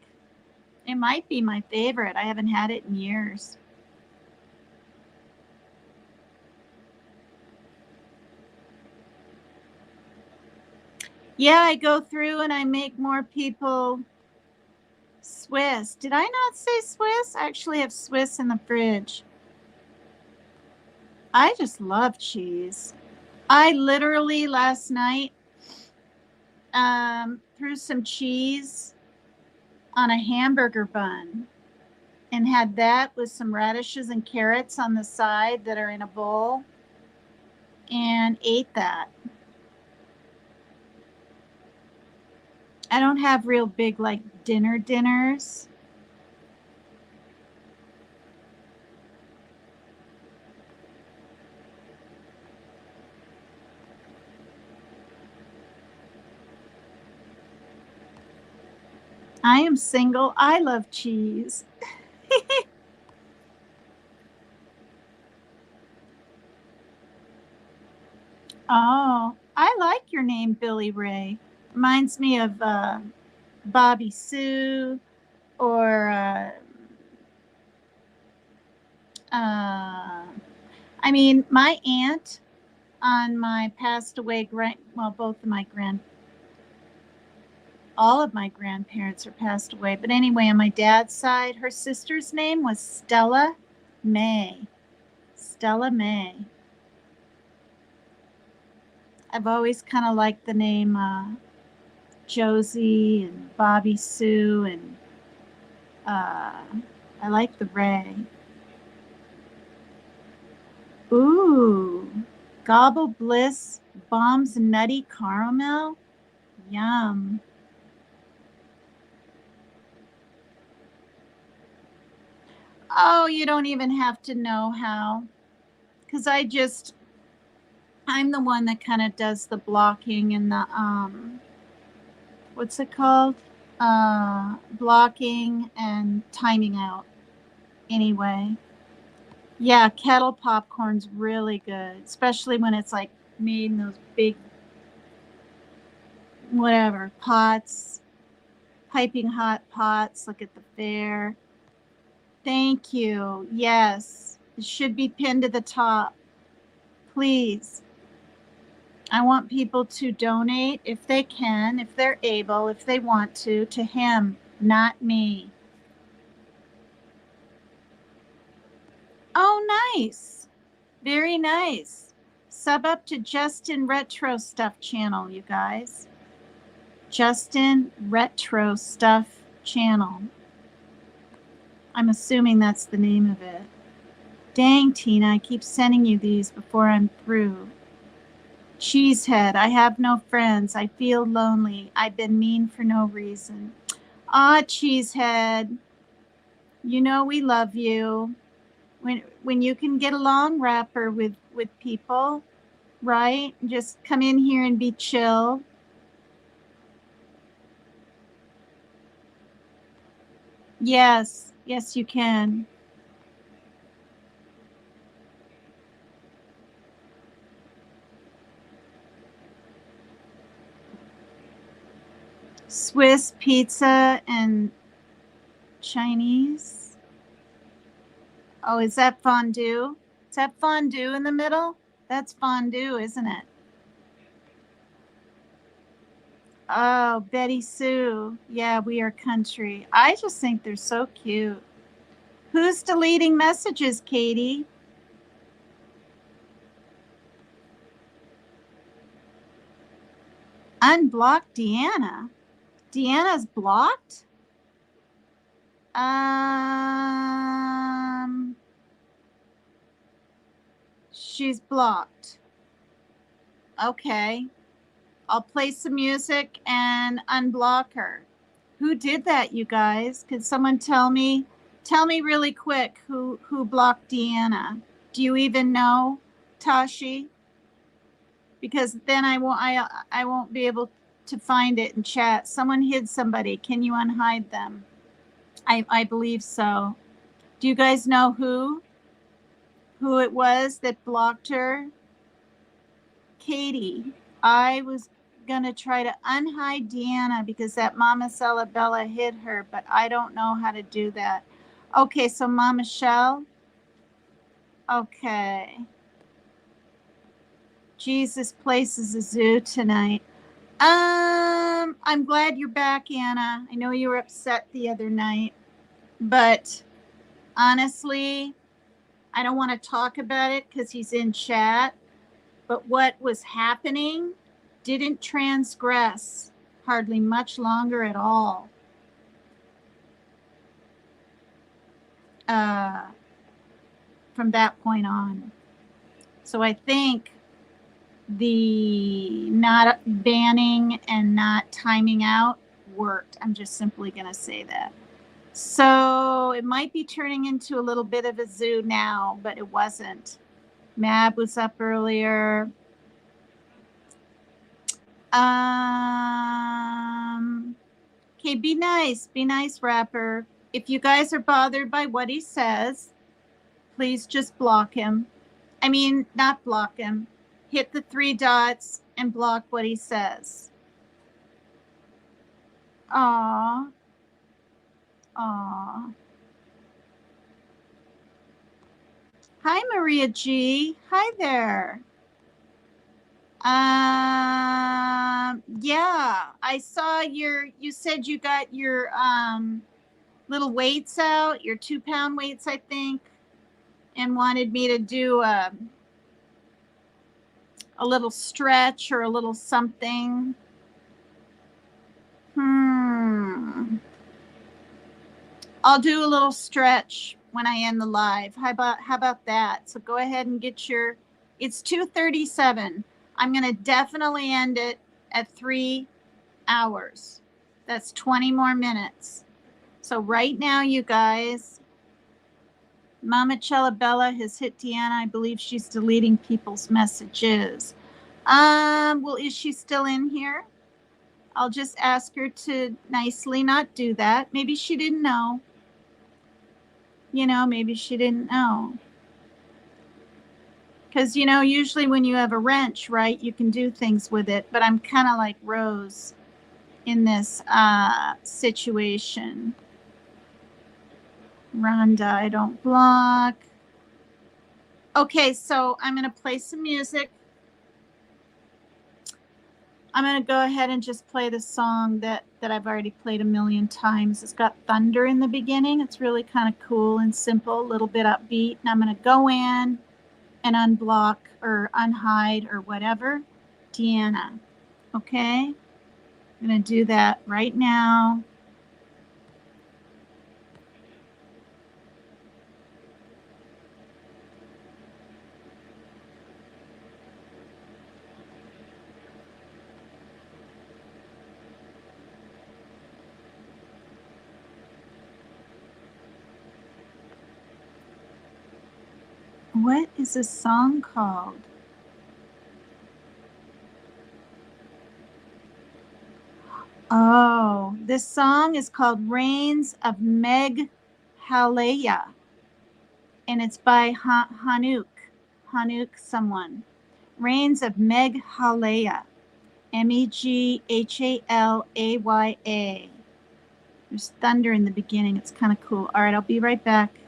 It might be my favorite. I haven't had it in years. Yeah, I go through and I make more people Swiss. Did I not say Swiss? I actually have Swiss in the fridge. I just love cheese. I literally last night threw some cheese on a hamburger bun and had that with some radishes and carrots on the side that are in a bowl and ate that. I don't have real big like dinners. I am single. I love cheese. Oh, I like your name, Billy Ray. Reminds me of Bobby Sue or I mean, my aunt on my passed away all of my grandparents are passed away. But anyway, on my dad's side, her sister's name was Stella May. Stella May. I've always kind of liked the name Josie and Bobby Sue, and I like the Ray. Ooh, Gobble Bliss Bombs Nutty Caramel. Yum. Oh, you don't even have to know how, because I'm the one that kind of does the blocking and the what's it called? Blocking and timing out. Anyway, yeah, kettle popcorn's really good, especially when it's like made in those big, whatever, pots, piping hot pots. Look at the fair. Thank you. Yes, it should be pinned to the top. Please. I want people to donate if they can, if they're able, if they want to him, not me. Oh, nice. Very nice. Sub up to Justin Retro Stuff channel, you guys. Justin Retro Stuff channel. I'm assuming that's the name of it. Dang, Tina, I keep sending you these before I'm through. Cheesehead, I have no friends. I feel lonely. I've been mean for no reason. Ah, Cheesehead, you know we love you. When you can get along, rapper, with people, right? Just come in here and be chill. Yes, yes, you can. Swiss pizza and Chinese. Oh, is that fondue? Is that fondue in the middle? That's fondue, isn't it? Oh, Betty Sue. Yeah, we are country. I just think they're so cute. Who's deleting messages, Katie? Unblock Deanna. Deanna's blocked? She's blocked. Okay. I'll play some music and unblock her. Who did that, you guys? Could someone tell me? Tell me really quick who blocked Deanna. Do you even know, Tashi? Because then I won't be able to find it in chat. Someone hid somebody. Can you unhide them? I believe so. Do you guys know who it was that blocked her? Katie. I was gonna try to unhide Deanna because that Mama Bella hid her, but I don't know how to do that. Okay, so Mama Shell. Okay. Jesus places a zoo tonight. I'm glad you're back, Anna. I know you were upset the other night, but honestly, I don't want to talk about it because he's in chat. But what was happening didn't transgress hardly much longer at all. From that point on. So I think the not banning and not timing out worked. I'm just simply going to say that. So it might be turning into a little bit of a zoo now, but it wasn't. Mab was up earlier. Okay, be nice, rapper. If you guys are bothered by what he says, please just block him. I mean, not block him. Hit the 3 dots and block what he says. Aw. Aw. Hi, Maria G. Hi there. Yeah, I saw you said you got your little weights out, your 2-pound weights, I think, and wanted me to do a little stretch or a little something. I'll do a little stretch when I end the live. How about that? So go ahead and get your, it's 2:37. I'm going to definitely end it at 3 hours. That's 20 more minutes. So right now, you guys, Mama Bella has hit Deanna. I believe she's deleting people's messages. Well, is she still in here? I'll just ask her to nicely not do that. Maybe she didn't know. You know, maybe she didn't know. Because, you know, usually when you have a wrench, right, you can do things with it. But I'm kind of like Rose in this situation. Rhonda, I don't block. Okay, so I'm going to play some music. I'm going to go ahead and just play the song that I've already played a million times. It's got thunder in the beginning. It's really kind of cool and simple, a little bit upbeat. And I'm going to go in and unblock or unhide or whatever Deanna. Okay? I'm going to do that right now. What is this song called? Oh, this song is called Reigns of Meghalaya. And it's by Hanuk someone. Reigns of Meghalaya. Meghalaya. There's thunder in the beginning. It's kind of cool. All right, I'll be right back.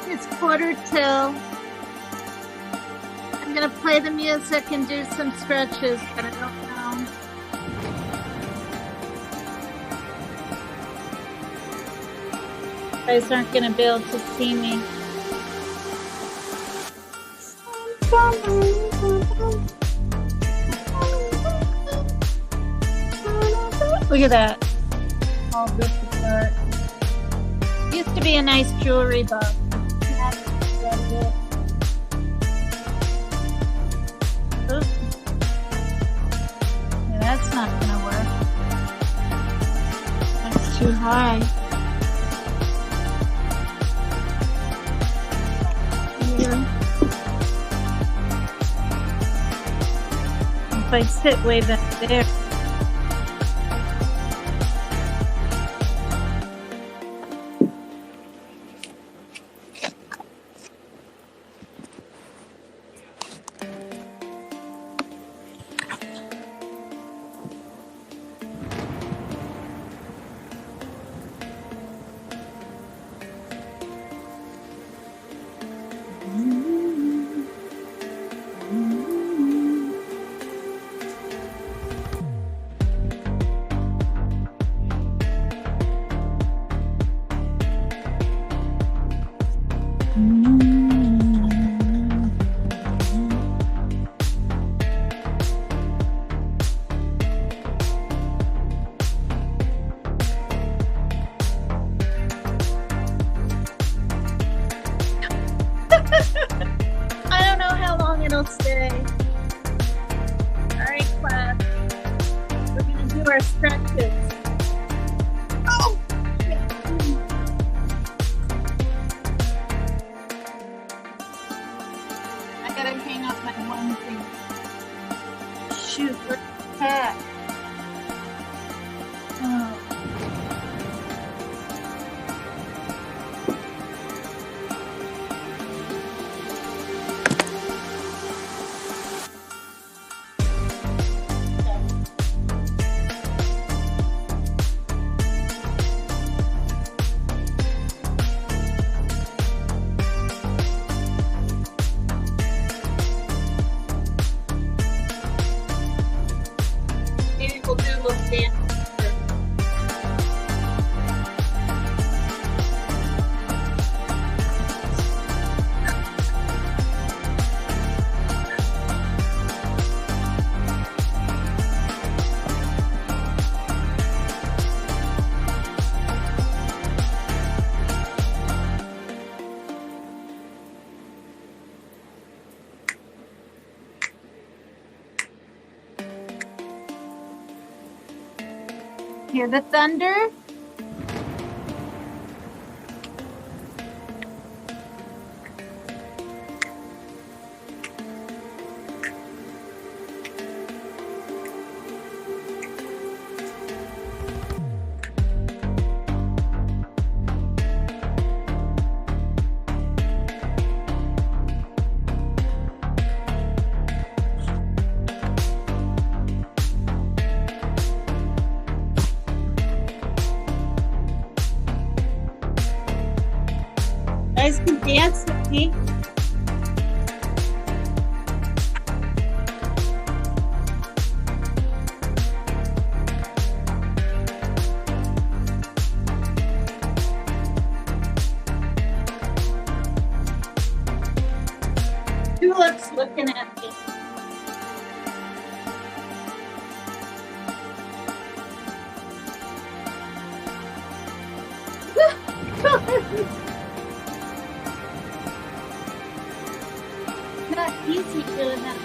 It's 1:45. I'm gonna play the music and do some stretches, but I don't know. You guys aren't gonna be able to see me. Look at that. All ripped apart. Used to be a nice jewelry box. Oops. Yeah, that's not gonna work. That's too high. Here. If I sit way back there. I don't know how long it'll stay. All right, class. We're going to do our stretches. Oh! I got to hang up my onesie. Shoot, where's the cat? Oh. Maybe we'll do a little dance. Hear the thunder? You guys can dance with me. Tulip's looking at me. Not easy doing that.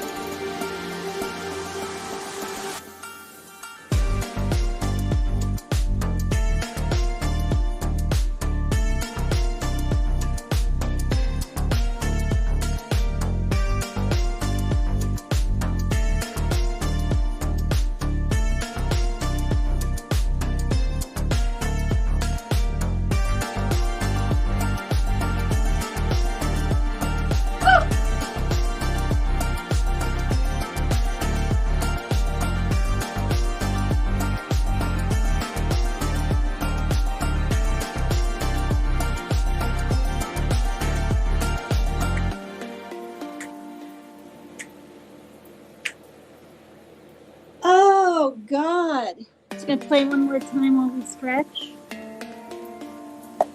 gonna play one more time while we stretch.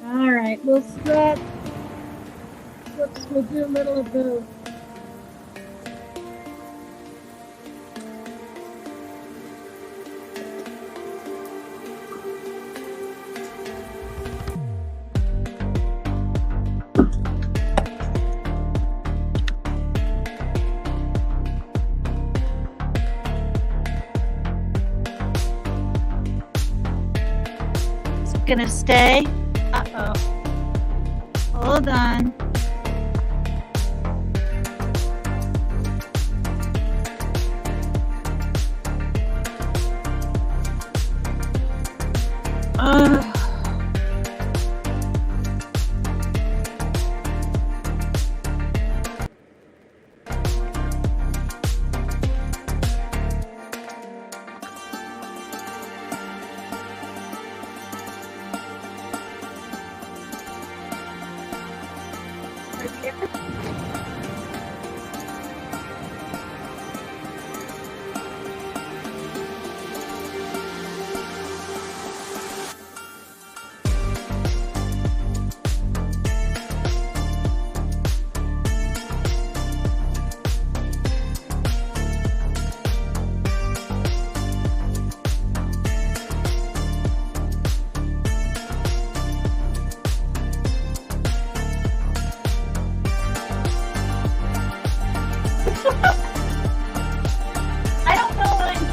All right, we'll stretch. Whoops, we'll do a little of both. Gonna stay. Uh-oh. Hold on. I don't know what I'm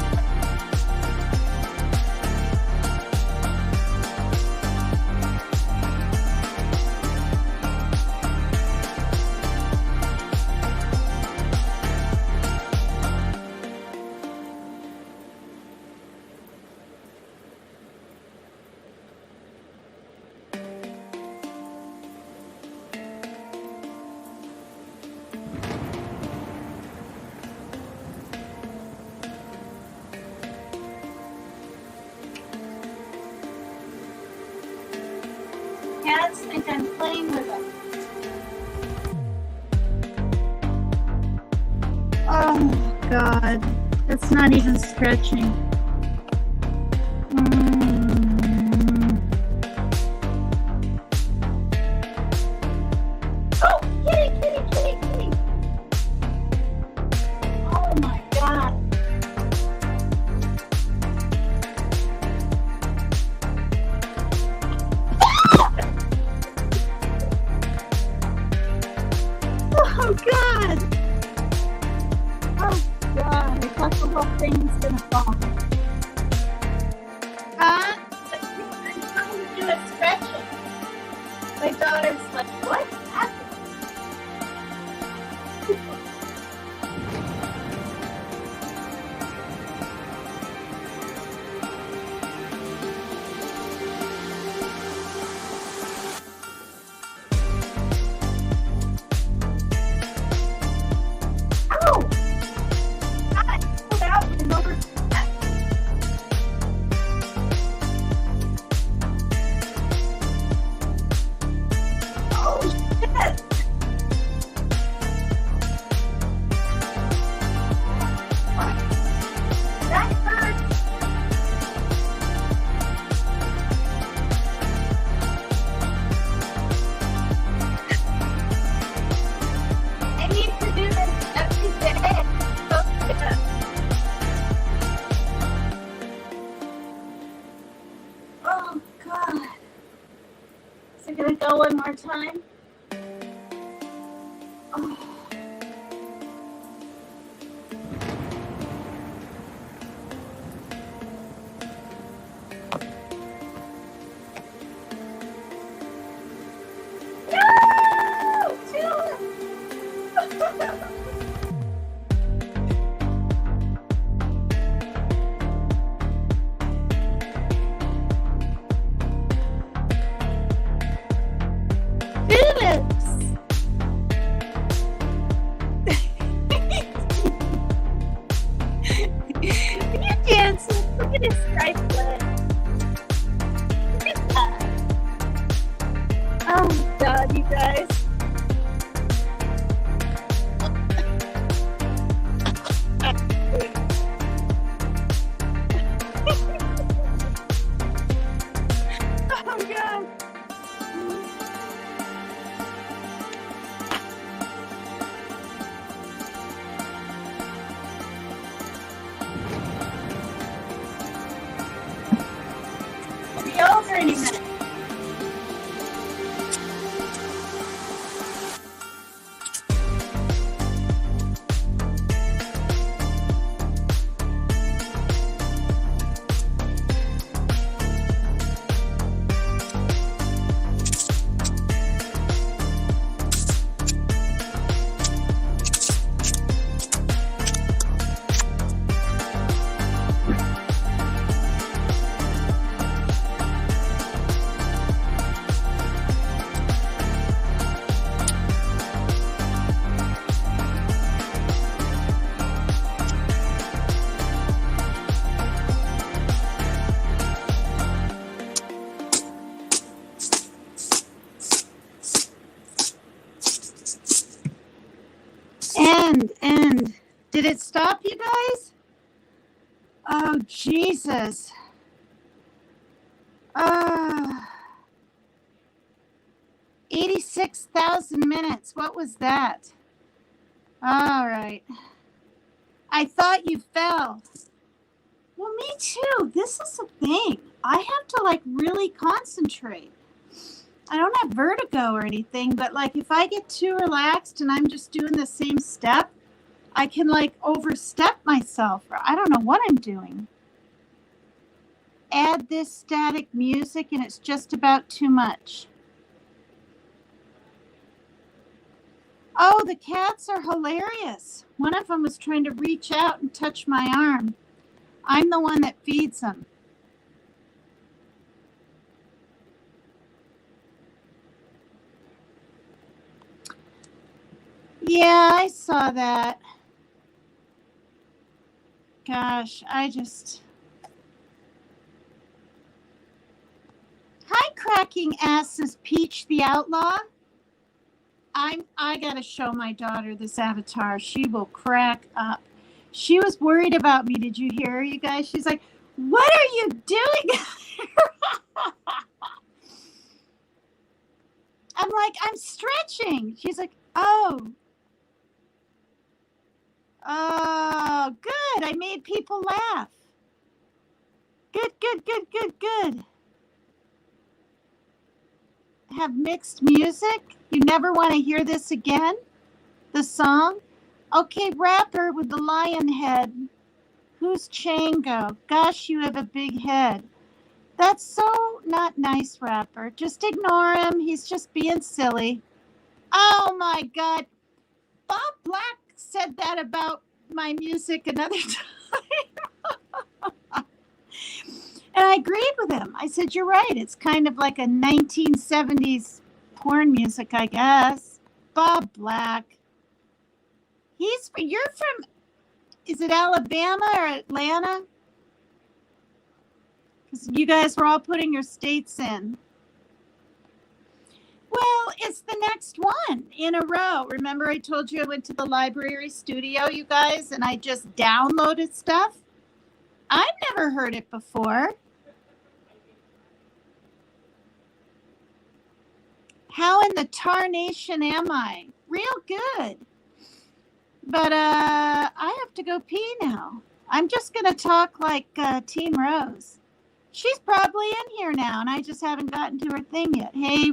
Cats think I'm playing with them. Oh, God. That's not even stretching. Oh, kitty, kitty, kitty, kitty. Oh, my God. Oh, God. Oh, God. I thought the whole thing was going to fall. I'm trying to do a stretching. My daughter's like, what happened? Ow! I pulled out and over. Oh, shit! That hurts. I need to do this every day. Oh, yeah. Oh, God. Is it gonna go one more time? Oh. No! Felix! End. Did it stop, you guys? Oh, Jesus. 86,000 minutes. What was that? All right. I thought you fell. Well, me too. This is the thing. I have to like really concentrate. I don't have vertigo or anything, but like if I get too relaxed and I'm just doing the same step, I can like overstep myself, or I don't know what I'm doing. Add this static music and it's just about too much. Oh, the cats are hilarious. One of them was trying to reach out and touch my arm. I'm the one that feeds them. Yeah, I saw that. Gosh, Hi, cracking asses, Peach the Outlaw. I gotta show my daughter this avatar. She will crack up. She was worried about me. Did you hear her, you guys? She's like, what are you doing? I'm like, I'm stretching. She's like, oh, good. I made people laugh. Good. Have mixed music. You never want to hear this again? The song? Okay, rapper with the lion head. Who's Chango? Gosh, you have a big head. That's so not nice, rapper. Just ignore him. He's just being silly. Oh my God. Bob Black said that about my music another time. And I agreed with him. I said, you're right. It's kind of like a 1970s porn music, I guess. Bob Black. You're from, is it Alabama or Atlanta? Because you guys were all putting your states in. Well, it's the next one in a row. Remember I told you I went to the library studio, you guys, and I just downloaded stuff? I've never heard it before. How in the tarnation am I? Real good. But I have to go pee now. I'm just going to talk like Team Rose. She's probably in here now, and I just haven't gotten to her thing yet. Hey,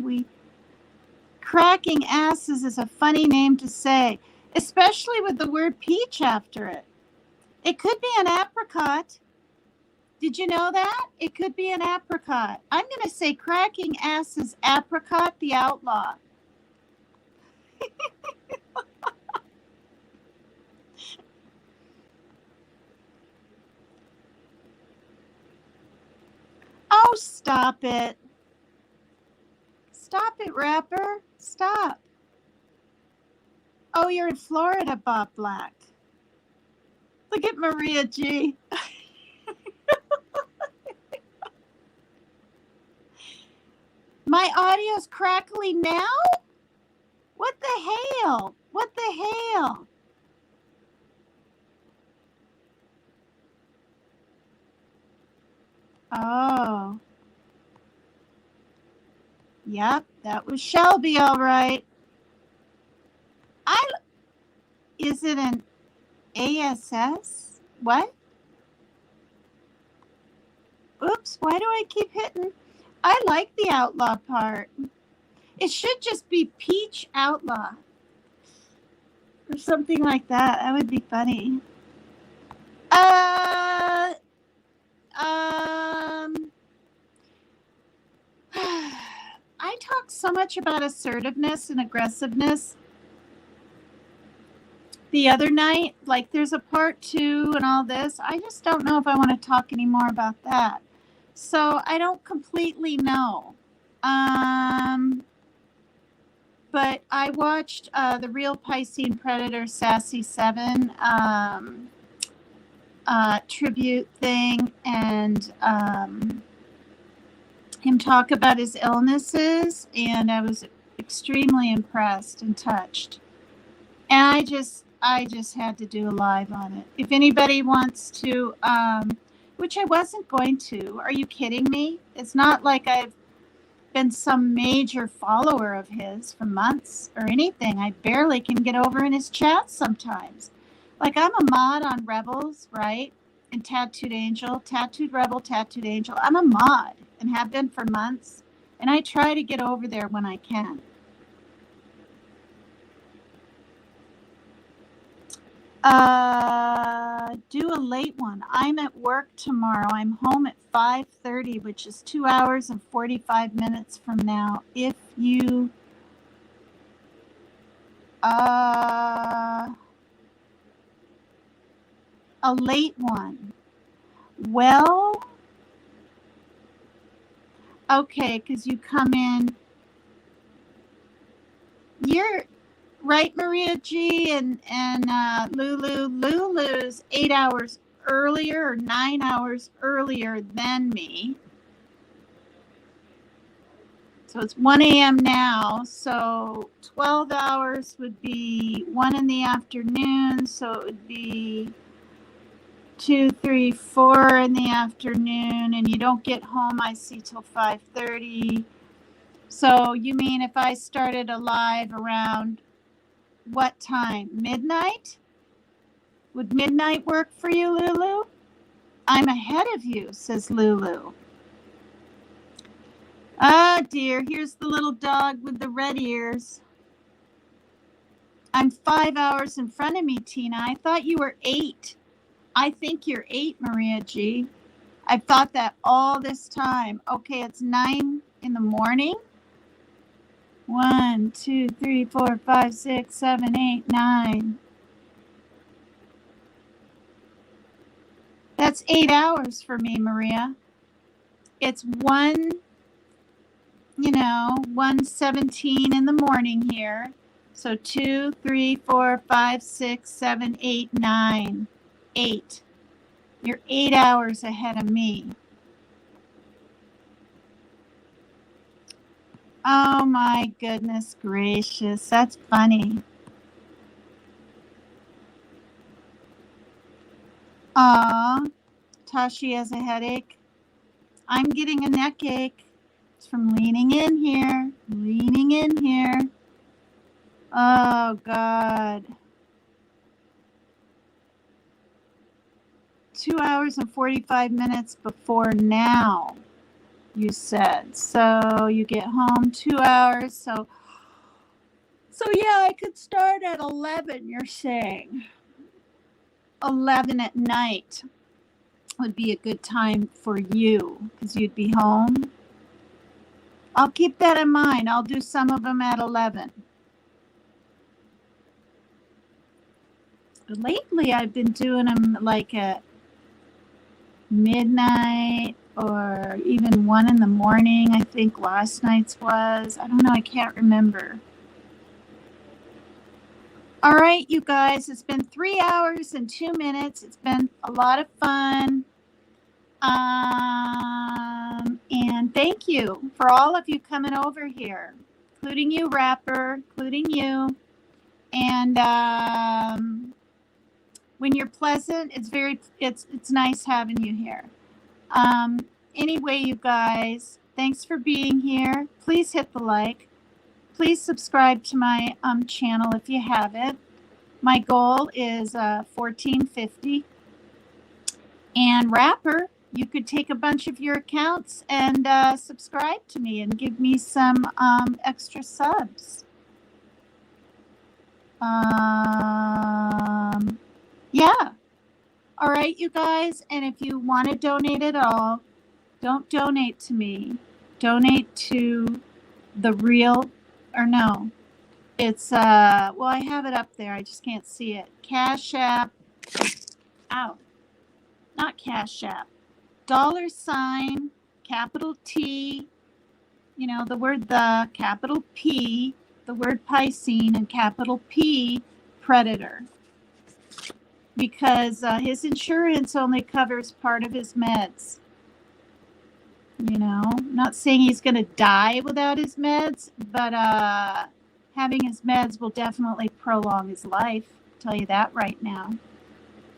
cracking asses is a funny name to say, especially with the word peach after it. It could be an apricot. Did you know that? It could be an apricot. I'm going to say cracking asses apricot the outlaw. Oh, stop it. Stop it, rapper. Stop. Oh, you're in Florida, Bob Black. Look at Maria G. My audio's crackly now? What the hell? What the hell? Oh. Yep, that was Shelby, all right. Is it an ASS? What? Oops, why do I keep hitting? I like the outlaw part. It should just be Peach Outlaw. Or something like that. That would be funny. I talk so much about assertiveness and aggressiveness the other night. Like there's a part 2 and all this. I just don't know if I want to talk anymore about that. So I don't completely know. But I watched the Real Piscine Predator Sassy 7 tribute thing, and him talk about his illnesses, and I was extremely impressed and touched. And I just had to do a live on it. If anybody wants to, which I wasn't going to, are you kidding me? It's not like I've been some major follower of his for months or anything. I barely can get over in his chat sometimes. Like, I'm a mod on Rebels, right? And Tattooed Angel, Tattooed Rebel, Tattooed Angel. I'm a mod and have been for months. And I try to get over there when I can. Do a late one. I'm at work tomorrow. I'm home at 5:30, which is 2 hours and 45 minutes from now. If you, a late one. Well, okay, because you come in, you're right, Maria G and Lulu. Lulu's 8 hours earlier or 9 hours earlier than me. So it's 1 a.m. now. So 12 hours would be 1 in the afternoon. So it would be 2, 3, 4 in the afternoon. And you don't get home, I see, till 5:30. So you mean if I started a live around what time? Midnight? Would midnight work for you, Lulu? I'm ahead of you, says Lulu. Ah, dear, here's the little dog with the red ears. I'm 5 hours in front of me, Tina. I thought you were 8. I think you're 8, Maria G. I've thought that all this time. Okay, it's 9 in the morning. 1, 2, 3, 4, 5, 6, 7, 8, 9. That's 8 hours for me, Maria. It's 1:17 in the morning here. So 2, 3, 4, 5, 6, 7, 8, 9. 8. You're 8 hours ahead of me. Oh my goodness gracious. That's funny. Aw, Tashi has a headache. I'm getting a neck ache. It's from leaning in here. Leaning in here. Oh, God. 2 hours and 45 minutes before now, you said. So you get home 2 hours. So yeah, I could start at 11, you're saying. 11 at night would be a good time for you because you'd be home. I'll keep that in mind. I'll do some of them at 11. Lately, I've been doing them like at midnight or even 1 in the morning. I think last night's was. I don't know. I can't remember. All right, you guys. It's been 3 hours and 2 minutes. It's been a lot of fun. And thank you for all of you coming over here, including you, Rapper, including you. And when you're pleasant, it's nice having you here. Anyway, you guys, thanks for being here. Please hit the like. Please subscribe to my channel if you haven't. My goal is 1450. And Rapper, you could take a bunch of your accounts and subscribe to me and give me some extra subs. Yeah. All right, you guys. And if you want to donate at all, don't donate to me. Donate to the real, or no. It's, well, I have it up there. I just can't see it. Cash App. Ow. Not Cash App. $, capital T, the word the, capital P, the word Piscine, and capital P, Predator. Because his insurance only covers part of his meds. Not saying he's going to die without his meds, but having his meds will definitely prolong his life. tell you that right now.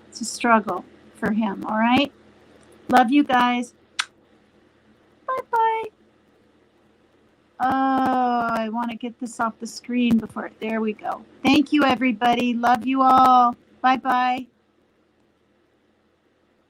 It's a struggle for him, all right? Love you guys. Bye-bye. Oh, I want to get this off the screen before. There we go. Thank you, everybody. Love you all. Bye-bye.